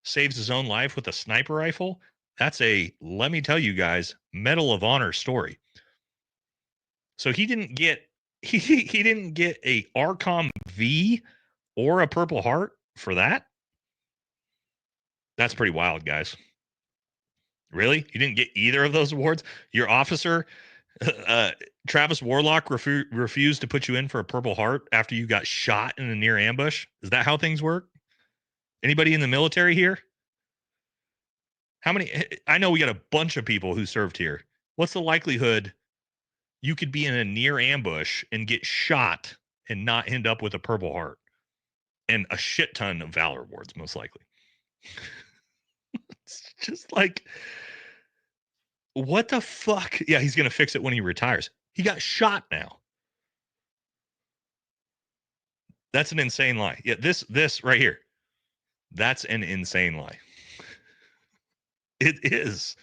saves his own life with a sniper rifle. That's let me tell you guys, Medal of Honor story. So he didn't get a ARCOM V or a Purple Heart for that. That's pretty wild, guys. Really? You didn't get either of those awards? Your officer, Travis Warlock, refused to put you in for a Purple Heart after you got shot in a near ambush? Is that how things work? Anybody in the military here? How many? I know we got a bunch of people who served here. What's the likelihood you could be in a near ambush and get shot and not end up with a Purple Heart and a shit ton of Valor awards, most likely. It's just like, what the fuck? Yeah, he's going to fix it when he retires. He got shot now. That's an insane lie. Yeah, this right here. That's an insane lie. It is.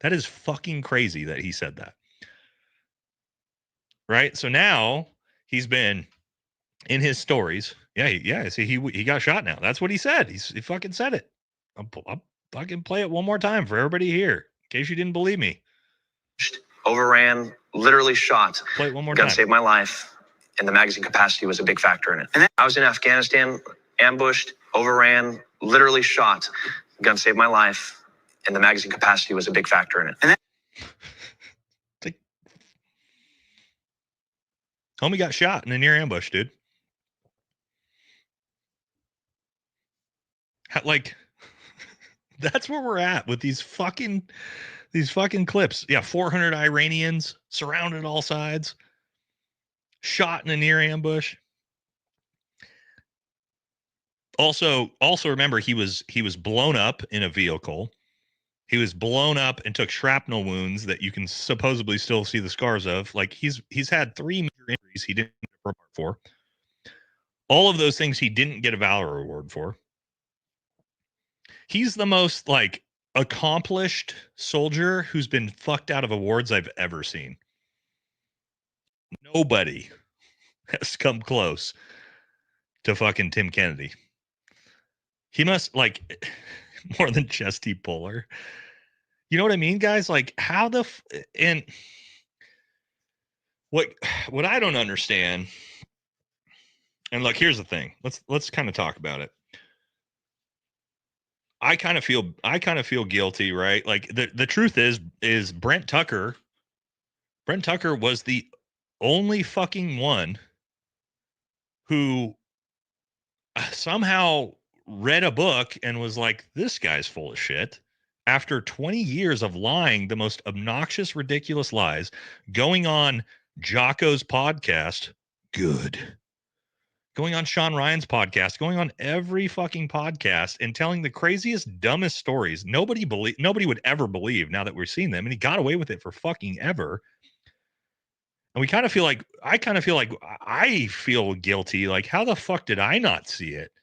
That is fucking crazy that he said that. Right? So now he's been in his stories. Yeah. See, he got shot now. That's what he said. He fucking said it. I'll fucking play it one more time for everybody here, in case you didn't believe me. Overran, literally shot. Play it one more Gun time. saved my life, and the magazine capacity was a big factor in it. And then I was in Afghanistan, ambushed, overran, literally shot. Gun saved my life, and the magazine capacity was a big factor in it. And then Homie got shot in a near ambush, dude. Like, that's where we're at with these fucking clips. Yeah, 400 Iranians surrounded all sides, shot in a near ambush. Also remember, he was blown up in a vehicle. He was blown up and took shrapnel wounds that you can supposedly still see the scars of. Like, he's had 3 major injuries he didn't get a report for. All of those things he didn't get a Valor Award for. He's the most like accomplished soldier who's been fucked out of awards I've ever seen. Nobody has come close to fucking Tim Kennedy. He must like more than Chesty Puller. You know what I mean, guys? Like, how the and what I don't understand. And look, here's the thing. Let's kind of talk about it. I kind of feel guilty, right? Like the truth is Brent Tucker was the only fucking one who somehow read a book and was like, this guy's full of shit. After 20 years of lying the most obnoxious, ridiculous lies, going on Jocko's podcast, good. Going on Sean Ryan's podcast, going on every fucking podcast and telling the craziest, dumbest stories nobody would ever believe now that we're seeing them. And he got away with it for fucking ever. And I kind of feel like I feel guilty. Like, how the fuck did I not see it?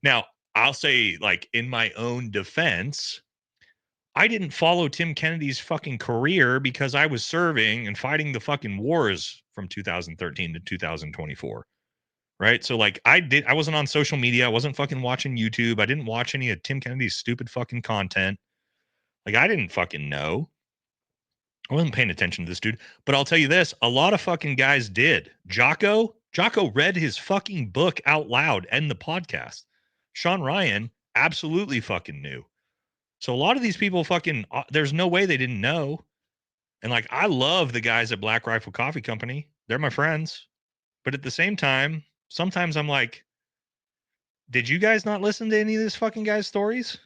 Now, I'll say, like, in my own defense, I didn't follow Tim Kennedy's fucking career because I was serving and fighting the fucking wars from 2013 to 2024. Right. So like I wasn't on social media. I wasn't fucking watching YouTube. I didn't watch any of Tim Kennedy's stupid fucking content. Like, I didn't fucking know. I wasn't paying attention to this dude. But I'll tell you this, a lot of fucking guys did. Jocko read his fucking book out loud and the podcast. Sean Ryan absolutely fucking knew. So a lot of these people fucking, there's no way they didn't know. And like, I love the guys at Black Rifle Coffee Company. They're my friends. But at the same time, sometimes I'm like, did you guys not listen to any of this fucking guy's stories?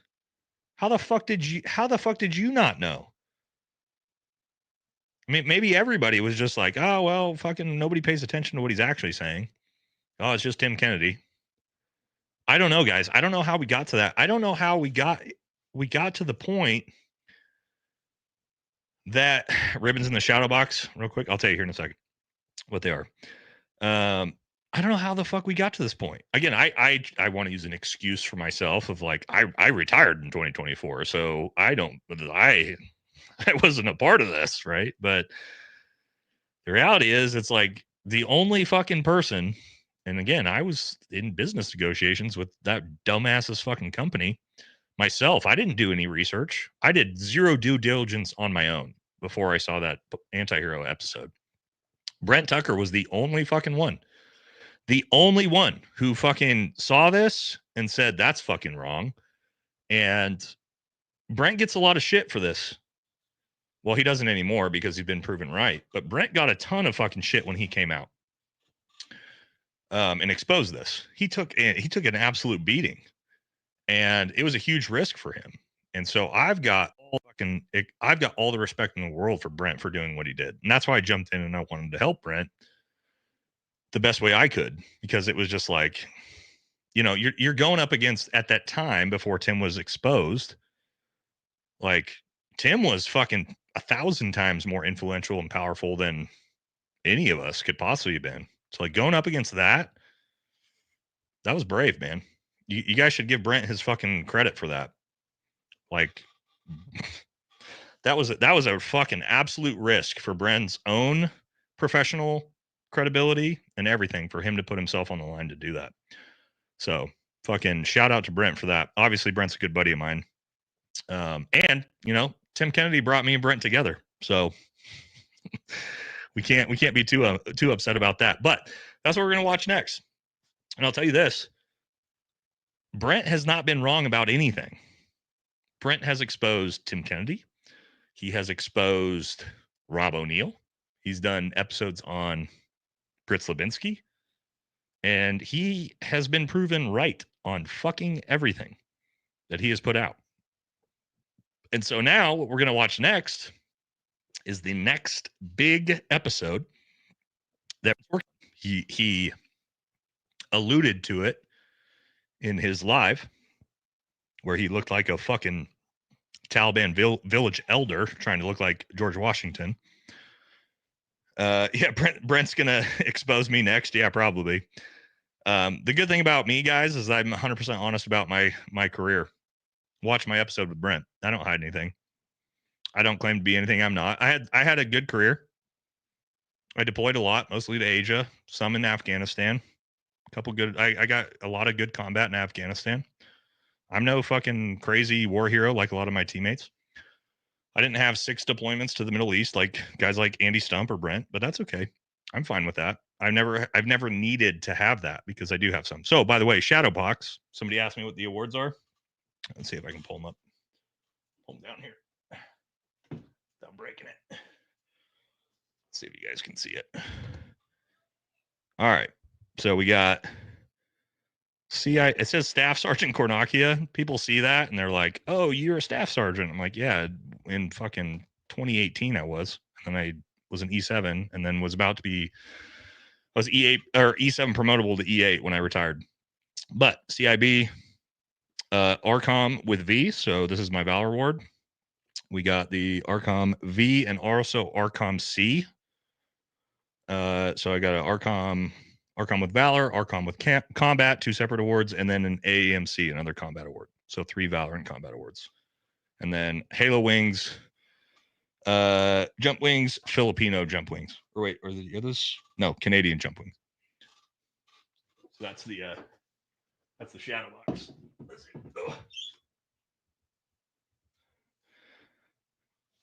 How the fuck did you not know? I mean, maybe everybody was just like, oh, well, fucking nobody pays attention to what he's actually saying. Oh, it's just Tim Kennedy. I don't know, guys. I don't know how we got to that. I don't know how we got to the point that ribbons in the shadow box, real quick. I'll tell you here in a second what they are. I don't know how the fuck we got to this point. Again, I want to use an excuse for myself of like, I retired in 2024, so I wasn't a part of this, right? But the reality is, it's like the only fucking person, and again, I was in business negotiations with that dumbass's fucking company myself. I didn't do any research. I did zero due diligence on my own before I saw that anti-hero episode. Brent Tucker was the only fucking one. The only one who fucking saw this and said, that's fucking wrong. And Brent gets a lot of shit for this. Well, he doesn't anymore because he's been proven right. But Brent got a ton of fucking shit when he came out and exposed this. He took an absolute beating. And it was a huge risk for him. And so I've got all the respect in the world for Brent for doing what he did. And that's why I jumped in and I wanted to help Brent the best way I could, because it was just like, you know, you're going up against, at that time before Tim was exposed, like Tim was fucking 1,000 times more influential and powerful than any of us could possibly have been. So like going up against that was brave, man. You guys should give Brent his fucking credit for that. Like that was a fucking absolute risk for Brent's own professional credibility and everything, for him to put himself on the line to do that. So fucking shout out to Brent for that. Obviously Brent's a good buddy of mine. And you know, Tim Kennedy brought me and Brent together. So we can't be too upset about that. But that's what we're going to watch next. And I'll tell you this, Brent has not been wrong about anything. Brent has exposed Tim Kennedy. He has exposed Rob O'Neill. He's done episodes on Britz Levinsky. And he has been proven right on fucking everything that he has put out. And so now what we're going to watch next is the next big episode that he alluded to it in his live, where he looked like a fucking Taliban village elder trying to look like George Washington. Yeah, Brent's gonna expose me next. Yeah, probably. The good thing about me, guys, is I'm 100% honest about my career. Watch my episode with Brent. I don't hide anything. I don't claim to be anything I'm not. I had a good career. I deployed a lot, mostly to Asia, some in Afghanistan. I got a lot of good combat in Afghanistan. I'm no fucking crazy war hero like a lot of my teammates. I didn't have 6 deployments to the Middle East like guys like Andy Stump or Brent, but that's okay. I'm fine with that. I've never needed to have that, because I do have some. So, by the way, Shadowbox, somebody asked me what the awards are. Let's see if I can pull them up. Pull them down here without breaking it. Let's see if you guys can see it. All right. So we got it says Staff Sergeant Cornacchia. People see that and they're like, "Oh, you're a staff sergeant." I'm like, "Yeah, in fucking 2018 I was." And I was an E7 and then was about to be, I was E8 or E7 promotable to E8 when I retired. But CIB, ARCOM with V. So this is my Valor Award. We got the ARCOM V and also ARCOM C. So I got an ARCOM with Valor, ARCOM with Combat, 2 separate awards, and then an AAMC, another combat award. So 3 Valor and combat awards. And then Halo Wings, Jump Wings, Filipino Jump Wings. Or wait, are the others? No, Canadian Jump Wings. So that's the shadow box. Let's see. Oh.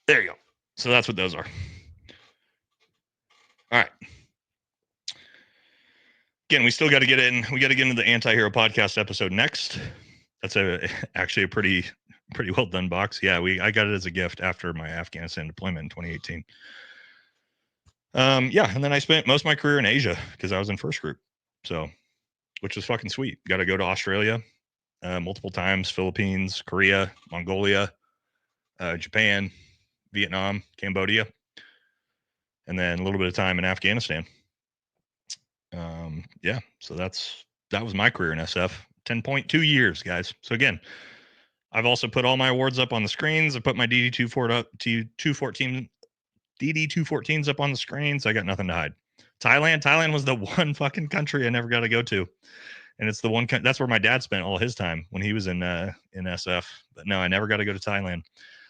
There you go. So that's what those are. All right. Again, we still got to get in. We got to get into the Anti-Hero podcast episode next. That's actually a pretty well done box. Yeah, I got it as a gift after my Afghanistan deployment in 2018. Yeah, and then I spent most of my career in Asia because I was in first group. So, which was fucking sweet. Got to go to Australia multiple times, Philippines, Korea, Mongolia, Japan, Vietnam, Cambodia, and then a little bit of time in Afghanistan. Yeah, so that was my career in SF. 10.2 years, guys. So again, I've also put all my awards up on the screens. I put my DD214s up on the screens. I got nothing to hide. Thailand was the one fucking country I never got to go to, and it's the one that's where my dad spent all his time when he was in SF. But no, I never got to go to Thailand.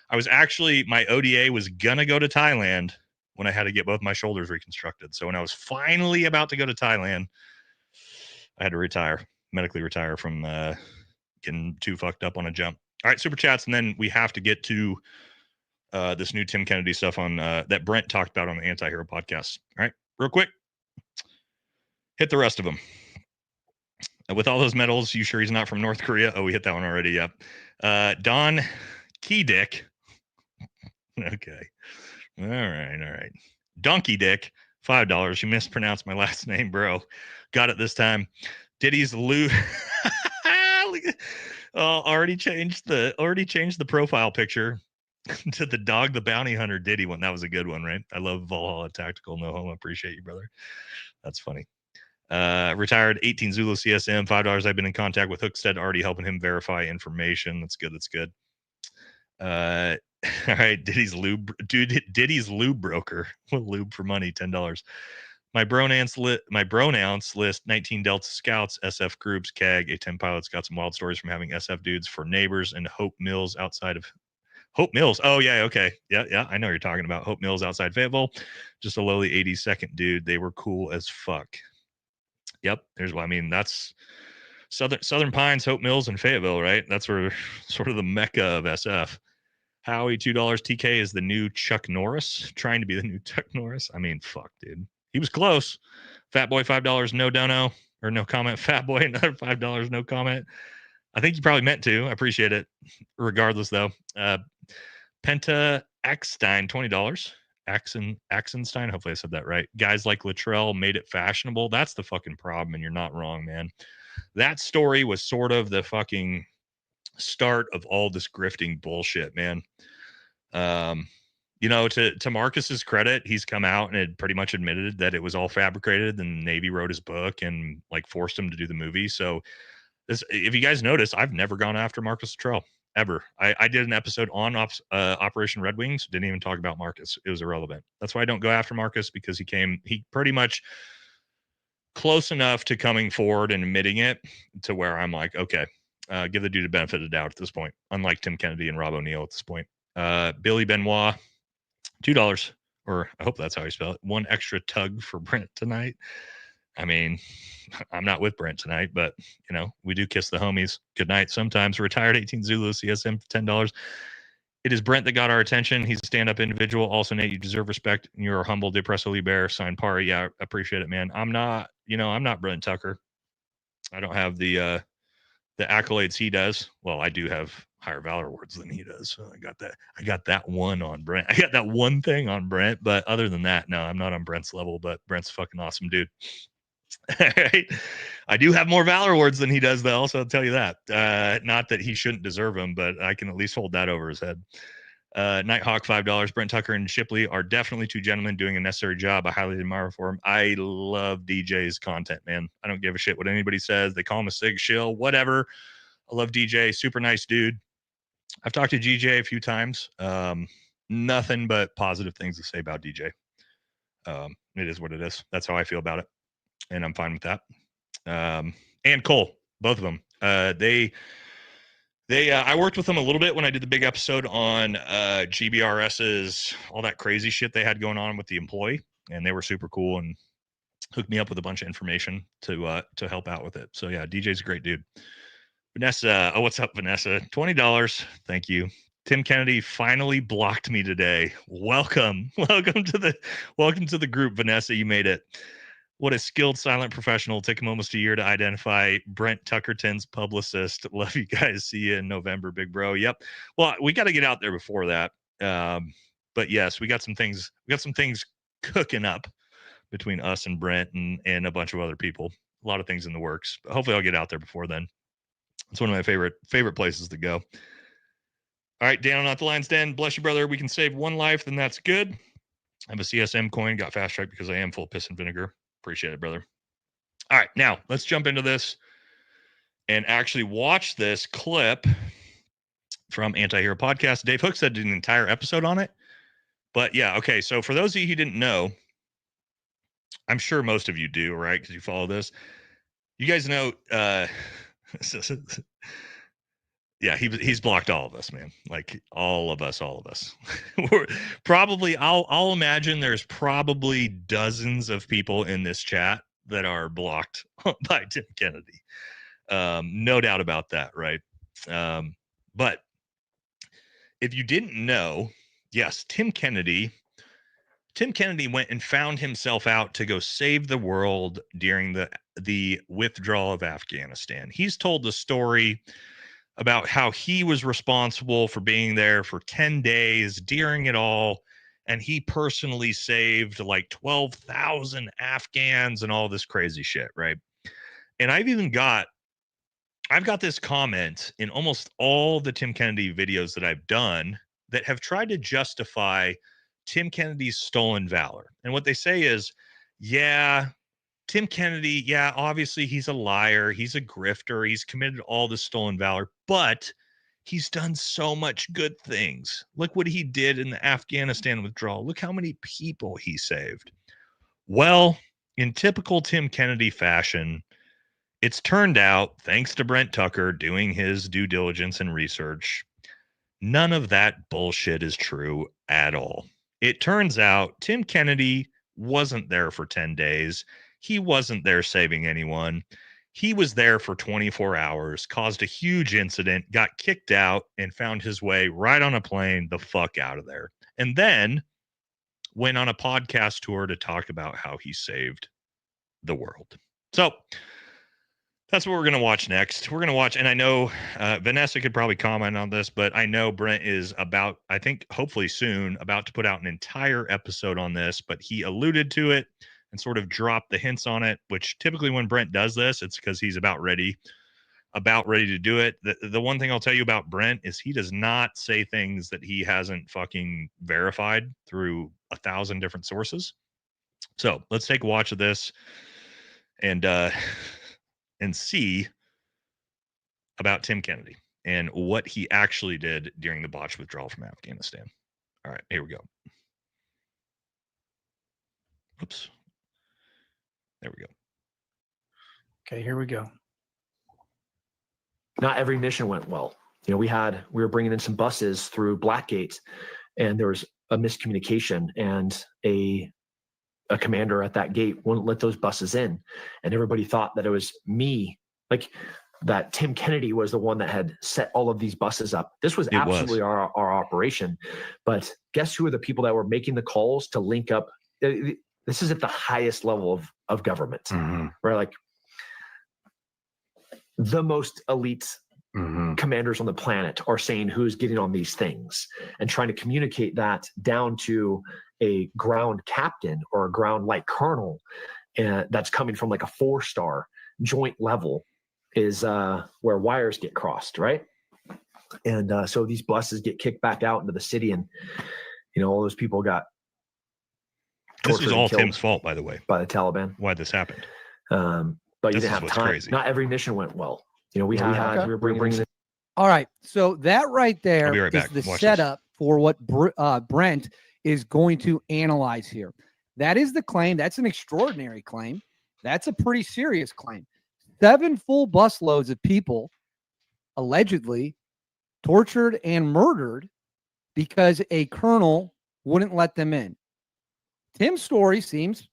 I was actually, my ODA was gonna go to Thailand when I had to get both my shoulders reconstructed. So when I was finally about to go to Thailand, I had to medically retire from getting too fucked up on a jump. All right, super chats, and then we have to get to this new Tim Kennedy stuff on that Brent talked about on the Anti-Hero podcast. All right, real quick, hit the rest of them. With all those medals, you sure he's not from North Korea? Oh, we hit that one already. Yep. Don Keydick. Okay. All right. Donkey Dick, $5. You mispronounced my last name, bro. Got it this time. Diddy's Already changed the profile picture to the dog the bounty hunter Diddy one. That was a good one, right? I love Valhalla Tactical. No homo. Appreciate you, brother. That's funny. Retired 18 Zulu CSM, $5. I've been in contact with Hookstead, already helping him verify information. That's good. All right, Diddy's lube broker. Lube for money, $10. My pronouns list 19 Delta Scouts, SF groups, CAG, A-10 pilots. Got some wild stories from having SF dudes for neighbors and Hope Mills outside of Hope Mills. Oh, yeah, okay. Yeah. I know what you're talking about. Hope Mills outside Fayetteville. Just a lowly 82nd dude. They were cool as fuck. Yep. That's Southern Pines, Hope Mills, and Fayetteville, right? That's where sort of the mecca of SF. Howie, $2. TK is the new Chuck Norris, trying to be the new Chuck Norris. Fuck, dude. He was close. Fat Boy, $5, no dono, or no comment. Fat Boy, another $5, no comment. I think you probably meant to. I appreciate it. Regardless, though. Penta Axstein, $20. Axenstein, hopefully I said that right. Guys like Luttrell made it fashionable. That's the fucking problem, and you're not wrong, man. That story was sort of the fucking start of all this grifting bullshit, man. To Marcus's credit, he's come out and had pretty much admitted that it was all fabricated, and the Navy wrote his book and like forced him to do the movie. So if you guys notice, I've never gone after Marcus Luttrell ever. I did an episode on Operation Red Wings, didn't even talk about Marcus. It was irrelevant. That's why I don't go after Marcus, because he pretty much close enough to coming forward and admitting it to where I'm like, okay, give the dude a benefit of the doubt at this point, unlike Tim Kennedy and Rob O'Neill at this point. Billy Benoit, $2, or I hope that's how you spell it. One extra tug for Brent tonight. I'm not with Brent tonight, but we do kiss the homies good night sometimes. Retired 18 Zulu CSM, $10. It is Brent that got our attention. He's a stand-up individual. Also, Nate, you deserve respect. You're a humble, depressively bear. Signed Pari. Yeah, appreciate it, man. I'm not Brent Tucker. I don't have the accolades he does. Well, I do have higher valor awards than he does. So I got that one on Brent. I got that one thing on Brent, but other than that, no, I'm not on Brent's level, but Brent's a fucking awesome dude. Right? I do have more valor awards than he does, though, so I'll tell you that. Not that he shouldn't deserve them, but I can at least hold that over his head. Nighthawk, $5. Brent Tucker and Shipley are definitely two gentlemen doing a necessary job. I highly admire for him. I love DJ's content, man. I don't give a shit what anybody says. They call him a sig shill, whatever. I love DJ. Super nice dude. I've talked to DJ a few times. Nothing but positive things to say about DJ. It is what it is. That's how I feel about it, and I'm fine with that. And Cole, both of them. I worked with them a little bit when I did the big episode on GBRS's, all that crazy shit they had going on with the employee, and they were super cool and hooked me up with a bunch of information to help out with it. So yeah, DJ's a great dude. Vanessa, what's up, Vanessa? $20. Thank you. Tim Kennedy finally blocked me today. Welcome to the group, Vanessa. You made it. What a skilled silent professional. Took him almost a year to identify Brent Tuckerton's publicist. Love you guys. See you in November, big bro. Yep. Well, we got to get out there before that. But yes, we got some things cooking up between us and Brent and a bunch of other people. A lot of things in the works. But hopefully I'll get out there before then. It's one of my favorite places to go. All right, Dan on Not the Lion's Den. Bless you, brother. We can save one life, then that's good. I have a CSM coin. Got fast track because I am full of piss and vinegar. Appreciate it, brother. All right, now let's jump into this and actually watch this clip from Anti-Hero Podcast. Dave Hookstead did an entire episode on it. But yeah, okay, so for those of you who didn't know, I'm sure most of you do, right? Because you follow this. You guys know, yeah, he's blocked all of us, man. Like all of us. We're probably, I'll imagine there's probably dozens of people in this chat that are blocked by Tim Kennedy. No doubt about that, right? But if you didn't know, yes, Tim Kennedy went and found himself out to go save the world during the withdrawal of Afghanistan. He's told the story about how he was responsible for being there for 10 days during it all, and he personally saved like 12,000 Afghans and all this crazy shit, right? And I've even got I've got this comment in almost all the Tim Kennedy videos that I've done that have tried to justify Tim Kennedy's stolen valor. And what they say is, yeah, Tim Kennedy, yeah, obviously he's a liar. He's a grifter. He's committed all this stolen valor, but he's done so much good things. Look what he did in the Afghanistan withdrawal. Look how many people he saved. Well, in typical Tim Kennedy fashion, it's turned out, thanks to Brent Tucker doing his due diligence and research, none of that bullshit is true at all. It turns out Tim Kennedy wasn't there for 10 days. He wasn't there saving anyone. He was there for 24 hours, caused a huge incident, got kicked out, and found his way right on a plane the fuck out of there. And then went on a podcast tour to talk about how he saved the world. So that's what we're going to watch next. We're going to watch, and I know Vanessa could probably comment on this, but I know Brent is about, I think hopefully soon, about to put out an entire episode on this, but he alluded to it and sort of dropped the hints on it, which typically when Brent does this, it's because he's about ready to do it. The one thing I'll tell you about Brent is he does not say things that he hasn't fucking verified through 1,000 different sources. So let's take a watch of this and see about Tim Kennedy and what he actually did during the botched withdrawal from Afghanistan. All right, here we go. Oops. There we go. Okay, here we go. Not every mission went well. You know, we were bringing in some buses through Blackgate, and there was a miscommunication, and a commander at that gate wouldn't let those buses in, and everybody thought that it was me, like that Tim Kennedy was the one that had set all of these buses up. This was absolutely our operation. But guess who are the people that were making the calls to link up? This is at the highest level of government, right? Like the most elite commanders on the planet are saying who's getting on these things and trying to communicate that down to a ground captain or a ground light colonel that's coming from like a 4-star joint level is where wires get crossed, right? And so these buses get kicked back out into the city, and you know all those people got This was all Tim's fault, by the way, by the Taliban. Why this happened. But you didn't have time. Crazy. Not every mission went well. You know, we were bringing in. All right, so that right there I'll be right is back. the Watch setup for what Brent is going to analyze here. That is the claim. That's an extraordinary claim. That's a pretty serious claim. 7 full busloads of people allegedly tortured and murdered because a colonel wouldn't let them in. Tim's story seems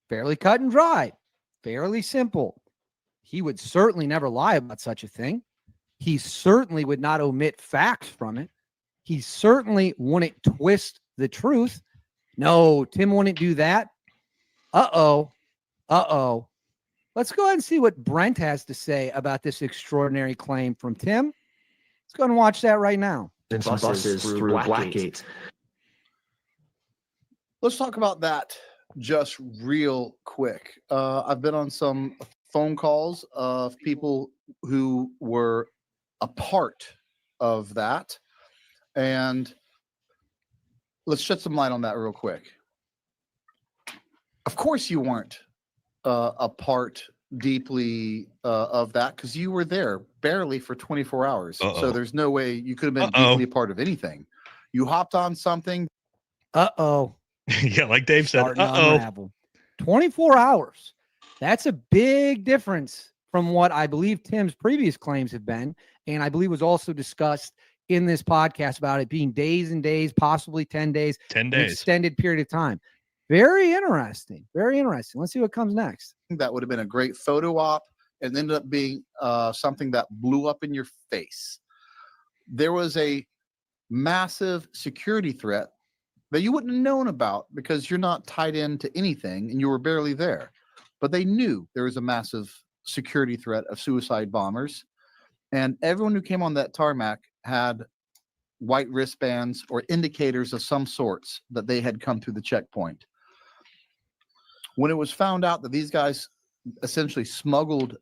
fairly cut and dry, fairly simple. He would certainly never lie about such a thing. He certainly would not omit facts from it. He certainly wouldn't twist the truth. No, Tim wouldn't do that. Uh-oh. Let's go ahead and see what Brent has to say about this extraordinary claim from Tim. Let's go ahead and watch that right now. And some buses through Blackgate. Let's talk about that just real quick. I've been on some phone calls of people who were a part of that. And let's shed some light on that real quick. Of course you weren't a part deeply of that because you were there barely for 24 hours. So there's no way you could have been deeply a part of anything. You hopped on something. Yeah, like Dave said, unravel. 24 hours. That's a big difference from what I believe Tim's previous claims have been. And I believe was also discussed in this podcast about it being days and days, possibly 10 days. 10 days. An extended period of time. Very interesting. Very interesting. Let's see what comes next. That would have been a great photo op and ended up being something that blew up in your face. There was a massive security threat that you wouldn't have known about because you're not tied into anything and you were barely there. But they knew there was a massive security threat of suicide bombers. And everyone who came on that tarmac had white wristbands or indicators of some sorts that they had come through the checkpoint. When it was found out that these guys essentially smuggled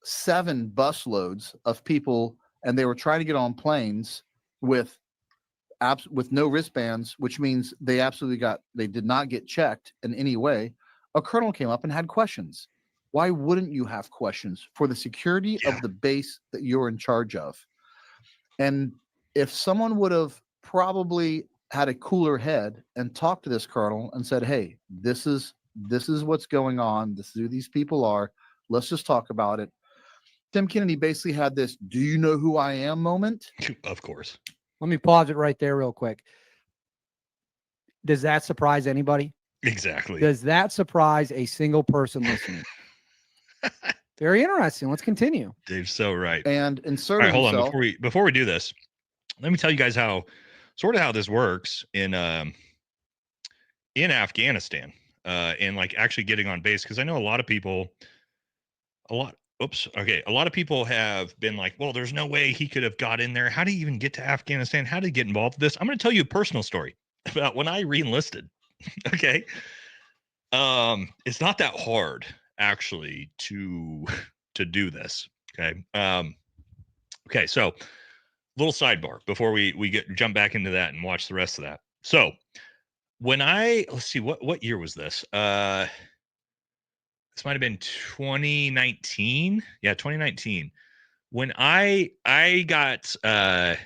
7 busloads of people, and they were trying to get on planes with no wristbands, which means they did not get checked in any way. A colonel came up and had questions. Why wouldn't you have questions for the security of the base that you're in charge of? And if someone would have probably had a cooler head and talked to this colonel and said, hey, this is what's going on. This is who these people are. Let's just talk about it. Tim Kennedy basically had this, do you know who I am moment? Of course. Let me pause it right there real quick. Does that surprise anybody? Exactly. Does that surprise a single person listening? Very interesting. Let's continue. Dave's so right. And inserting hold himself. on before we do this. Let me tell you guys how this works in Afghanistan, and like actually getting on base, because I know a lot of people have been like, well, there's no way he could have got in there. How did he even get to Afghanistan? How did he get involved with this? I'm going to tell you a personal story about when I re-enlisted. Okay. It's not that hard actually to do this. Okay. Okay. So little sidebar before we jump back into that and watch the rest of that. So when let's see, what year was this? This might've been 2019. Yeah. 2019. When I got, let's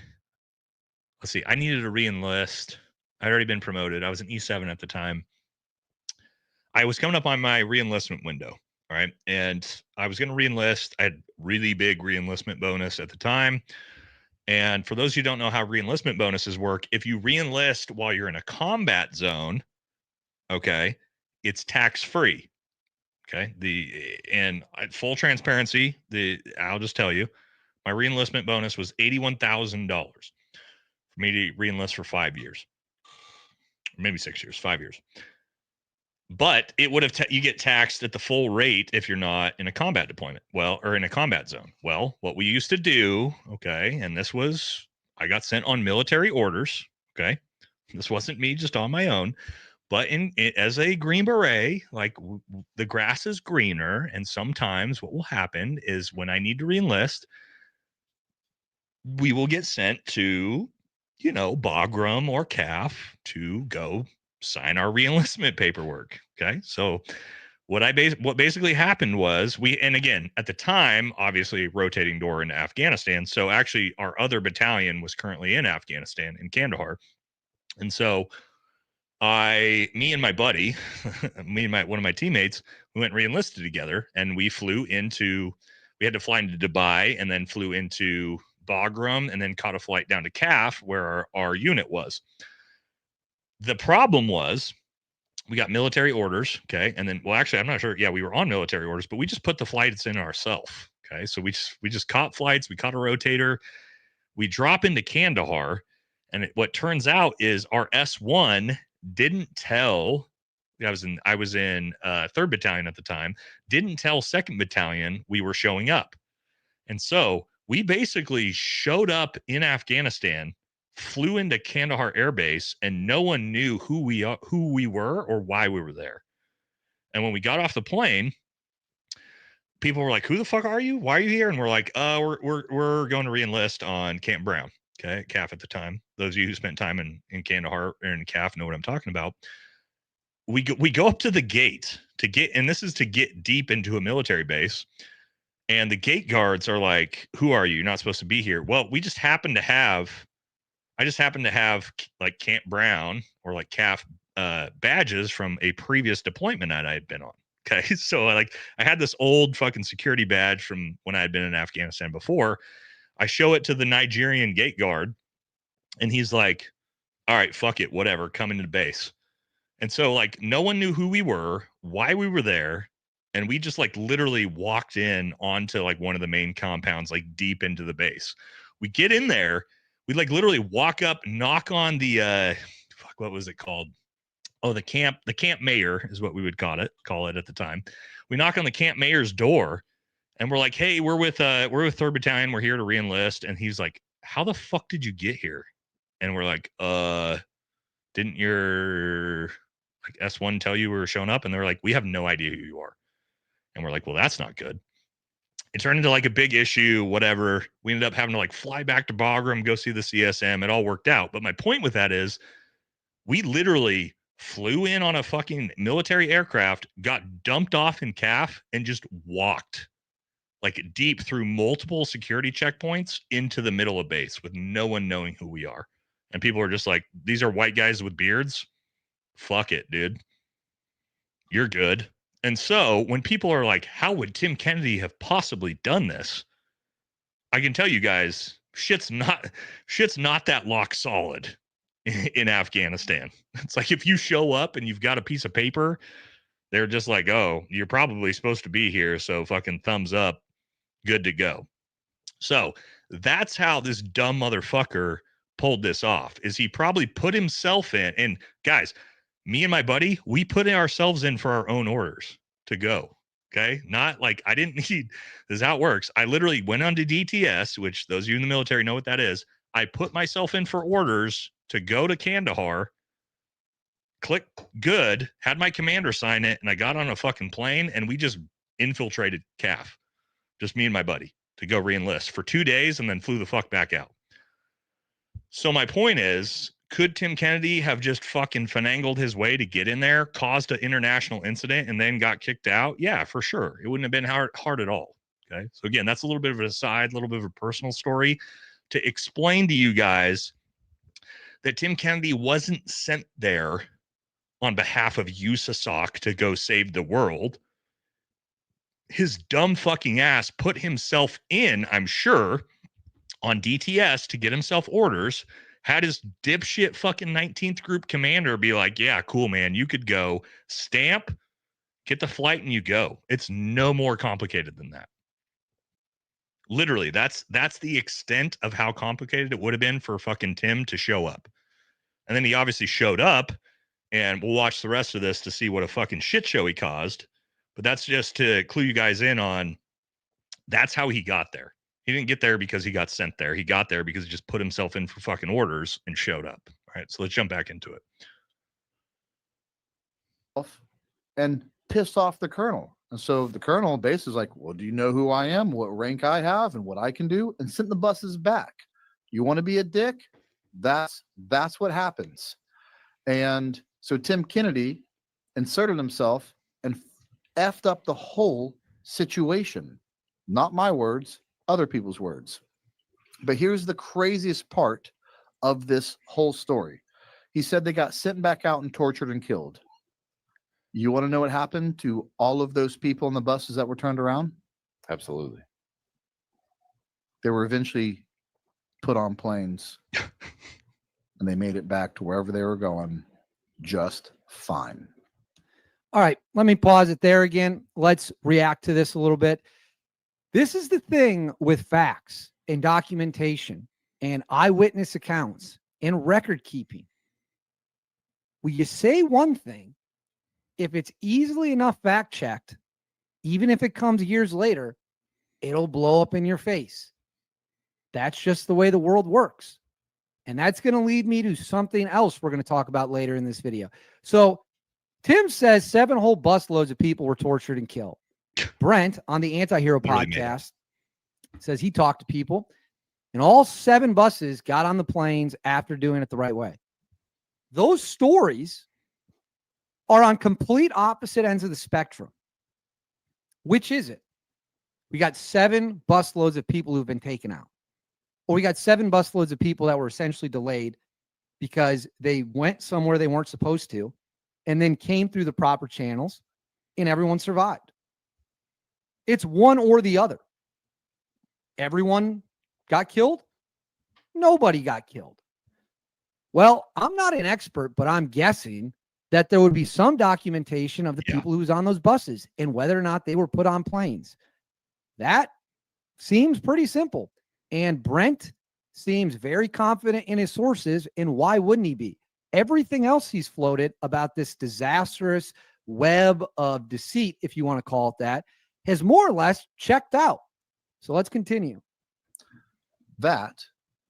see, I needed to re-enlist. I'd already been promoted. I was an E7 at the time. I was coming up on my re-enlistment window. All right. And I was going to re-enlist. I had really big re-enlistment bonus at the time. And for those who don't know how re-enlistment bonuses work, if you re-enlist while you're in a combat zone, okay, it's tax-free. Okay. And full transparency, I'll just tell you, my re-enlistment bonus was $81,000 for me to re-enlist for 5 years, maybe 6 years, 5 years. But it would have you get taxed at the full rate if you're not in a combat deployment, or in a combat zone. Well, what we used to do, okay, and I got sent on military orders. Okay, this wasn't me just on my own, but as a Green Beret, like the grass is greener, and sometimes what will happen is when I need to re-enlist, we will get sent to, Bagram or CAF to go sign our re-enlistment paperwork. Okay. So what basically happened was and again, at the time, obviously rotating door into Afghanistan. So actually our other battalion was currently in Afghanistan in Kandahar. And so me and my buddy, one of my teammates, we went and re-enlisted together, and we had to fly into Dubai and then flew into Bagram and then caught a flight down to CAF where our unit was. The problem was we got military orders. Okay. And then, well, actually, I'm not sure. Yeah, we were on military orders, but we just put the flights in ourselves. Okay. So we just caught flights. We caught a rotator. We drop into Kandahar. And what turns out is our S1 didn't tell. I was in 3rd Battalion at the time, didn't tell 2nd Battalion we were showing up. And so we basically showed up in Afghanistan, flew into Kandahar Air Base, and no one knew who we were or why we were there. And when we got off the plane, people were like, "Who the fuck are you? Why are you here?" And we're like, we're going to re-enlist on Camp Brown." Okay, CAF at the time. Those of you who spent time in Kandahar or in CAF know what I'm talking about. We go up to the gate and this is to get deep into a military base. And the gate guards are like, "Who are you? You're not supposed to be here." Well, I just happened to have like Camp Brown or like CAF badges from a previous deployment that I had been on. Okay. So I had this old fucking security badge from when I had been in Afghanistan before. I show it to the Nigerian gate guard, and he's like, "All right, fuck it, whatever, come into the base." And so like no one knew who we were, why we were there. And we just like literally walked in onto like one of the main compounds, like deep into the base. We get in there, we like literally walk up, knock on the what was it called? Oh, the camp mayor is what we would call it at the time. We knock on the camp mayor's door, and we're like, "Hey, we're with 3rd Battalion. We're here to re-enlist." And he's like, "How the fuck did you get here?" And we're like, "Didn't your like S1 tell you we were showing up?" And they're like, "We have no idea who you are." And we're like, "Well, that's not good." It turned into like a big issue, whatever. We ended up having to like fly back to Bagram, go see the CSM. It all worked out. But my point with that is we literally flew in on a fucking military aircraft, got dumped off in CAF, and just walked like deep through multiple security checkpoints into the middle of base with no one knowing who we are. And people are just like, these are white guys with beards. Fuck it, dude. You're good. And so when people are like, how would Tim Kennedy have possibly done this? I can tell you guys, shit's not that lock solid in Afghanistan. It's like if you show up and you've got a piece of paper, they're just like, oh, you're probably supposed to be here, so fucking thumbs up, good to go. So that's how this dumb motherfucker pulled this off, is he probably put himself in. And guys, me and my buddy, we put ourselves in for our own orders to go. Okay. Not like I didn't need, this is how it works. I literally went onto DTS, which those of you in the military know what that is. I put myself in for orders to go to Kandahar, click good, had my commander sign it, and I got on a fucking plane and we just infiltrated CAF. Just me and my buddy to go re-enlist for 2 days and then flew the fuck back out. So my point is, could Tim Kennedy have just fucking finagled his way to get in there, caused an international incident, and then got kicked out? Yeah, for sure. It wouldn't have been hard at all. Okay. So again, that's a little bit of an aside, a little bit of a personal story to explain to you guys that Tim Kennedy wasn't sent there on behalf of USASOC to go save the world. His dumb fucking ass put himself in, I'm sure, on DTS to get himself orders, had his dipshit fucking 19th group commander be like, yeah, cool, man, you could go, stamp, get the flight, and you go. It's no more complicated than that. Literally, that's the extent of how complicated it would have been for fucking Tim to show up. And then he obviously showed up, and we'll watch the rest of this to see what a fucking shit show he caused. But that's just to clue you guys in on, that's how he got there. He didn't get there because he got sent there. He got there because he just put himself in for fucking orders and showed up. All right, so let's jump back into it. And pissed off the colonel. And so the colonel basically is like, well, do you know who I am, what rank I have, and what I can do? And sent the buses back. You want to be a dick? That's what happens. And so Tim Kennedy inserted himself and effed up the whole situation. Not my words, other people's words. But here's the craziest part of this whole story. He said they got sent back out and tortured and killed. You want to know what happened to all of those people in the buses that were turned around? Absolutely. They were eventually put on planes and they made it back to wherever they were going just fine. All right, let me pause it there again. Let's react to this a little bit. This is the thing with facts and documentation and eyewitness accounts and record keeping. When you say one thing, if it's easily enough fact checked, even if it comes years later, it'll blow up in your face. That's just the way the world works. And that's going to lead me to something else we're going to talk about later in this video. So Tim says 7 whole busloads of people were tortured and killed. Brent on the Anti-Hero podcast says he talked to people and all 7 buses got on the planes after doing it the right way. Those stories are on complete opposite ends of the spectrum. Which is it? We got 7 busloads of people who've been taken out. Or we got 7 busloads of people that were essentially delayed because they went somewhere they weren't supposed to and then came through the proper channels and everyone survived. It's one or the other. Everyone got killed? Nobody got killed. Well, I'm not an expert, but I'm guessing that there would be some documentation of the people who was on those buses and whether or not they were put on planes. That seems pretty simple. And Brent seems very confident in his sources. And why wouldn't he be? Everything else he's floated about this disastrous web of deceit, if you want to call it that, has more or less checked out. So let's continue. That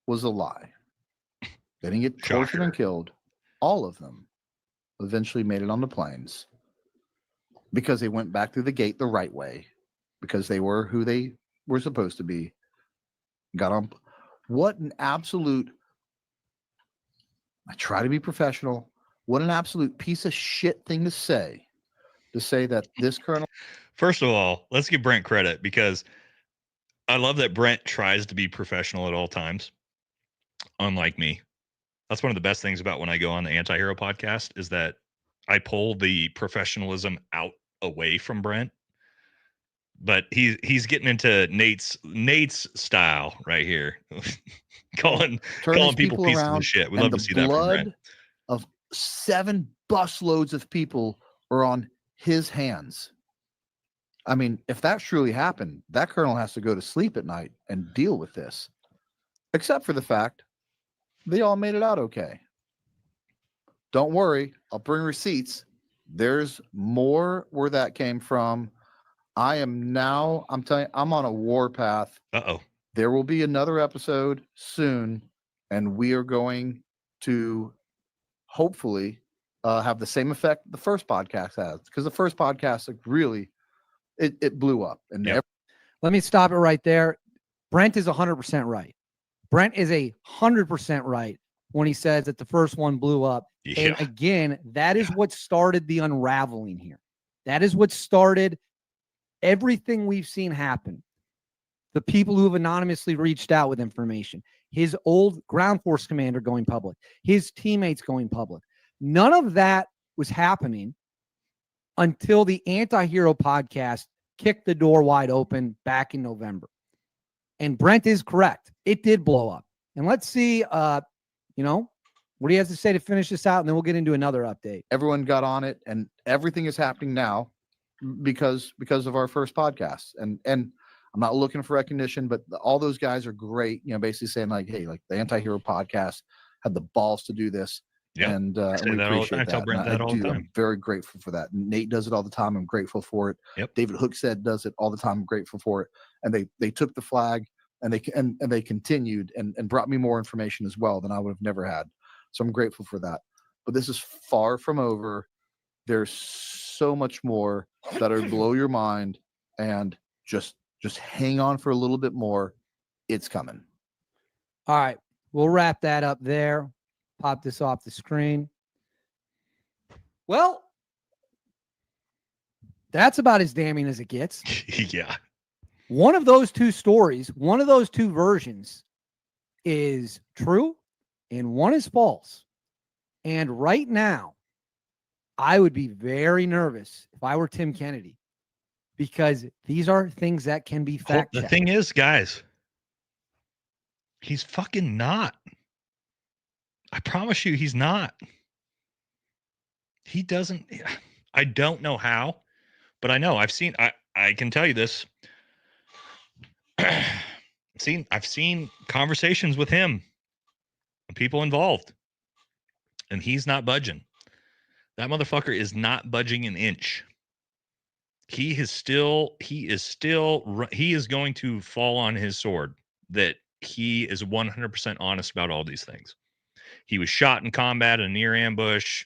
was a lie. They didn't get tortured and killed. All of them eventually made it on the planes because they went back through the gate the right way, because they were who they we're supposed to be. Got on. What an absolute. I try to be professional. What an absolute piece of shit thing to say that this colonel. First of all, let's give Brent credit, because I love that Brent tries to be professional at all times, unlike me. That's one of the best things about when I go on the Anti-Hero podcast, is that I pull the professionalism out away from Brent. But he's getting into Nate's style right here. calling people pieces of shit. We love to see that from Brent. The blood of 7 busloads of people are on his hands. I mean, if that truly happened, that colonel has to go to sleep at night and deal with this. Except for the fact they all made it out okay. Don't worry, I'll bring receipts. There's more where that came from. I'm telling you, I'm on a war path. Uh-oh. There will be another episode soon, and we are going to hopefully have the same effect the first podcast has, because the first podcast, like, really, it blew up. And let me stop it right there. Brent is 100% right. Brent is 100% right when he says that the first one blew up. Yeah. And again, that is what started the unraveling here. That is what started everything we've seen happen. The people who have anonymously reached out with information, his old ground force commander going public, his teammates going public. None of that was happening until the Anti-Hero podcast kicked the door wide open back in November. And Brent is correct. It did blow up. And let's see, what he has to say to finish this out, and then we'll get into another update. Everyone got on it, and everything is happening now because of our first podcast. And I'm not looking for recognition, but all those guys are great. Basically saying like, hey, like the Anti-Hero podcast had the balls to do this. Yeah. And we appreciate that. I tell Brent that all the time. I'm very grateful for that. Nate does it all the time. I'm grateful for it. Yep. David Hookstead does it all the time. I'm grateful for it. And they took the flag and they continued and brought me more information as well than I would have never had. So I'm grateful for that. But this is far from over. There's so much more that'll blow your mind, and just hang on for a little bit more. It's coming. All right. We'll wrap that up there. Pop this off the screen. Well, that's about as damning as it gets. Yeah. One of those two stories, one of those two versions is true and one is false. And right now, I would be very nervous if I were Tim Kennedy, because these are things that can be fact checked. The thing is, guys, he's fucking not. I promise you, he's not. He doesn't. I don't know how, but I know I can tell you this. I've seen conversations with him and people involved, and he's not budging. That motherfucker is not budging an inch. He is going to fall on his sword that he is 100% honest about all these things. He was shot in combat in a near ambush.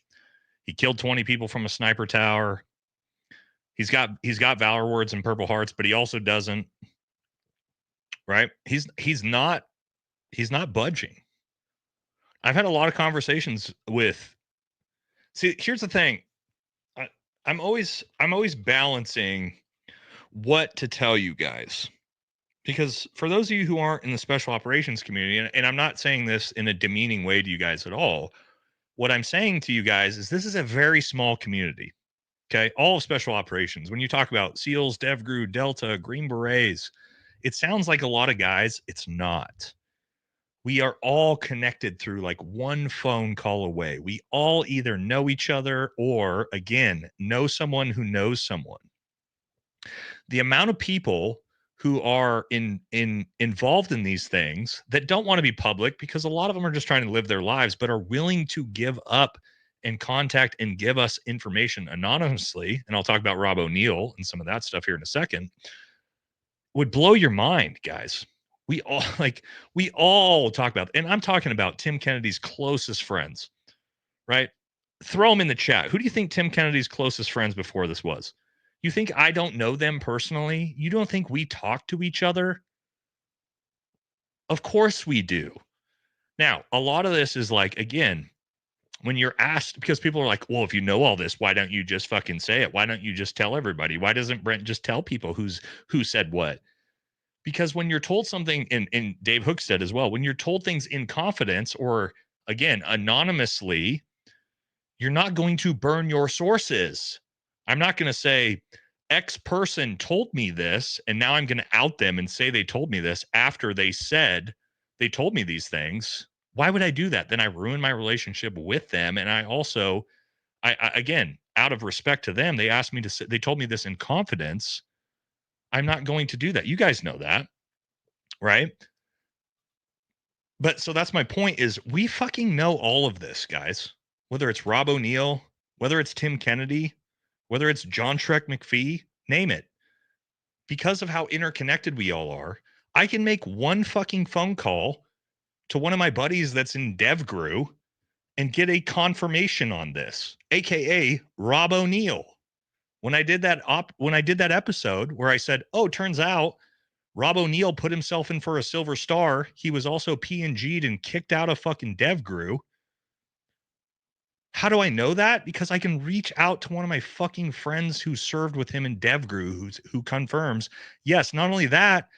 He killed 20 people from a sniper tower. He's got Valor words and Purple Hearts, but he also doesn't. Right? He's not budging. I've had a lot of conversations with. See, here's the thing. I'm always balancing what to tell you guys, because for those of you who aren't in the special operations community, and I'm not saying this in a demeaning way to you guys at all, what I'm saying to you guys is this is a very small community. Okay, all of special operations. When you talk about SEALs, DevGru, Delta, Green Berets, it sounds like a lot of guys. It's not. We are all connected through like one phone call away. We all either know each other or, again, know someone who knows someone. The amount of people who are involved in these things that don't want to be public, because a lot of them are just trying to live their lives, but are willing to give up and contact and give us information anonymously, and I'll talk about Rob O'Neill and some of that stuff here in a second, would blow your mind, guys. We all talk about, and I'm talking about Tim Kennedy's closest friends, right? Throw them in the chat. Who do you think Tim Kennedy's closest friends before this was? You think I don't know them personally? You don't think we talk to each other? Of course we do. Now, a lot of this is like, again, when you're asked, because people are like, well, if you know all this, why don't you just fucking say it? Why don't you just tell everybody? Why doesn't Brent just tell people who said what? Because when you're told something, and Dave Hookstead as well, when you're told things in confidence or, again, anonymously, you're not going to burn your sources. I'm not going to say X person told me this, and now I'm going to out them and say they told me this after they said they told me these things. Why would I do that? Then I ruin my relationship with them. And I also, I again, out of respect to them, they asked me to say, they told me this in confidence. I'm not going to do that. You guys know that, right? But so that's my point is we fucking know all of this, guys. Whether it's Rob O'Neill, whether it's Tim Kennedy, whether it's John Shrek McPhee, name it. Because of how interconnected we all are, I can make one fucking phone call to one of my buddies that's in DevGru and get a confirmation on this, aka Rob O'Neill. When I did that episode where I said, "Oh, turns out Rob O'Neill put himself in for a silver star. He was also P&G'd and kicked out of fucking DevGru." How do I know that? Because I can reach out to one of my fucking friends who served with him in DevGru who confirms, yes, not only that,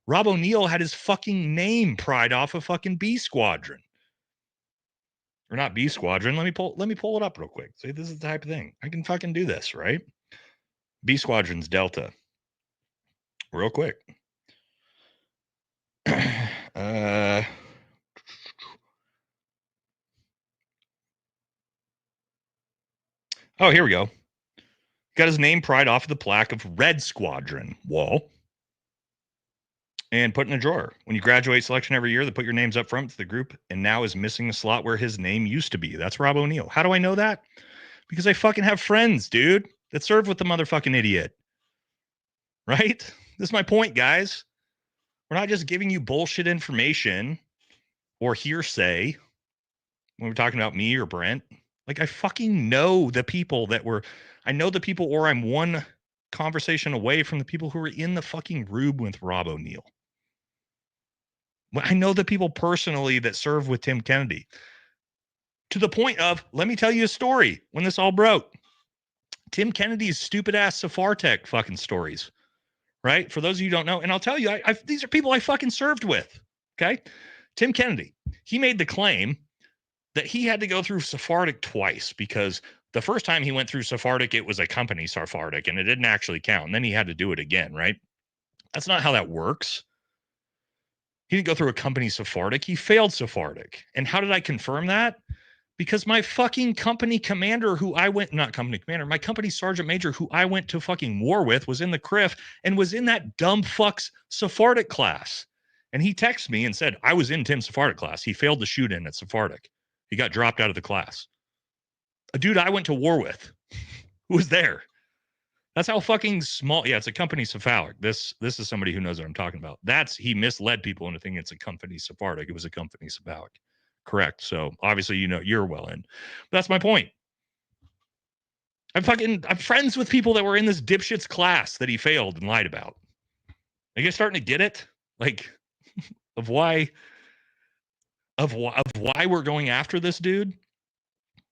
Rob O'Neill had his fucking name pried off of fucking B Squadron. Or not B Squadron. Let me pull it up real quick. See, this is the type of thing. I can fucking do this, right? B Squadron's Delta. Real quick. Oh, here we go. Got his name pried off of the plaque of Red Squadron wall and put in a drawer. When you graduate selection every year, they put your names up front to the group, and now is missing a slot where his name used to be. That's Rob O'Neill. How do I know that? Because I fucking have friends, dude, that serve with the motherfucking idiot. Right? This is my point, guys. We're not just giving you bullshit information or hearsay when we're talking about me or Brent. Like, I fucking know the people I know the people, or I'm one conversation away from the people who were in the fucking room with Rob O'Neill. I know the people personally that serve with Tim Kennedy. To the point of, let me tell you a story when this all broke. Tim Kennedy's stupid ass Safartech fucking stories, right? For those of you who don't know, and I'll tell you, these are people I fucking served with, okay? Tim Kennedy, he made the claim that he had to go through Sephardic twice because the first time he went through Sephardic, it was a company Sephardic and it didn't actually count. And then he had to do it again, right? That's not how that works. He didn't go through a company Sephardic. He failed Sephardic. And how did I confirm that? Because my fucking company commander my company sergeant major who I went to fucking war with was in the CRIF and was in that dumb fuck's Sephardic class. And he texted me and said, I was in Tim's Sephardic class. He failed the shoot-in at Sephardic. He got dropped out of the class. A dude I went to war with who was there. That's how fucking small. Yeah, it's a company Sephardic. This is somebody who knows what I'm talking about. He misled people into thinking it's a company Sephardic. It was a company Sephardic. Correct. So obviously, you're well in. But that's my point. I'm friends with people that were in this dipshit's class that he failed and lied about. Are you guys starting to get it? Like, of why we're going after this dude?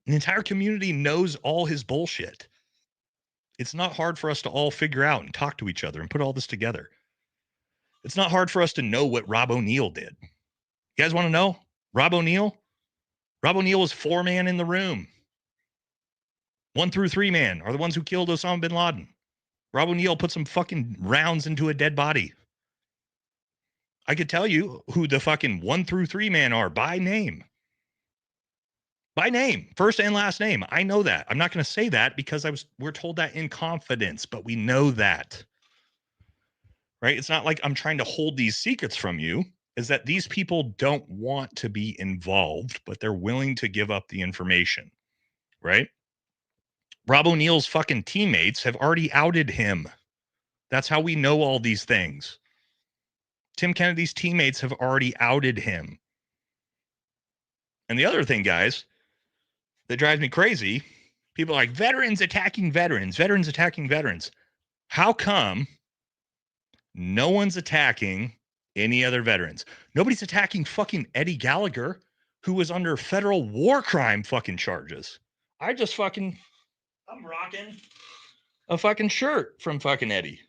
The entire community knows all his bullshit. It's not hard for us to all figure out and talk to each other and put all this together. It's not hard for us to know what Rob O'Neill did. You guys want to know? Rob O'Neill? Rob O'Neill was 4-man in the room. 1 through 3 man are the ones who killed Osama bin Laden. Rob O'Neill put some fucking rounds into a dead body. I could tell you who the fucking 1 through 3 man are by name. By name, first and last name. I know that. I'm not going to say that because we're told that in confidence, but we know that. Right? It's not like I'm trying to hold these secrets from you. Is that these people don't want to be involved, but they're willing to give up the information. Right? Rob O'Neill's fucking teammates have already outed him. That's how we know all these things. Tim Kennedy's teammates have already outed him. And the other thing, guys, that drives me crazy, people are like, veterans attacking veterans. How come no one's attacking any other veterans? Nobody's attacking fucking Eddie Gallagher, who was under federal war crime fucking charges. I'm rocking a fucking shirt from fucking Eddie,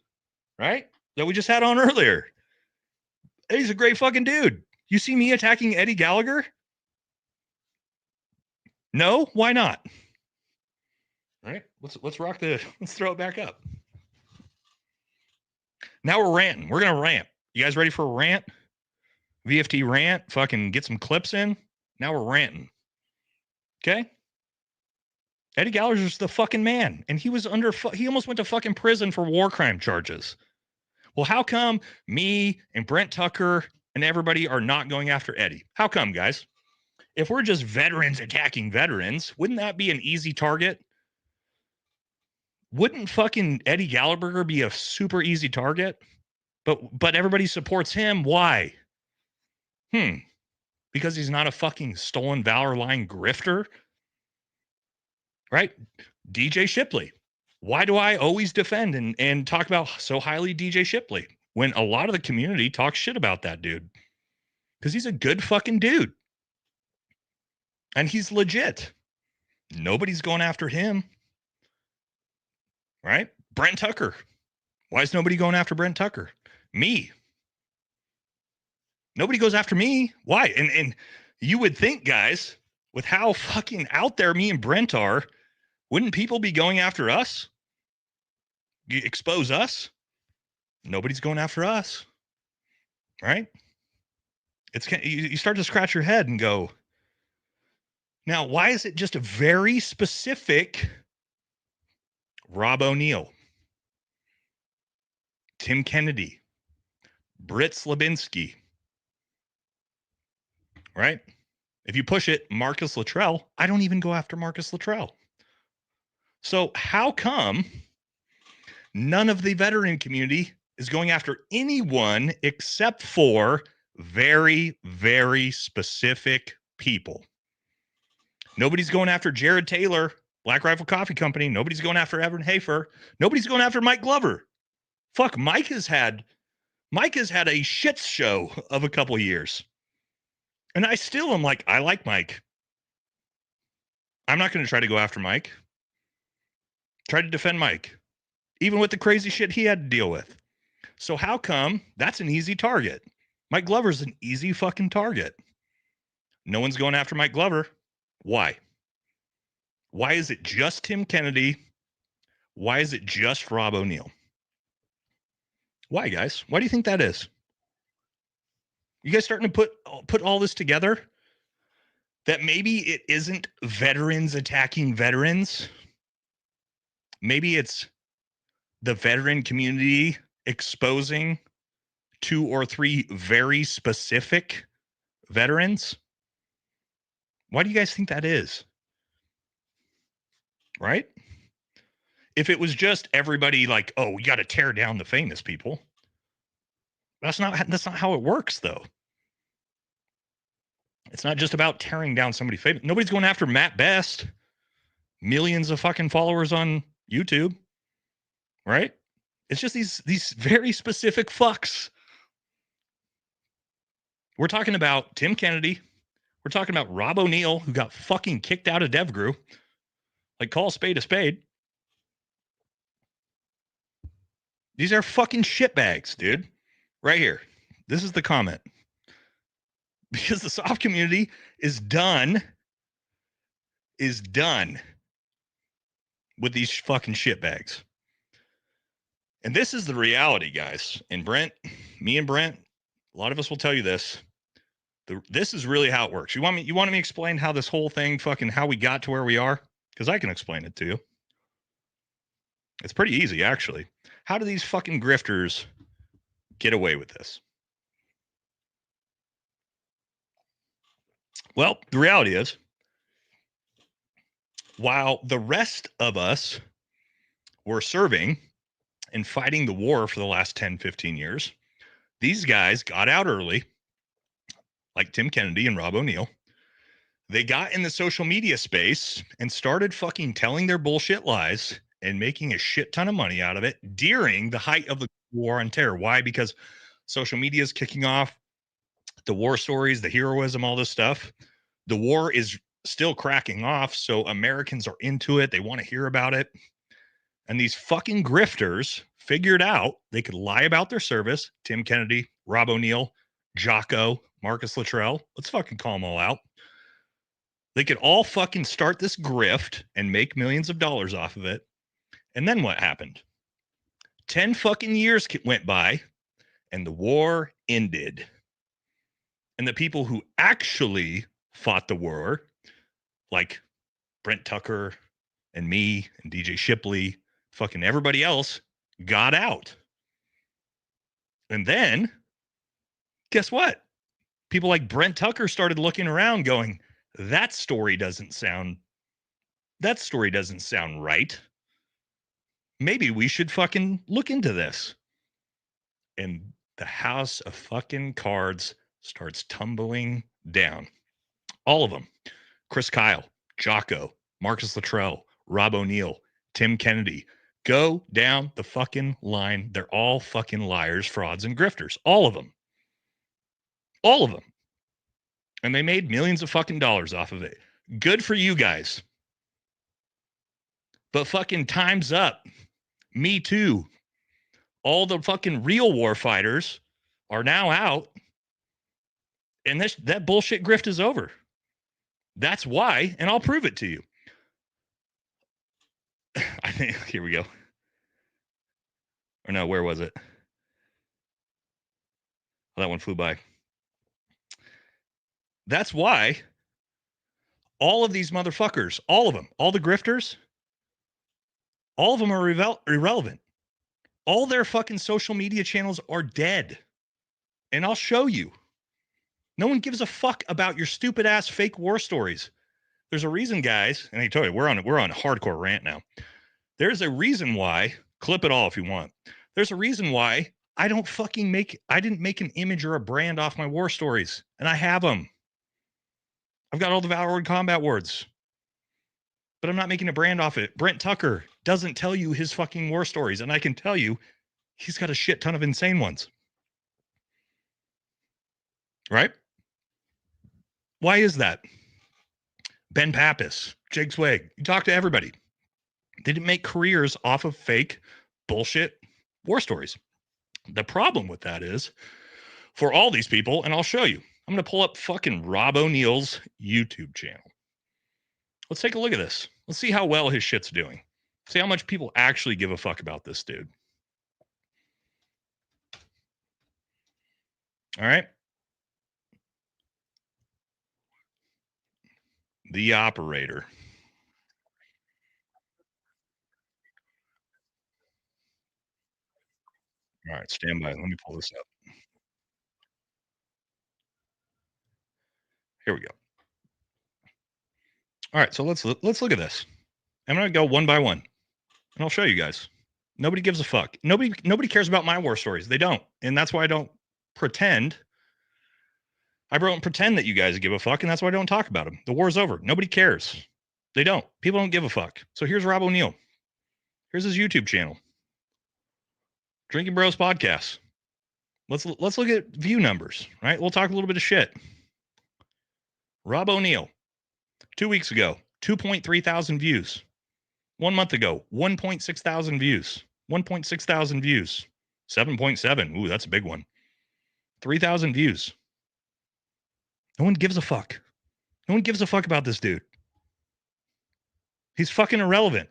right? That we just had on earlier. Eddie's a great fucking dude. You see me attacking Eddie Gallagher? No? Why not? All right, let's rock let's throw it back up. Now we're ranting. We're gonna rant. You guys ready for a rant? VFT rant. Fucking get some clips in. Now we're ranting. Okay. Eddie Gallagher's the fucking man, and he was he almost went to fucking prison for war crime charges. Well, how come me and Brent Tucker and everybody are not going after Eddie? How come, guys? If we're just veterans attacking veterans, wouldn't that be an easy target? Wouldn't fucking Eddie Gallagher be a super easy target? But everybody supports him. Why? Because he's not a fucking stolen valor lying grifter? Right? DJ Shipley. Why do I always defend and talk about so highly DJ Shipley when a lot of the community talks shit about that dude? Because he's a good fucking dude. And he's legit. Nobody's going after him. Right? Brent Tucker. Why is nobody going after Brent Tucker? Me. Nobody goes after me. Why? And you would think, guys, with how fucking out there me and Brent are, wouldn't people be going after us? Expose us? Nobody's going after us. Right? You start to scratch your head and go, now, why is it just a very specific Rob O'Neill, Tim Kennedy, Britt Slabinski, right? If you push it, Marcus Luttrell, I don't even go after Marcus Luttrell. So how come none of the veteran community is going after anyone except for very, very specific people? Nobody's going after Jared Taylor, Black Rifle Coffee Company. Nobody's going after Evan Hafer. Nobody's going after Mike Glover. Fuck, Mike has had a shit show of a couple years. And I still am like, I like Mike. I'm not going to try to go after Mike. Try to defend Mike, even with the crazy shit he had to deal with. So how come that's an easy target? Mike Glover's an easy fucking target. No one's going after Mike Glover. Why? Why is it just Tim Kennedy? Why is it just Rob O'Neill? Why, guys? Why do you think that is? You guys starting to put all this together? That maybe it isn't veterans attacking veterans. Maybe it's the veteran community exposing 2 or 3 very specific veterans. Why do you guys think that is? Right? If it was just everybody like, oh, we got to tear down the famous people. That's not how it works, though. It's not just about tearing down somebody famous. Nobody's going after Matt Best. Millions of fucking followers on YouTube. Right? It's just these very specific fucks. We're talking about Tim Kennedy. We're talking about Rob O'Neill, who got fucking kicked out of DevGru. Like, call a spade a spade. These are fucking shitbags, dude. Right here. This is the comment. Because the soft community is done with these fucking shitbags. And this is the reality, guys. And Brent, me and Brent, a lot of us will tell you this. This is really how it works. You want me to explain how this whole thing fucking, how we got to where we are? Because I can explain it to you. It's pretty easy, actually. How do these fucking grifters get away with this? Well, the reality is, while the rest of us were serving and fighting the war for the last 10, 15 years, these guys got out early, like Tim Kennedy and Rob O'Neill. They got in the social media space and started fucking telling their bullshit lies and making a shit ton of money out of it during the height of the war on terror. Why? Because social media is kicking off the war stories, the heroism, all this stuff. The war is still cracking off, so Americans are into it. They want to hear about it. And these fucking grifters figured out they could lie about their service. Tim Kennedy, Rob O'Neill, Jocko, Marcus Luttrell. Let's fucking call them all out. They could all fucking start this grift and make millions of dollars off of it. And then what happened? 10 fucking years went by and the war ended. And the people who actually fought the war, like Brent Tucker and me and DJ Shipley, fucking everybody else, got out. And then, guess what? People like Brent Tucker started looking around going, that story doesn't sound right. Maybe we should fucking look into this. And the house of fucking cards starts tumbling down. All of them. Chris Kyle, Jocko, Marcus Luttrell, Rob O'Neill, Tim Kennedy. Go down the fucking line. They're all fucking liars, frauds, and grifters. All of them. All of them. And they made millions of fucking dollars off of it. Good for you guys. But fucking time's up. Me too. All the fucking real war fighters are now out. And that bullshit grift is over. That's why, and I'll prove it to you. I think, here we go. Or no, where was it? Oh, that one flew by. That's why all of these motherfuckers, all of them, all the grifters, all of them are irrelevant. All their fucking social media channels are dead. And I'll show you. No one gives a fuck about your stupid ass fake war stories. There's a reason, guys, and I tell you, we're on hardcore rant now. There's a reason why, clip it all if you want. There's a reason why I didn't make an image or a brand off my war stories. And I have them. I've got all the Valor combat words. But I'm not making a brand off it. Brent Tucker doesn't tell you his fucking war stories. And I can tell you, he's got a shit ton of insane ones. Right? Why is that? Ben Pappas, Jake Swag, you talk to everybody. They didn't make careers off of fake bullshit war stories. The problem with that is, for all these people, and I'll show you, I'm going to pull up fucking Rob O'Neill's YouTube channel. Let's take a look at this. Let's see how well his shit's doing. See how much people actually give a fuck about this dude. All right. The operator. All right, stand by. Let me pull this up. Here we go. All right, so let's look at this. I'm going to go one by one, and I'll show you guys. Nobody gives a fuck. Nobody cares about my war stories. They don't, and that's why I don't pretend. I don't pretend that you guys give a fuck, and that's why I don't talk about them. The war's over. Nobody cares. They don't. People don't give a fuck. So here's Rob O'Neill. Here's his YouTube channel. Drinking Bros Podcast. Let's look at view numbers, right? We'll talk a little bit of shit. Rob O'Neill, 2 weeks ago, 2.3 thousand views. 1 month ago, 1.6 thousand views. 1.6 thousand views. 7.7. Ooh, that's a big one. 3,000 views. No one gives a fuck. No one gives a fuck about this dude. He's fucking irrelevant.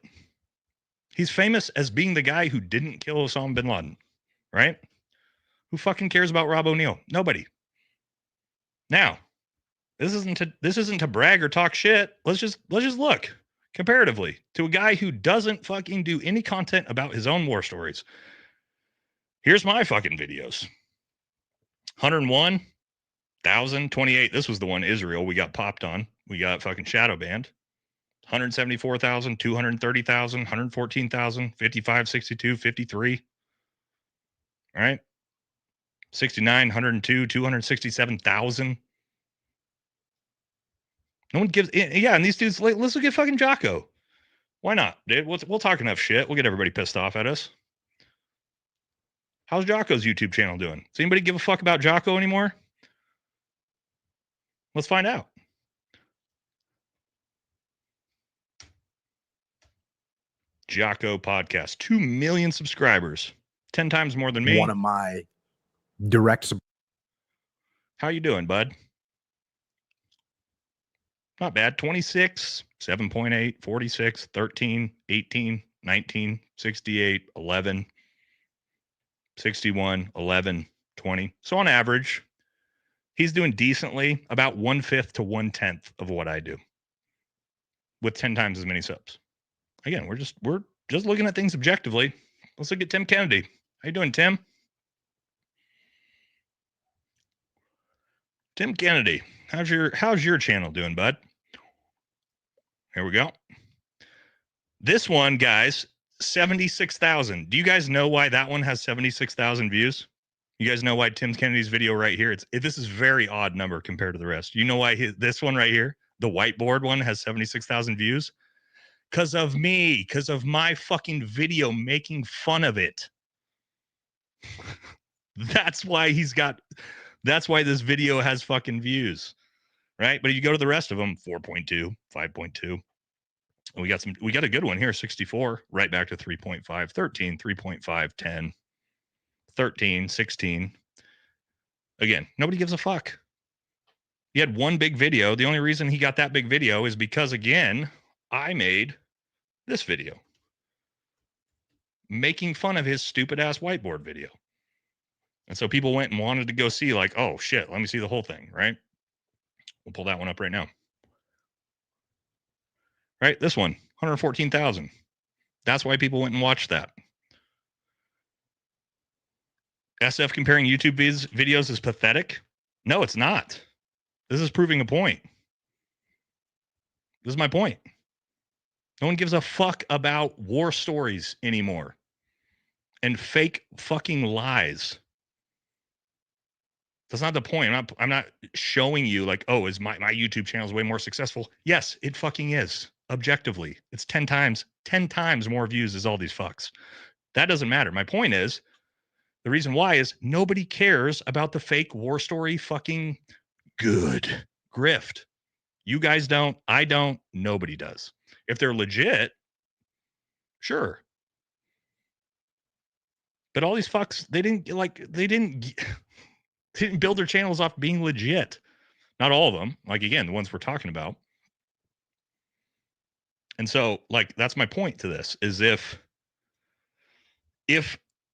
He's famous as being the guy who didn't kill Osama bin Laden, right? Who fucking cares about Rob O'Neill? Nobody. Now, this isn't to brag or talk shit. Let's just look comparatively to a guy who doesn't fucking do any content about his own war stories. Here's my fucking videos. 101,028. This was the one, Israel, we got popped on. We got fucking shadow banned. 174,000, 230,000, 114,000, 55, 62, 53. All right. 69, 102, 267,000. No one gives, yeah, and these dudes, let's look at fucking Jocko. Why not, dude? We'll talk enough shit. We'll get everybody pissed off at us. How's Jocko's YouTube channel doing? Does anybody give a fuck about Jocko anymore? Let's find out. Jocko podcast, 2 million subscribers, 10 times more than me. One of my direct. How you doing, bud? Not bad. 26, 7.8, 46, 13, 18, 19, 68, 11, 61, 11, 20. So on average, he's doing decently, about 1/5 to 1/10 of what I do, with 10 times as many subs. Again, we're just looking at things objectively. Let's look at Tim Kennedy. How you doing, Tim? Tim Kennedy, how's your channel doing, bud? Here we go. This one, guys, 76,000. Do you guys know why that one has 76,000 views? You guys know why Tim Kennedy's video right here? This is a very odd number compared to the rest. You know why this one right here, the whiteboard one, has 76,000 views? Because of me, because of my fucking video making fun of it. That's why this video has fucking views, right? But if you go to the rest of them, 4.2, 5.2. And we got a good one here, 64, right back to 3.5, 13, 3.5, 10, 13, 16. Again, nobody gives a fuck. He had one big video. The only reason he got that big video is because, again, I made this video making fun of his stupid ass whiteboard video. And so people went and wanted to go see, like, oh shit, let me see the whole thing, right? We'll pull that one up right now. Right? This one, 114,000. That's why people went and watched that. SF comparing YouTube videos is pathetic? No, it's not. This is proving a point. This is my point. No one gives a fuck about war stories anymore. And fake fucking lies. That's not the point. I'm not showing you like, oh, is my YouTube channel is way more successful? Yes, it fucking is. Objectively. It's 10 times more views as all these fucks. That doesn't matter. My point is, the reason why is nobody cares about the fake war story fucking good grift. You guys don't. I don't. Nobody does. If they're legit, sure. But all these fucks, they didn't build their channels off being legit. Not all of them. Like, again, the ones we're talking about. And so, like, that's my point to this, is if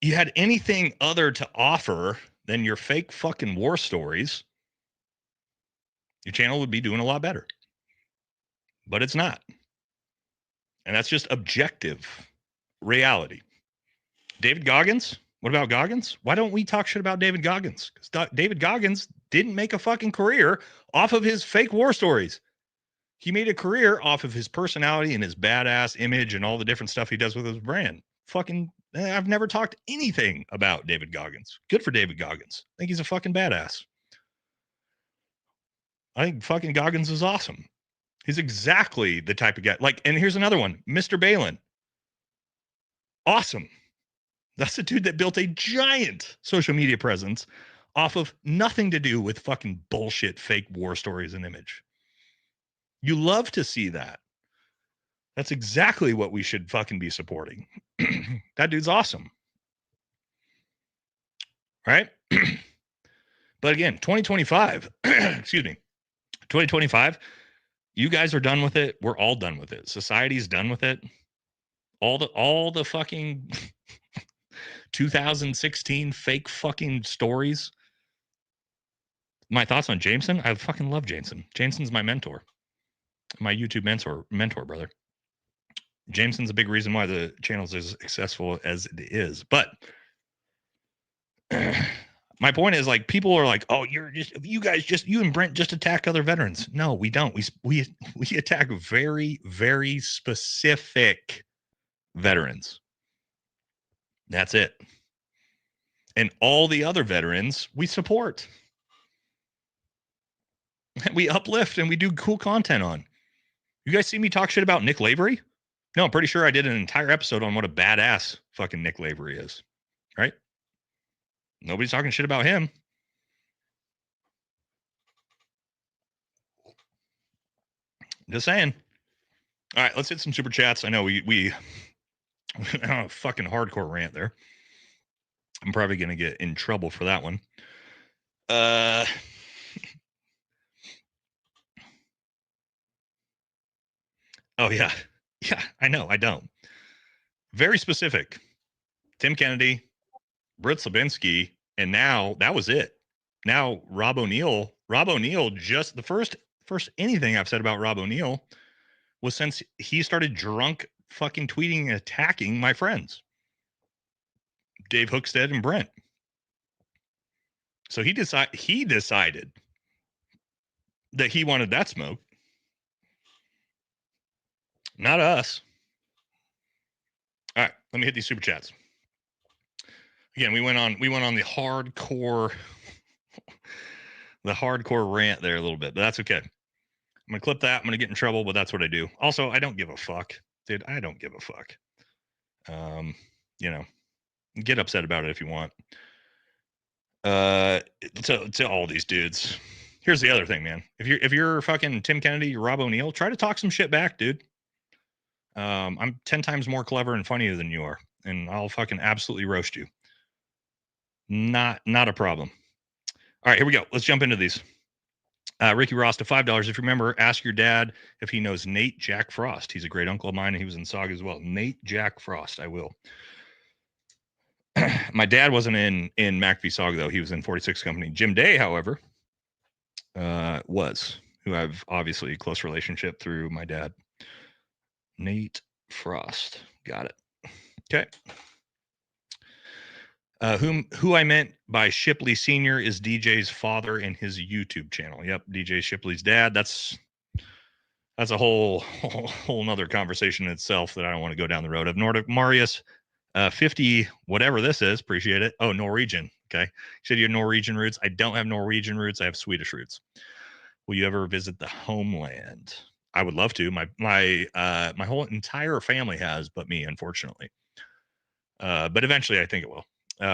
you had anything other to offer than your fake fucking war stories, your channel would be doing a lot better. But it's not. And that's just objective reality. David Goggins? What about Goggins? Why don't we talk shit about David Goggins? Because David Goggins didn't make a fucking career off of his fake war stories. He made a career off of his personality and his badass image and all the different stuff he does with his brand. Fucking, I've never talked anything about David Goggins. Good for David Goggins. I think he's a fucking badass. I think fucking Goggins is awesome. He's exactly the type of guy. Like, and here's another one, Mr. Balin. Awesome. That's the dude that built a giant social media presence off of nothing to do with fucking bullshit, fake war stories and image. You love to see that. That's exactly what we should fucking be supporting. That dude's awesome. Right? But again, 2025, excuse me, 2025, you guys are done with it. We're all done with it. Society's done with it. All the fucking 2016 fake fucking stories. My thoughts on Jameson? I fucking love Jameson. Jameson's my mentor. My YouTube mentor, brother. Jameson's a big reason why the channel's as successful as it is. But my point is, like, people are like, oh, you and Brent just attack other veterans. No, we don't. We attack very, very specific veterans. That's it. And all the other veterans we support. We uplift and we do cool content on. You guys see me talk shit about Nick Lavery? No, I'm pretty sure I did an entire episode on what a badass fucking Nick Lavery is. Right? Nobody's talking shit about him. Just saying. All right, let's hit some super chats. I know we a fucking hardcore rant there. I'm probably gonna get in trouble for that one. Oh yeah. Yeah, I know. I don't. Very specific. Tim Kennedy, Britt Slabinski, and now that was it. Now Rob O'Neill just the first anything I've said about Rob O'Neill was since he started drunk fucking tweeting and attacking my friends. Dave Hookstead and Brent. So he decided that he wanted that smoke. Not us. All right, let me hit these super chats. Again, we went on the hardcore rant there a little bit, but that's okay. I'm gonna clip that. I'm gonna get in trouble, but that's what I do. Also, I don't give a fuck, dude. I don't give a fuck. Get upset about it if you want. To all these dudes. Here's the other thing, man. If you're fucking Tim Kennedy, Rob O'Neill, try to talk some shit back, dude. I'm 10 times more clever and funnier than you are, and I'll fucking absolutely roast you. Not a problem. All right, here we go. Let's jump into these. Ricky Ross to $5. If you remember, ask your dad if he knows Nate Jack Frost. He's a great uncle of mine, and he was in Saga as well. Nate Jack Frost. I will. My dad wasn't in McAfee Saga, though. He was in 46 Company. Jim Day, however, was, who I've obviously a close relationship through my dad. Nate Frost. Got it. Okay. Who I meant by Shipley Sr. is DJ's father and his YouTube channel. Yep, DJ Shipley's dad. That's a whole nother conversation in itself that I don't want to go down the road of. Nordic Marius, 50, whatever this is. Appreciate it. Oh, Norwegian. Okay. You said you have Norwegian roots. I don't have Norwegian roots. I have Swedish roots. Will you ever visit the homeland? I would love to. My whole entire family has, but me, unfortunately. But eventually I think it will.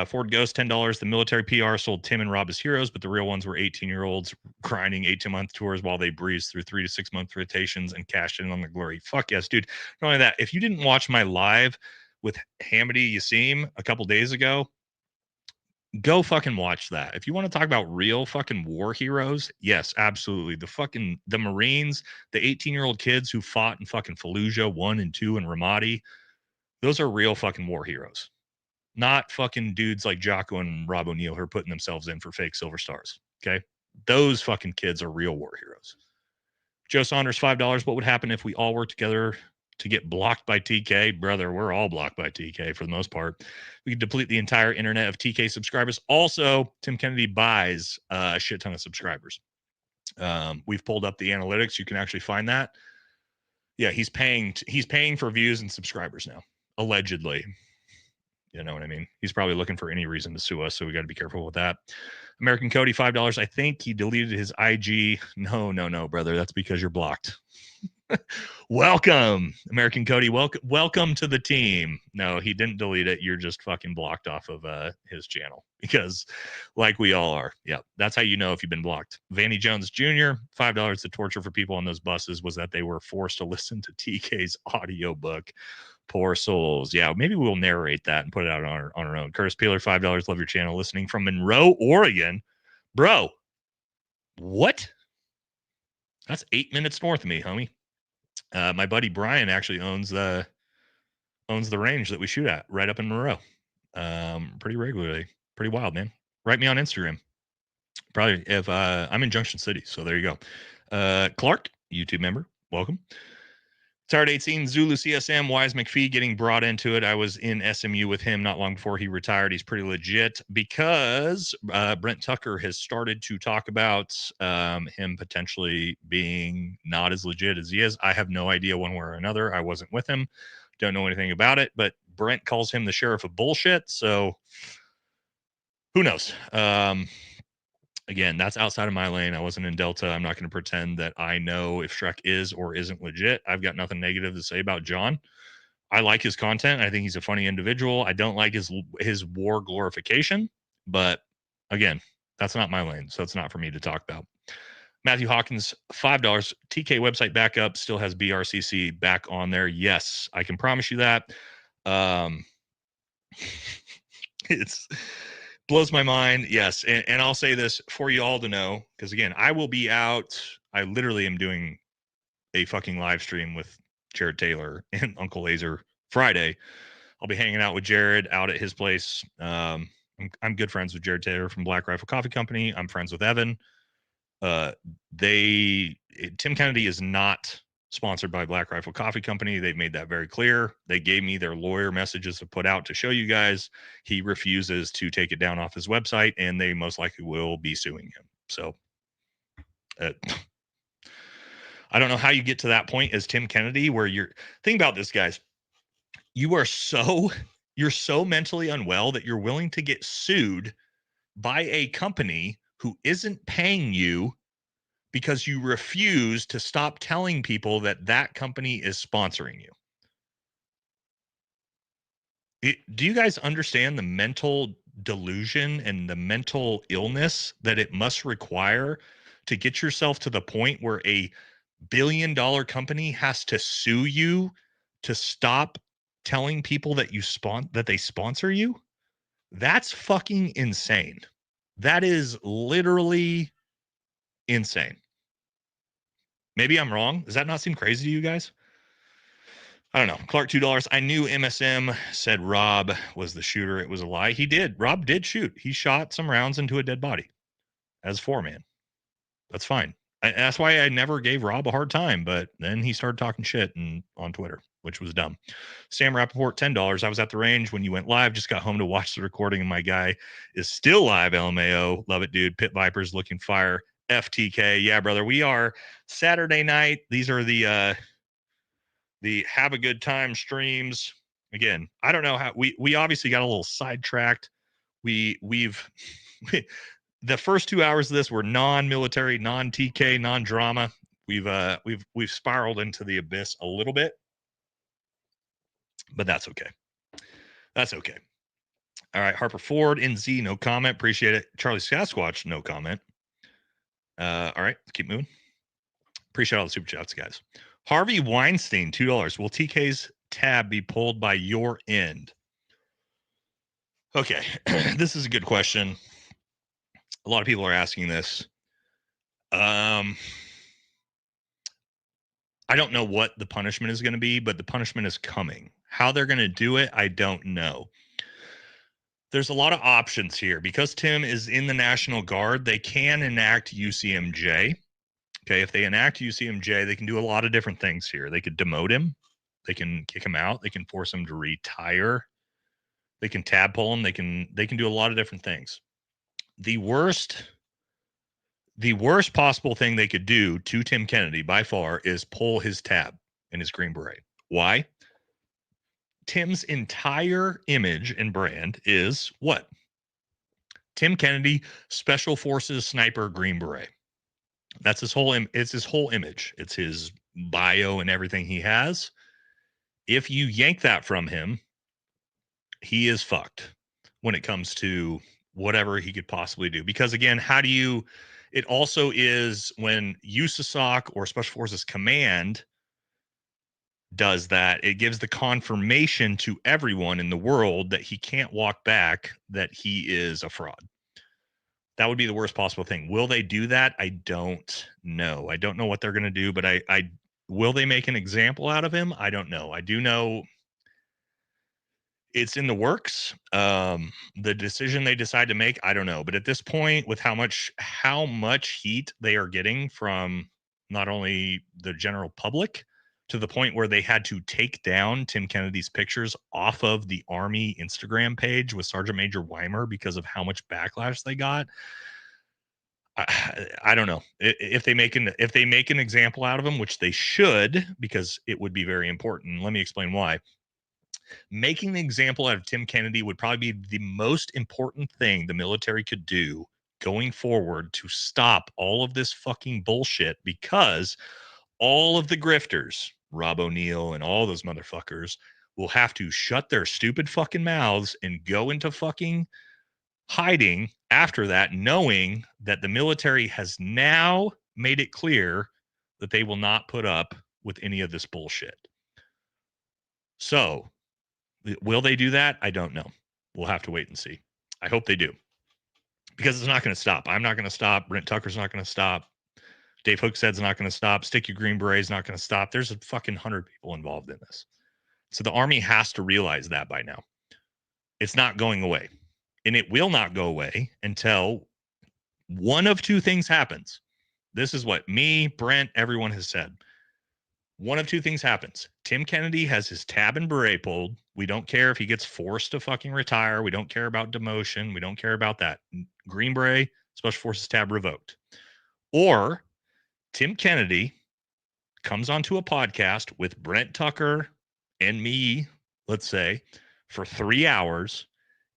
Ford Ghost, $10. The military PR sold Tim and Rob as heroes, but the real ones were 18-year-olds grinding 8-month tours while they breezed through 3 to 6 month rotations and cashed in on the glory. Fuck yes, dude. Not only that, if you didn't watch my live with Hamidi Yassim a couple days ago, go fucking watch that. If you want to talk about real fucking war heroes, yes, absolutely. The Marines, the 18-year-old kids who fought in fucking Fallujah 1 and 2 and Ramadi, those are real fucking war heroes. Not fucking dudes like Jocko and Rob O'Neill who are putting themselves in for fake silver stars. Okay. Those fucking kids are real war heroes. Joe Saunders, $5. What would happen if we all worked together to get blocked by TK? Brother, we're all blocked by TK for the most part. We could deplete the entire internet of TK subscribers. Also, Tim Kennedy buys a shit ton of subscribers. We've pulled up the analytics. You can actually find that. Yeah, he's paying for views and subscribers now, allegedly. You know what I mean? He's probably looking for any reason to sue us, so we got to be careful with that. American Cody, $5. I think he deleted his IG. No, brother. That's because you're blocked. Welcome, American Cody. Welcome to the team. No, he didn't delete it. You're just fucking blocked off of his channel because, like we all are. Yeah, that's how you know if you've been blocked. Vanny Jones Jr., $5. The torture for people on those buses was that they were forced to listen to TK's audiobook. Poor souls. Yeah, maybe we'll narrate that and put it out on our own. Curtis Peeler, $5. Love your channel. Listening from Monroe, Oregon. Bro, what? That's 8 minutes north of me, homie. My buddy Brian actually owns the range that we shoot at right up in Monroe. Pretty regularly. Pretty wild, man. Write me on Instagram. Probably if I'm in Junction City, so there you go. Clark, YouTube member, welcome. Tired 18, Zulu CSM, Wise McPhee getting brought into it. I was in SMU with him not long before he retired. He's pretty legit because Brent Tucker has started to talk about him potentially being not as legit as he is. I have no idea one way or another. I wasn't with him. Don't know anything about it, but Brent calls him the sheriff of bullshit. So who knows? Again, that's outside of my lane. I wasn't in Delta. I'm not going to pretend that I know if Shrek is or isn't legit. I've got nothing negative to say about John. I like his content. I think he's a funny individual. I don't like his war glorification, but again, that's not my lane, so it's not for me to talk about. Matthew Hawkins, $5. TK website backup still has BRCC back on there. Yes, I can promise you that. It's blows my mind. Yes, and I'll say this for you all to know, because again, I will be out. I literally am doing a fucking live stream with Jared Taylor and Uncle Laser Friday. I'll be hanging out with Jared out at his place. I'm good friends with Jared Taylor from Black Rifle Coffee Company. I'm friends with Evan. Tim Kennedy is not sponsored by Black Rifle Coffee Company. They've made that very clear. They gave me their lawyer messages to put out to show you guys. He refuses to take it down off his website, and they most likely will be suing him. So I don't know how you get to that point as Tim Kennedy, where you're think about this, guys. You're so mentally unwell that you're willing to get sued by a company who isn't paying you because you refuse to stop telling people that that company is sponsoring you. Do you guys understand the mental delusion and the mental illness that it must require to get yourself to the point where a billion-dollar company has to sue you to stop telling people that they sponsor you? That's fucking insane. That is literally insane. Maybe I'm wrong. Does that not seem crazy to you guys? I don't know. Clark, $2. I knew MSM said Rob was the shooter. It was a lie. He did. Rob did shoot. He shot some rounds into a dead body as foreman. That's fine. That's why I never gave Rob a hard time. But then he started talking shit on Twitter, which was dumb. Sam Rappaport, $10. I was at the range when you went live. Just got home to watch the recording, and my guy is still live. LMAO. Love it, dude. Pit Vipers looking fire. FTK. Yeah, brother. We are Saturday night. These are the have a good time streams. Again, I don't know how we obviously got a little sidetracked. We've the first 2 hours of this were non-military, non-TK, non-drama. We've spiraled into the abyss a little bit, but that's okay. That's okay. All right, Harper Ford, NZ, no comment. Appreciate it. Charlie Sasquatch, no comment. All right, let's keep moving. Appreciate all the super chats, guys. Harvey Weinstein, $2. Will TK's tab be pulled by your end? Okay, this is a good question. A lot of people are asking this. I don't know what the punishment is going to be, but the punishment is coming. How they're going to do it, I don't know. There's a lot of options here. Because Tim is in the National Guard, they can enact UCMJ. Okay, if they enact UCMJ, they can do a lot of different things here. They could demote him. They can kick him out. They can force him to retire. They can tab pull him. They can do a lot of different things. The worst possible thing they could do to Tim Kennedy by far is pull his tab and his Green Beret. Why? Tim's entire image and brand is what? Tim Kennedy, Special Forces Sniper, Green Beret. That's his whole it's his whole image. It's his bio and everything he has. If you yank that from him, he is fucked when it comes to whatever he could possibly do. Because again, it also is when USASOC or Special Forces Command does that, it gives the confirmation to everyone in the world that he can't walk back, that he is a fraud. That would be the worst possible thing. Will they do that? I don't know. I don't know what they're going to do, but I will they make an example out of him? I don't know. I do know it's in the works. The decision they decide to make, I don't know. But at this point, with how much heat they are getting from not only the general public, to the point where they had to take down Tim Kennedy's pictures off of the Army Instagram page with Sergeant Major Weimer because of how much backlash they got. I don't know if they make an example out of him, which they should, because it would be very important. Let me explain why. Making an example out of Tim Kennedy would probably be the most important thing the military could do going forward to stop all of this fucking bullshit, because all of the grifters, Rob O'Neill and all those motherfuckers, will have to shut their stupid fucking mouths and go into fucking hiding after that, knowing that the military has now made it clear that they will not put up with any of this bullshit. So, will they do that? I don't know. We'll have to wait and see. I hope they do. Because it's not going to stop. I'm not going to stop. Brent Tucker's not going to stop. Dave Hookstead's not going to stop. Stick Your Green Beret's not going to stop. There's a fucking 100 people involved in this. So the Army has to realize that by now. It's not going away. And it will not go away until one of two things happens. This is what me, Brent, everyone has said. One of two things happens. Tim Kennedy has his tab and beret pulled. We don't care if he gets forced to fucking retire. We don't care about demotion. We don't care about that. Green Beret, Special Forces tab revoked. Or Tim Kennedy comes onto a podcast with Brent Tucker and me, let's say, for 3 hours,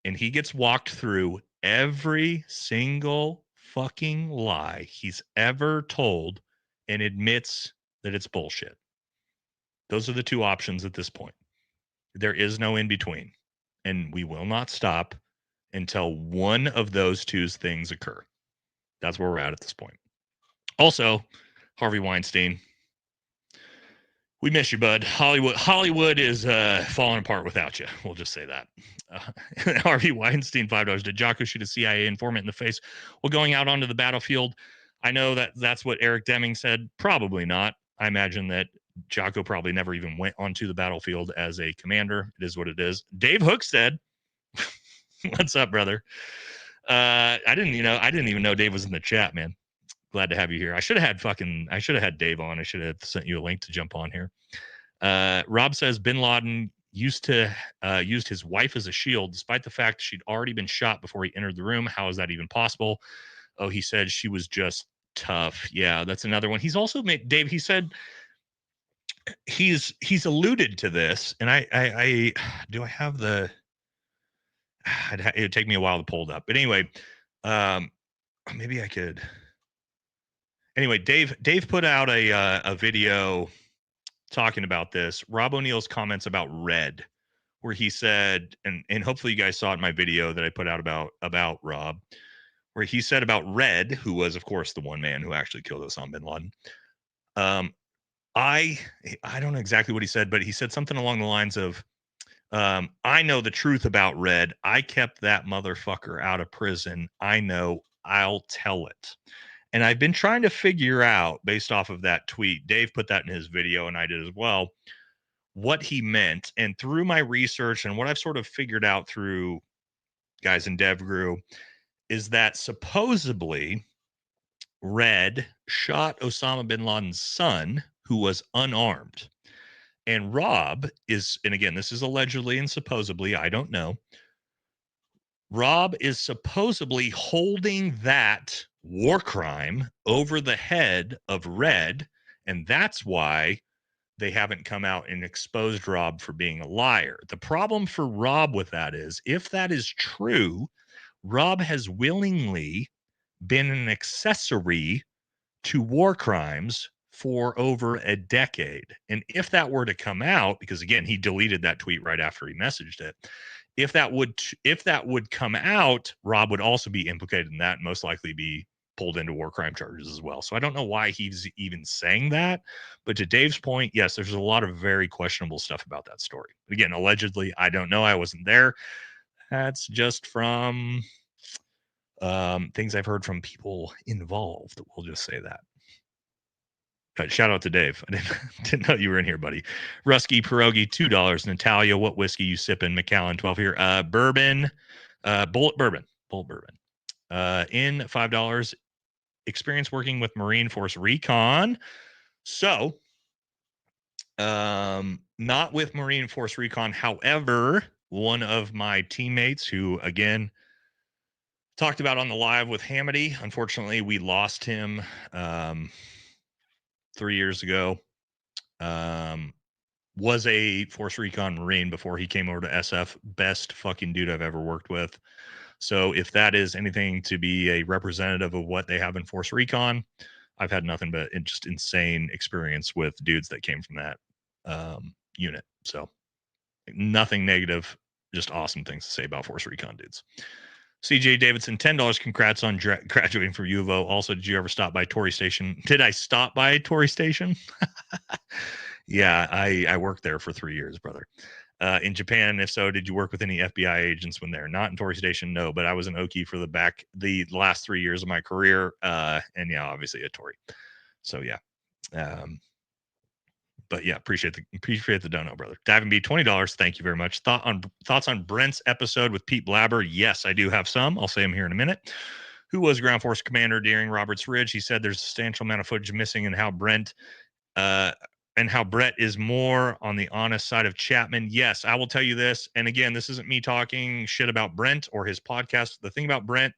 and he gets walked through every single fucking lie he's ever told and admits that it's bullshit. Those are the two options at this point. There is no in between, and we will not stop until one of those two things occur. That's where we're at this point. Also, Harvey Weinstein, we miss you, bud. Hollywood is falling apart without you. We'll just say that. Harvey Weinstein, $5. Did Jocko shoot a CIA informant in the face while going out onto the battlefield? I know that's what Eric Deming said. Probably not. I imagine that Jocko probably never even went onto the battlefield as a commander. It is what it is. Dave Hookstead, what's up, brother? I didn't even know Dave was in the chat, man. Glad to have you here. I should have had Dave on. I should have sent you a link to jump on here. Rob says Bin Laden used his wife as a shield, despite the fact she'd already been shot before he entered the room. How is that even possible? Oh, he said she was just tough. Yeah, that's another one. He's also made Dave. He said he's alluded to this, and I do I have the? It would take me a while to pull it up, but anyway, maybe I could. Anyway, Dave put out a video talking about this. Rob O'Neill's comments about Red, where he said, and hopefully you guys saw it in my video that I put out about Rob, where he said about Red, who was, of course, the one man who actually killed Osama bin Laden. I don't know exactly what he said, but he said something along the lines of, I know the truth about Red. I kept that motherfucker out of prison. I know. I'll tell it. And I've been trying to figure out, based off of that tweet, Dave put that in his video and I did as well, what he meant. And through my research and what I've sort of figured out through guys in DevGru is that supposedly Red shot Osama bin Laden's son, who was unarmed. And Rob is, and again, this is allegedly and supposedly, I don't know. Rob is supposedly holding that war crime over the head of Red, and that's why they haven't come out and exposed Rob for being a liar. The problem for Rob with that is, if that is true, Rob has willingly been an accessory to war crimes for over a decade. And if that were to come out, because again, he deleted that tweet right after he messaged it, if that would come out, Rob would also be implicated in that and most likely be pulled into war crime charges as well. So I don't know why he's even saying that. But to Dave's point, yes, there's a lot of very questionable stuff about that story. But again, allegedly, I don't know. I wasn't there. That's just from things I've heard from people involved. We'll just say that. But shout out to Dave. I didn't know you were in here, buddy. Rusky Pierogi, $2. Natalia, what whiskey you sipping? McAllen, 12 here. Bourbon, Bullet Bourbon. In $5. Experience working with Marine Force Recon. So, not with Marine Force Recon. However, one of my teammates who, again, talked about on the live with Hamady, unfortunately, we lost him 3 years ago, was a Force Recon Marine before he came over to SF. Best fucking dude I've ever worked with. So if that is anything to be a representative of what they have in Force Recon, I've had nothing but just insane experience with dudes that came from that unit. So Nothing negative, just awesome things to say about Force Recon dudes. CJ Davidson, $10. Congrats on graduating from U of O. Also, did you ever stop by Tory Station? Did I stop by Tory Station? Yeah, I worked there for 3 years, brother. In Japan, if so, did you work with any FBI agents when there? Not in Tory Station, no, but I was an Okie for the last 3 years of my career. And yeah, obviously a Tory. So yeah. But yeah, appreciate the dono, brother. Davin B, $20. Thank you very much. Thoughts on Brent's episode with Pete Blabber? Yes, I do have some. I'll say them here in a minute. Who was Ground Force Commander during Roberts Ridge? He said there's a substantial amount of footage missing, and how Brett is more on the honest side of Chapman. Yes, I will tell you this. And again, this isn't me talking shit about Brent or his podcast. The thing about Brent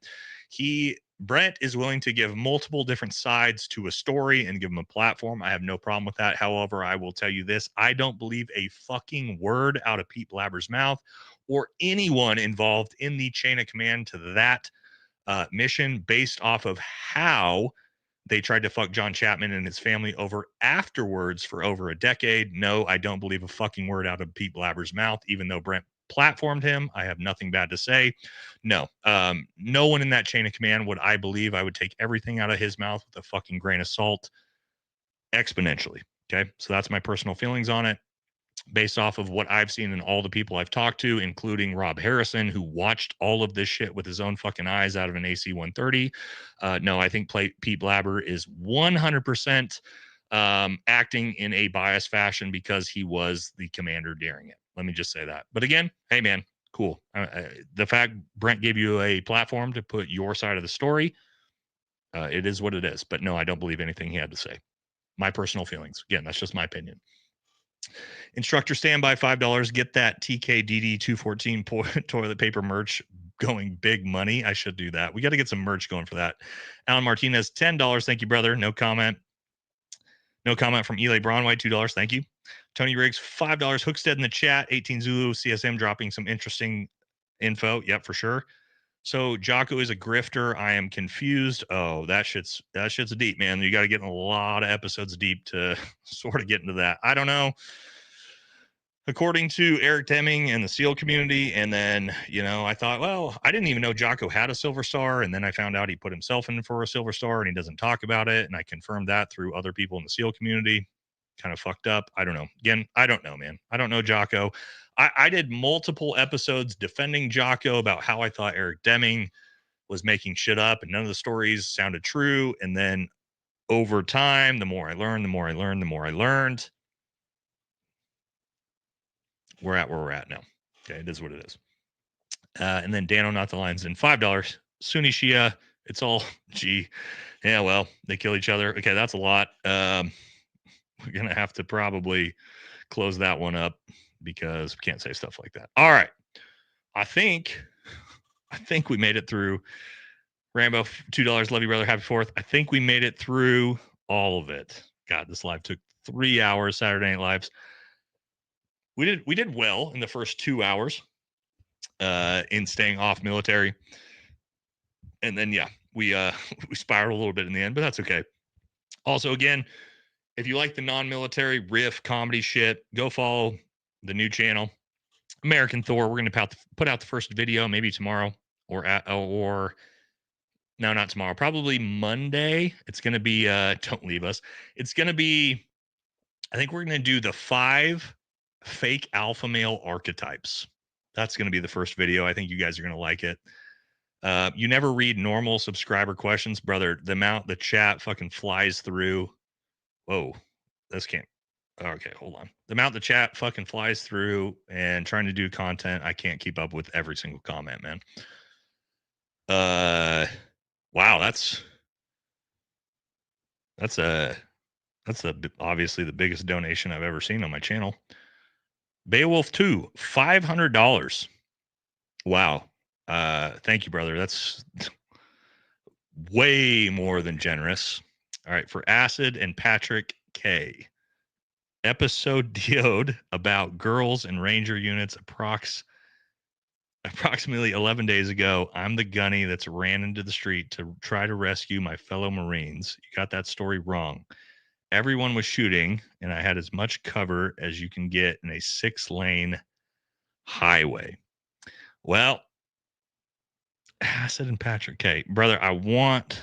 is willing to give multiple different sides to a story and give him a platform. I have no problem with that. However, I will tell you this. I don't believe a fucking word out of Pete Blabber's mouth or anyone involved in the chain of command to that mission based off of how they tried to fuck John Chapman and his family over afterwards for over a decade. No, I don't believe a fucking word out of Pete Blabber's mouth, even though Brent platformed him. I have nothing bad to say. No, no one in that chain of command would I believe. I would take everything out of his mouth with a fucking grain of salt exponentially. Okay. So that's my personal feelings on it based off of what I've seen and all the people I've talked to, including Rob Harrison, who watched all of this shit with his own fucking eyes out of an AC-130. No, I think Pete Blabber is 100% acting in a biased fashion because he was the commander during it. Let me just say that. But again, hey, man, cool. The fact Brent gave you a platform to put your side of the story, it is what it is. But no, I don't believe anything he had to say. My personal feelings. Again, that's just my opinion. Instructor standby, $5. Get that TKDD 214 toilet paper merch going. Big money. I should do that. We got to get some merch going for that. Alan Martinez, $10. Thank you, brother. No comment. No comment from Eli Braunwhite, $2. Thank you. Tony Riggs, $5. Hookstead in the chat, 18 Zulu, CSM dropping some interesting info. Yep, for sure. So Jocko is a grifter. I am confused. Oh, that shit's deep, man. You got to get in a lot of episodes deep to sort of get into that. I don't know. According to Eric Deming and the SEAL community, and then, I thought, well, I didn't even know Jocko had a Silver Star, and then I found out he put himself in for a Silver Star, and he doesn't talk about it, and I confirmed that through other people in the SEAL community. Kind of fucked up. I don't know. Again, I don't know, man. I don't know Jocko. I did multiple episodes defending Jocko about how I thought Eric Deming was making shit up, and none of the stories sounded true, and then over time, the more I learned, we're at where we're at now. Okay, it is what it is. And then Dano, not the lines, in $5. Sunni Shia, it's all G. Yeah, well, they kill each other. Okay, that's a lot. We're gonna have to probably close that one up because we can't say stuff like that. All right, I think we made it through. Rambo, $2. Love you, brother. Happy 4th. I think we made it through all of it. God, this live took 3 hours. Saturday Night Lives. We did well in the first 2 hours in staying off military. And then, yeah, we spiraled a little bit in the end, but that's okay. Also, again, if you like the non-military riff comedy shit, go follow the new channel, American Thor. We're going to put out the first video maybe tomorrow or no, not tomorrow, probably Monday. It's going to be, don't leave us. It's going to be, I think we're going to do the 5 fake alpha male archetypes. That's going to be the first video. I think you guys are going to like it. You never read normal subscriber questions, brother. The amount the chat fucking flies through. Whoa, this can't. Okay, hold on. The amount the chat fucking flies through and trying to do content, I can't keep up with every single comment, man. Wow, that's obviously the biggest donation I've ever seen on my channel. Beowulf 2, $500. Wow. Thank you, brother. That's way more than generous. All right, for Acid and Patrick K. Episode DO'd about girls and ranger units approximately 11 days ago. I'm the gunny that's ran into the street to try to rescue my fellow Marines. You got that story wrong. Everyone was shooting, and I had as much cover as you can get in a 6-lane highway. Well, I said in Patrick, okay, brother, I want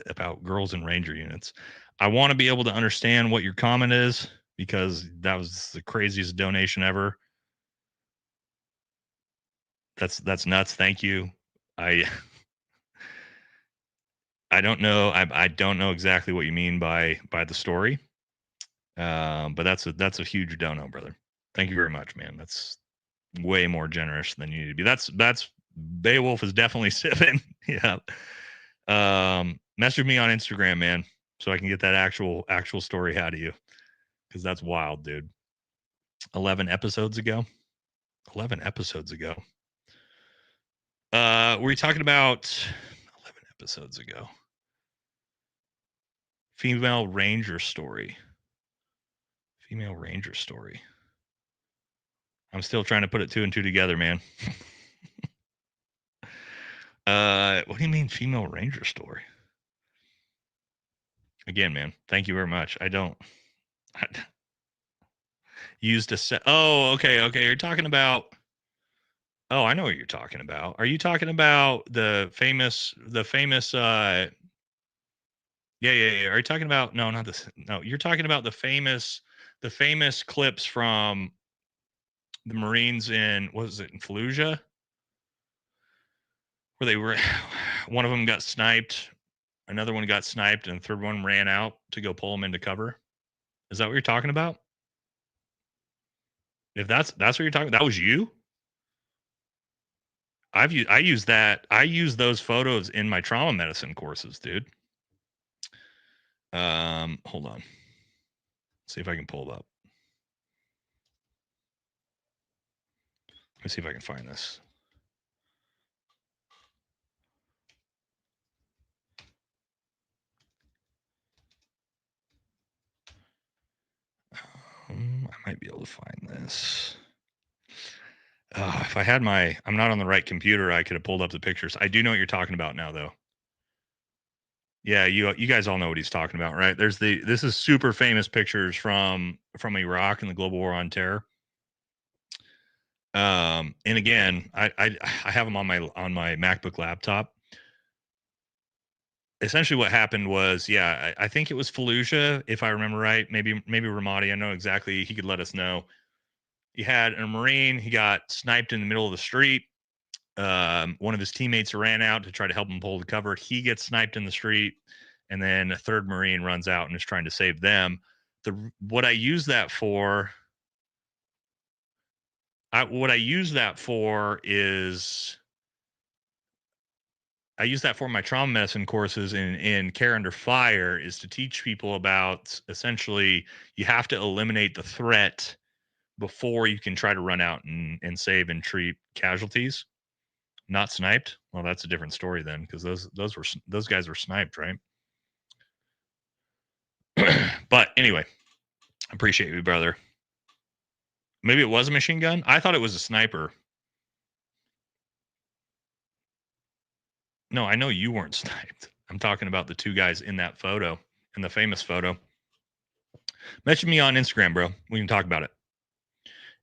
about girls and Ranger units. I want to be able to understand what your comment is because that was the craziest donation ever. That's nuts. Thank you. I don't know. I don't know exactly what you mean by the story. But that's a huge dono, brother. Thank you very much, man. That's way more generous than you need to be. That's Beowulf is definitely sipping. Yeah. Message me on Instagram, man, so I can get that actual story out of you, because that's wild, dude. 11 episodes ago. 11 episodes ago. Were you talking about 11 episodes ago? Female Ranger story. Female Ranger story. I'm still trying to put it 2 and 2 together, man. What do you mean female Ranger story? Again, man, thank you very much. I used a set. Oh, okay. You're talking about. Oh, I know what you're talking about. Are you talking about the famous? Yeah. Are you talking about? No, not this. No, you're talking about the famous clips from the Marines in, what was it, in Fallujah, where they were. One of them got sniped, another one got sniped, and the third one ran out to go pull them into cover. Is that what you're talking about? If that's what you're talking about, that was you. I use those photos in my trauma medicine courses, dude. Hold on. See if I can pull it up. Let's see if I can find this. I might be able to find this. If I had I'm not on the right computer, I could have pulled up the pictures. I do know what you're talking about now, though. Yeah, you guys all know what he's talking about, right? This is super famous pictures from Iraq and the global war on terror. And again, I have them on my MacBook laptop. Essentially what happened was, yeah, I think it was Fallujah, if I remember right. Maybe Ramadi. I know exactly. He could let us know. He had a Marine. He got sniped in the middle of the street. One of his teammates ran out to try to help him pull the cover. He gets sniped in the street, and then a third Marine runs out and is trying to save them. What I use that for is I use that for my trauma medicine courses in Care Under Fire, is to teach people about, essentially, you have to eliminate the threat before you can try to run out and save and treat casualties. Not sniped. Well, that's a different story then, because those guys were sniped, right? But anyway, appreciate you, brother. Maybe it was a machine gun. I thought it was a sniper. No, I know you weren't sniped. I'm talking about the 2 guys in that photo, in the famous photo. Message me on Instagram, bro. We can talk about it.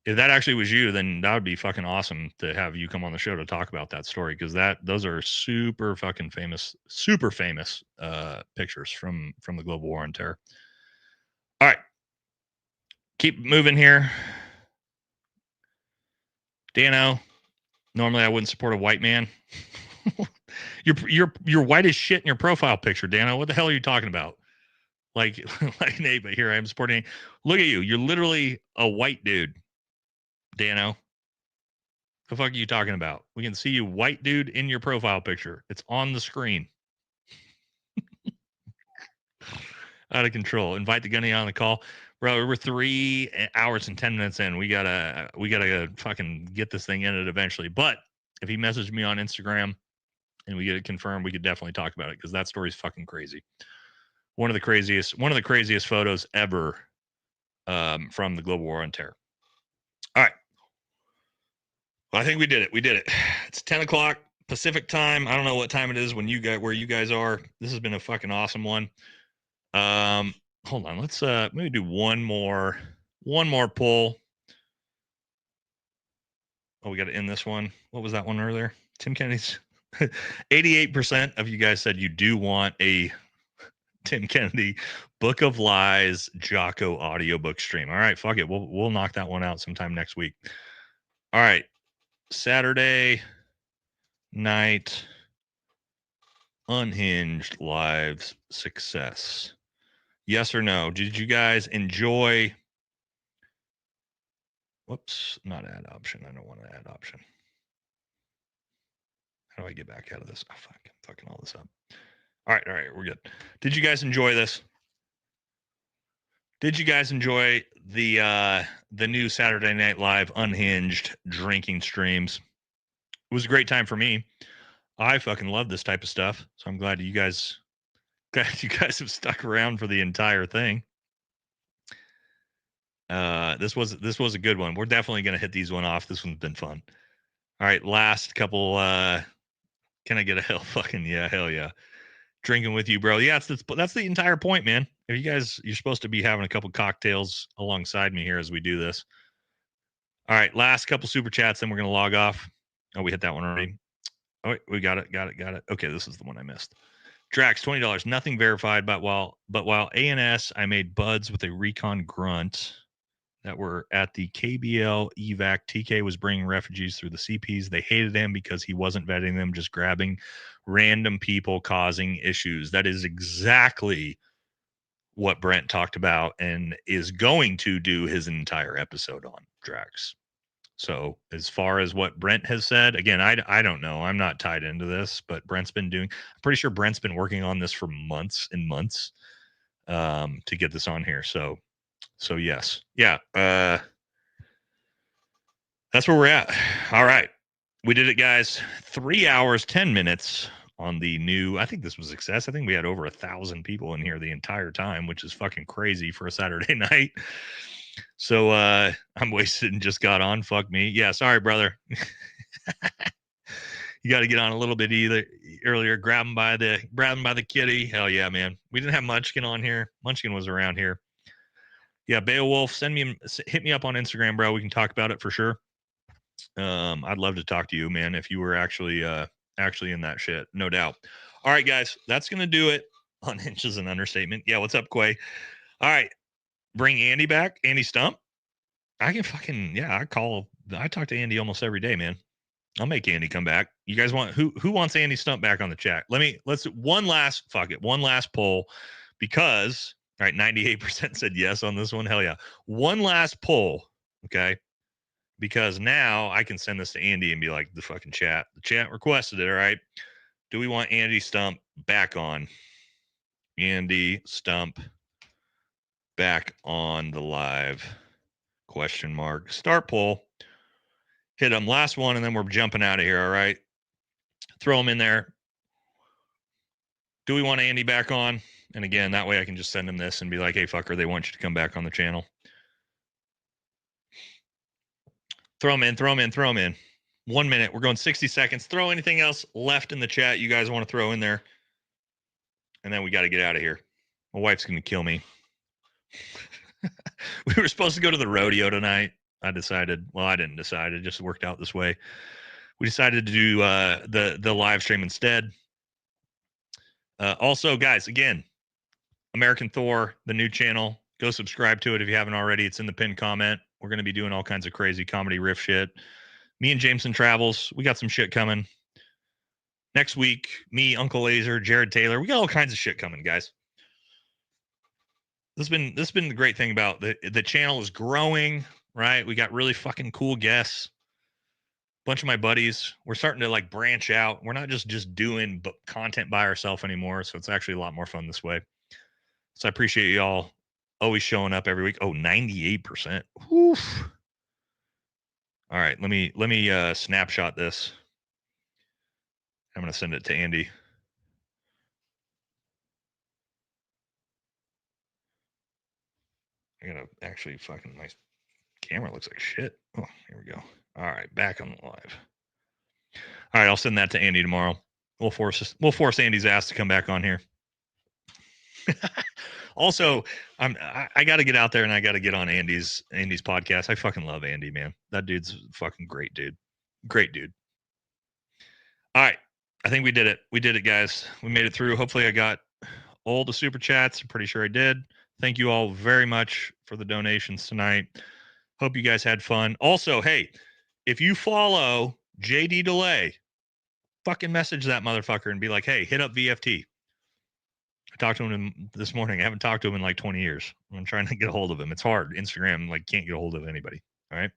If that actually was you, then that would be fucking awesome to have you come on the show to talk about that story, because those are super fucking famous pictures from the global war on terror. All right, keep moving here. Dano, normally I wouldn't support a white man. You're white as shit in your profile picture, Dano. What the hell are you talking about? Like Nate, but here I am supporting. Look at you. You're literally a white dude, Dano. The fuck are you talking about? We can see you, white dude, in your profile picture. It's on the screen. Out of control. Invite the gunny on the call, bro. We're 3 hours and 10 minutes in. We gotta fucking get this thing ended eventually. But if he messaged me on Instagram and we get it confirmed, we could definitely talk about it, because that story's fucking crazy. One of the craziest photos ever from the global war on terror. All right. Well, I think we did it. It's 10 o'clock Pacific time. I don't know what time it is where you guys are. This has been a fucking awesome one. Hold on. Let's maybe do one more pull. Oh, we got to end this one. What was that one earlier? Tim Kennedy's 88% of you guys said you do want a Tim Kennedy Book of Lies Jocko audiobook stream. All right, fuck it. We'll knock that one out sometime next week. All right. Saturday night Unhinged Lives success. Yes or no? Did you guys enjoy? Whoops, not add option. I don't want to add option. How do I get back out of this? Oh, fuck. I'm fucking all this up. All right, we're good. Did you guys enjoy this? Did you guys enjoy the new Saturday Night Live Unhinged drinking streams? It was a great time for me. I fucking love this type of stuff, so I'm glad you guys have stuck around for the entire thing. This was a good one. We're definitely gonna hit these one off. This one's been fun. All right, last couple. Can I get a hell fucking yeah, hell yeah? Drinking with you, bro. Yeah, that's the entire point, man. If you're supposed to be having a couple cocktails alongside me here as we do this. All right, last couple super chats, then we're gonna log off. Oh, we hit that one already. Oh, wait, we got it. Okay, this is the one I missed. Drax, $20. Nothing verified, but while ANS, I made buds with a recon grunt that were at the KBL evac. TK was bringing refugees through the CPs. They hated him because he wasn't vetting them, just grabbing random people causing issues. That is exactly what Brent talked about and is going to do his entire episode on, Drax. So as far as what Brent has said, again, I don't know. I'm not tied into this, but I'm pretty sure Brent's been working on this for months and months to get this on here. So yes. Yeah. That's where we're at. All right. We did it, guys. 3 hours, 10 minutes on the new. I think this was a success. I think we had over 1,000 people in here the entire time, which is fucking crazy for a Saturday night. So I'm wasted and just got on. Fuck me. Yeah, sorry, brother. You got to get on a little bit earlier. Grab him by the kitty. Hell yeah, man. We didn't have Munchkin on here. Munchkin was around here. Yeah, Beowulf, hit me up on Instagram, bro. We can talk about it for sure. I'd love to talk to you, man, if you were actually in that shit, no doubt. All right, guys, that's gonna do it. Unhinged is an understatement. Yeah, what's up, Quay? All right, bring Andy back. Andy Stump. I can fucking I talk to Andy almost every day, man. I'll make Andy come back. You guys want who wants Andy Stump back on the chat? Let's one last poll, because all right, 98% said yes on this one. Hell yeah. One last poll, okay? Because now I can send this to Andy and be like, the fucking chat. The chat requested it, all right? Do we want Andy Stump back on? Andy Stump back on the live? Question mark. Start poll. Hit him. Last one, and then we're jumping out of here, all right? Throw him in there. Do we want Andy back on? And again, that way I can just send him this and be like, hey, fucker, they want you to come back on the channel. Throw him in. 1 minute. We're going 60 seconds. Throw anything else left in the chat you guys want to throw in there. And then we got to get out of here. My wife's going to kill me. We were supposed to go to the rodeo tonight. I didn't decide. It just worked out this way. We decided to do the live stream instead. Also, guys, again, American Thor, the new channel. Go subscribe to it if you haven't already. It's in the pinned comment. We're going to be doing all kinds of crazy comedy riff shit. Me and Jameson Travels, we got some shit coming. Next week, me, Uncle Laser, Jared Taylor, we got all kinds of shit coming, guys. This has been the great thing about the channel is growing, right? We got really fucking cool guests. Bunch of my buddies. We're starting to like branch out. We're not just doing content by ourselves anymore. So it's actually a lot more fun this way. So I appreciate y'all always showing up every week. Oh, 98%. Oof. All right, let me snapshot this. I'm gonna send it to Andy. I gotta actually fucking my camera looks like shit. Oh, here we go. All right, back on the live. All right, I'll send that to Andy tomorrow. We'll force Andy's ass to come back on here. Also, I got to get out there and I got to get on Andy's podcast. I fucking love Andy, man. That dude's a fucking great dude. Great dude. All right. I think we did it. We did it, guys. We made it through. Hopefully I got all the super chats. I'm pretty sure I did. Thank you all very much for the donations tonight. Hope you guys had fun. Also, hey, if you follow JD Delay, fucking message that motherfucker and be like, hey, hit up VFT. I talked to him this morning. I haven't talked to him in like 20 years. I'm trying to get a hold of him. It's hard. Instagram, like, can't get a hold of anybody. All right.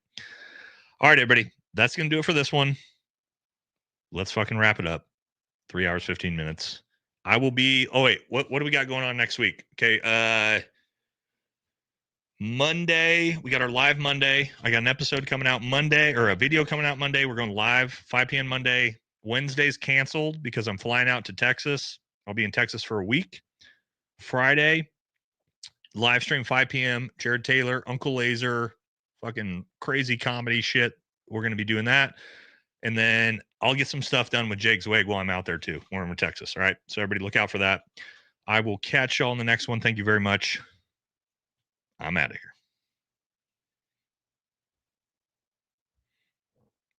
All right, everybody. That's going to do it for this one. Let's fucking wrap it up. 3 hours, 15 minutes. I will be. Oh, wait. What do we got going on next week? Okay. Monday. We got our live Monday. I got an episode coming out Monday, or a video coming out Monday. We're going live 5 p.m. Monday. Wednesday's canceled because I'm flying out to Texas. I'll be in Texas for a week. Friday, live stream 5 p.m. Jared Taylor, Uncle Laser, fucking crazy comedy shit. We're going to be doing that. And then I'll get some stuff done with Jake Zweig while I'm out there too, when I'm in Texas. All right. So everybody look out for that. I will catch y'all in the next one. Thank you very much. I'm out of here.